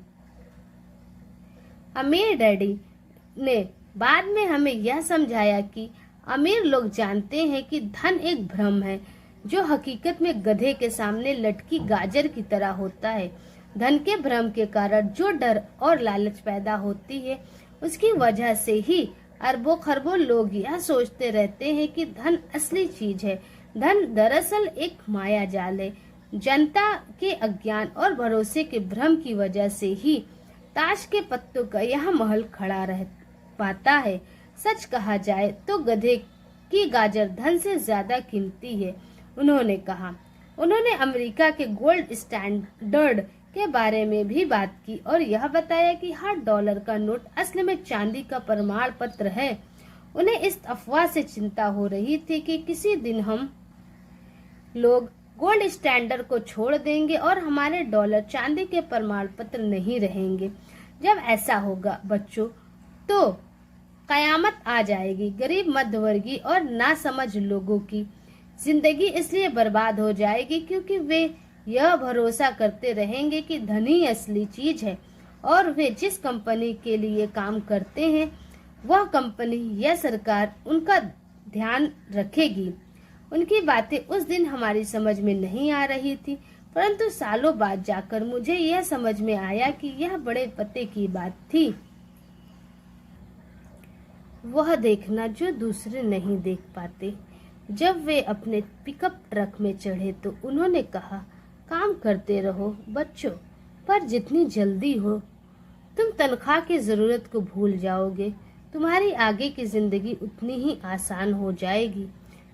अमीर डैडी ने बाद में हमें यह समझाया कि अमीर लोग जानते हैं कि धन एक भ्रम है जो हकीकत में गधे के सामने लटकी गाजर की तरह होता है। धन के भ्रम के कारण जो डर और लालच पैदा होती है, उसकी वजह से ही अरबों खरबों लोग यह सोचते रहते हैं कि धन असली चीज है। धन दरअसल एक माया जाल है। जनता के अज्ञान और भरोसे के भ्रम की वजह से ही ताश के पत्तों का यह महल खड़ा रह पाता है। सच कहा जाए तो गधे की गाजर धन से ज्यादा कीमती है, उन्होंने कहा। उन्होंने अमेरिका के गोल्ड स्टैंडर्ड के बारे में भी बात की और यह बताया कि हर डॉलर का नोट असल में चांदी का प्रमाण पत्र है। उन्हें इस अफवाह से चिंता हो रही थी कि किसी दिन हम लोग गोल्ड स्टैंडर्ड को छोड़ देंगे और हमारे डॉलर चांदी के प्रमाण पत्र नहीं रहेंगे। जब ऐसा होगा बच्चों, तो कयामत आ जाएगी। गरीब, मध्यवर्गीय और नासमझ लोगों की जिंदगी इसलिए बर्बाद हो जाएगी क्योंकि वे यह भरोसा करते रहेंगे कि धन ही असली चीज है और वे जिस कंपनी के लिए काम करते हैं वह कंपनी या सरकार उनका ध्यान रखेगी। उनकी बातें उस दिन हमारी समझ में नहीं आ रही थी, परंतु सालों बाद जाकर मुझे यह समझ में आया कि यह बड़े पते की बात थी। वह देखना जो दूसरे नहीं देख पाते। जब वे अपने पिकअप ट्रक में चढ़े तो उन्होंने कहा, काम करते रहो बच्चों, पर जितनी जल्दी हो तुम तनख्वाह की जरूरत को भूल जाओगे। तुम्हारी आगे की जिंदगी उतनी ही आसान हो जाएगी।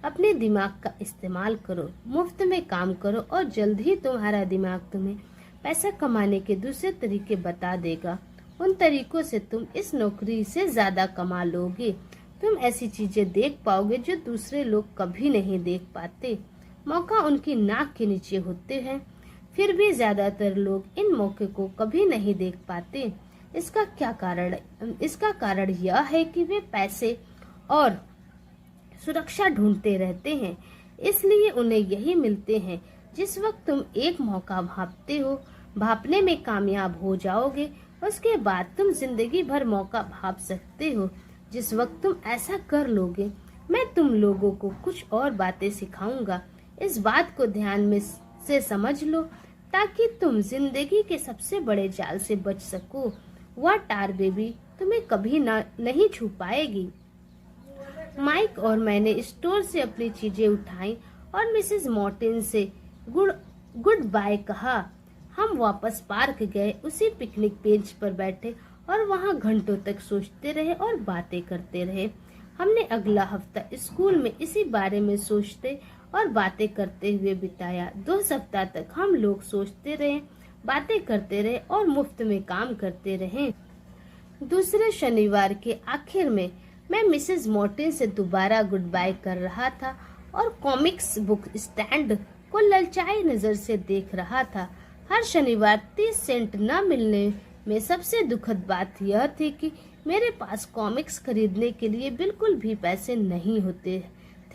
अपने दिमाग का इस्तेमाल करो, मुफ्त में काम करो और जल्द ही तुम्हारा दिमाग तुम्हें पैसा कमाने के दूसरे तरीके बता देगा। उन तरीकों से तुम इस नौकरी से ज्यादा कमा लोगे। तुम ऐसी चीजें देख पाओगे जो दूसरे लोग कभी नहीं देख पाते। मौका उनकी नाक के नीचे होते हैं, फिर भी ज्यादातर लोग इन मौके को कभी नहीं देख पाते। इसका क्या कारण? इसका कारण यह है कि वे पैसे और सुरक्षा ढूंढते रहते हैं, इसलिए उन्हें यही मिलते हैं। जिस वक्त तुम एक मौका भांपने में कामयाब हो जाओगे, उसके बाद तुम जिंदगी भर मौका भांप सकते हो। जिस वक्त तुम ऐसा कर लोगे, मैं तुम लोगों को कुछ और बातें सिखाऊंगा। इस बात को ध्यान में से समझ लो ताकि तुम जिंदगी के सबसे बड़े जाल से बच सको। वह टार बेबी तुम्हें कभी नहीं छू पाएगी। माइक और मैंने स्टोर से अपनी चीजें उठाई और मिसेस मॉर्टिन से गुड बाय कहा। हम वापस पार्क गए, उसी पिकनिक बेंच पर बैठे और वहां घंटों तक सोचते रहे और बातें करते रहे। हमने अगला हफ्ता स्कूल में इसी बारे में सोचते और बातें करते हुए बिताया। 2 सप्ताह तक हम लोग सोचते रहे, बातें करते रहे और मुफ्त में काम करते रहे। दूसरे शनिवार के आखिर में मैं मिसेस मॉर्टिन से दोबारा गुड बाय कर रहा था और कॉमिक्स बुक स्टैंड को ललचाई नजर से देख रहा था। हर शनिवार 30 सेंट न मिलने में सबसे दुखद बात यह थी कि मेरे पास कॉमिक्स खरीदने के लिए बिल्कुल भी पैसे नहीं होते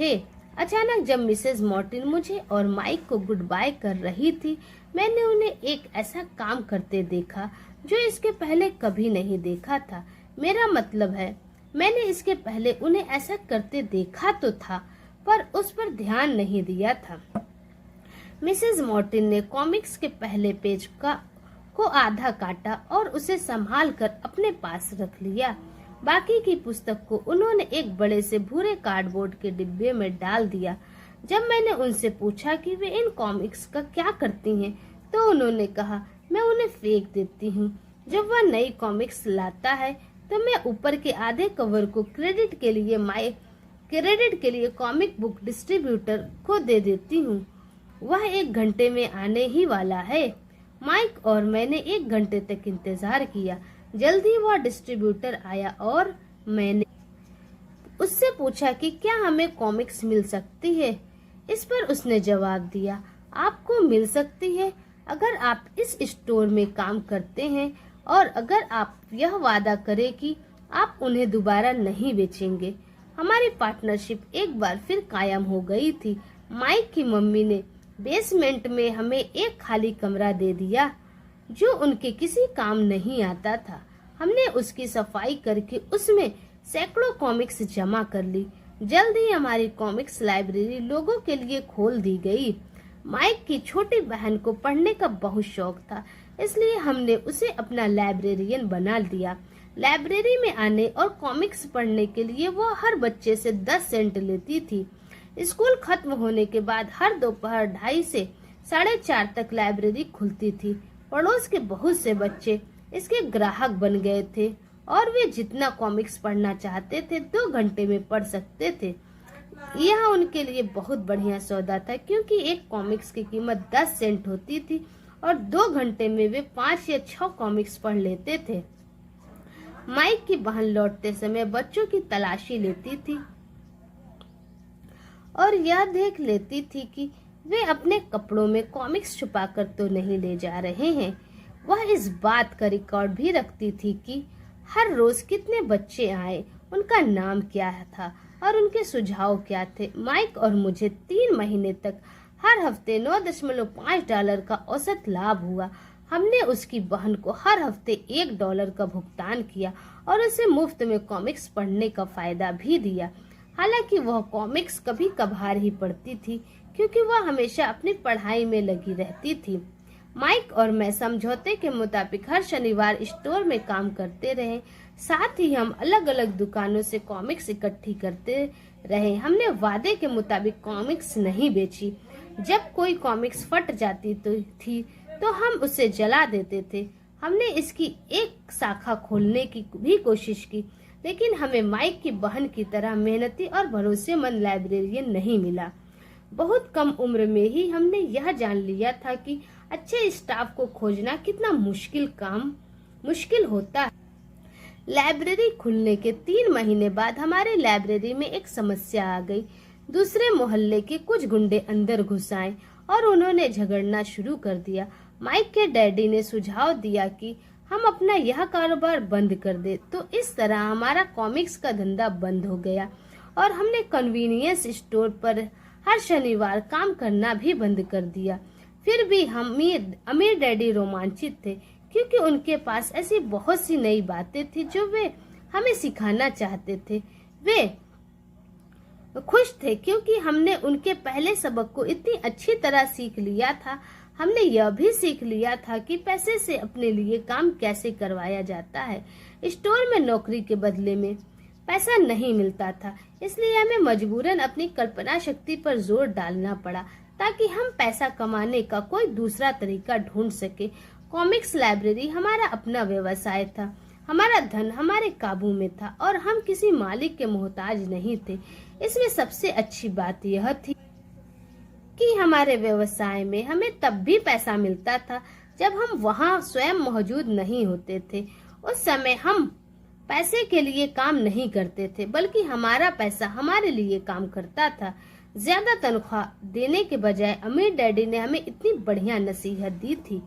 थे। अचानक जब मिसेस मॉर्टिन मुझे और माइक को गुड बाय कर रही थी, मैंने उन्हें एक ऐसा काम करते देखा जो इसके पहले कभी नहीं देखा था। मेरा मतलब है, मैंने इसके पहले उन्हें ऐसा करते देखा तो था, पर उस पर ध्यान नहीं दिया था। मिसेस मॉर्टिन ने कॉमिक्स के पहले पेज को आधा काटा और उसे संभाल कर अपने पास रख लिया। बाकी की पुस्तक को उन्होंने एक बड़े से भूरे कार्डबोर्ड के डिब्बे में डाल दिया। जब मैंने उनसे पूछा कि वे इन कॉमिक्स का क्या करती हैं, तो उन्होंने कहा, मैं उन्हें फेंक देती हूँ। जब वह नई कॉमिक्स लाता है तो मैं ऊपर के आधे कवर को क्रेडिट के लिए कॉमिक बुक डिस्ट्रीब्यूटर को दे देती हूँ। वह 1 घंटे में आने ही वाला है। माइक और मैंने 1 घंटे तक इंतजार किया। जल्दी वह डिस्ट्रीब्यूटर आया और मैंने उससे पूछा कि क्या हमें कॉमिक्स मिल सकती है। इस पर उसने जवाब दिया, आपको मिल सकती है अगर आप इस स्टोर में काम करते हैं और अगर आप यह वादा करें कि आप उन्हें दोबारा नहीं बेचेंगे। हमारी पार्टनरशिप एक बार फिर कायम हो गई थी। माइक की मम्मी ने बेसमेंट में हमें एक खाली कमरा दे दिया जो उनके किसी काम नहीं आता था। हमने उसकी सफाई करके उसमें सैकड़ों कॉमिक्स जमा कर ली। जल्द ही हमारी कॉमिक्स लाइब्रेरी लोगों के लिए खोल दी गई। माइक की छोटी बहन को पढ़ने का बहुत शौक था, इसलिए हमने उसे अपना लाइब्रेरियन बना दिया। लाइब्रेरी में आने और कॉमिक्स पढ़ने के लिए वो हर बच्चे से 10 सेंट लेती थी। स्कूल खत्म होने के बाद हर दोपहर 2:30 से 4:30 तक लाइब्रेरी खुलती थी। पड़ोस के बहुत से बच्चे इसके ग्राहक बन गए थे और वे जितना कॉमिक्स पढ़ना चाहते थे 2 घंटे में पढ़ सकते थे। यह उनके लिए बहुत बढ़िया सौदा था, क्योंकि एक कॉमिक्स की कीमत 10 सेंट होती थी और 2 घंटे में वे 5 या 6 कॉमिक्स पढ़ लेते थे। माइक की बहन लौटते समय बच्चों की तलाशी लेती थी और यह देख लेती थी कि वे अपने कपड़ों में कॉमिक्स छुपाकर तो नहीं ले जा रहे हैं। वह इस बात का रिकॉर्ड भी रखती थी कि हर रोज कितने बच्चे आए, उनका नाम क्या था और उनके सुझाव क्या थे। माइक और मुझे 3 महीने तक हर हफ्ते $9.5 का औसत लाभ हुआ। हमने उसकी बहन को हर हफ्ते $1 का भुगतान किया और उसे मुफ्त में कॉमिक्स पढ़ने का फायदा भी दिया। हालांकि वह कॉमिक्स कभी कभार ही पढ़ती थी, क्योंकि वह हमेशा अपनी पढ़ाई में लगी रहती थी। माइक और मैं समझौते के मुताबिक हर शनिवार स्टोर में काम करते रहे। साथ ही हम अलग अलग दुकानों से कॉमिक्स इकट्ठी करते रहे। हमने वादे के मुताबिक कॉमिक्स नहीं बेची। जब कोई कॉमिक्स फट जाती थी तो हम उसे जला देते थे। हमने इसकी एक शाखा खोलने की भी कोशिश की, लेकिन हमें माइक की बहन की तरह मेहनती और भरोसेमंद लाइब्रेरियन नहीं मिला। बहुत कम उम्र में ही हमने यह जान लिया था कि अच्छे स्टाफ को खोजना कितना मुश्किल होता है। लाइब्रेरी खुलने के 3 महीने बाद हमारे लाइब्रेरी में एक समस्या आ गई। दूसरे मोहल्ले के कुछ गुंडे अंदर घुस आए और उन्होंने झगड़ना शुरू कर दिया। माइक के डैडी ने सुझाव दिया कि हम अपना यह कारोबार बंद कर दे, तो इस तरह हमारा कॉमिक्स का धंधा बंद हो गया और हमने कन्वीनियंस स्टोर पर हर शनिवार काम करना भी बंद कर दिया। फिर भी अमीर डैडी रोमांचित थे, क्योंकि उनके पास ऐसी बहुत सी नई बातें थी जो वे हमें सिखाना चाहते थे। वे खुश थे क्योंकि हमने उनके पहले सबक को इतनी अच्छी तरह सीख लिया था। हमने यह भी सीख लिया था कि पैसे से अपने लिए काम कैसे करवाया जाता है। स्टोर में नौकरी के बदले में पैसा नहीं मिलता था, इसलिए हमें मजबूरन अपनी कल्पना शक्ति पर जोर डालना पड़ा ताकि हम पैसा कमाने का कोई दूसरा तरीका ढूंढ सके। कॉमिक्स लाइब्रेरी हमारा अपना व्यवसाय था। हमारा धन हमारे काबू में था और हम किसी मालिक के मोहताज नहीं थे। इसमें सबसे अच्छी बात यह थी कि हमारे व्यवसाय में हमें तब भी पैसा मिलता था जब हम वहां स्वयं मौजूद नहीं होते थे। उस समय हम पैसे के लिए काम नहीं करते थे, बल्कि हमारा पैसा हमारे लिए काम करता था। ज्यादा तनख्वाह देने के बजाय अमीर डैडी ने हमें इतनी बढ़िया नसीहत दी थी।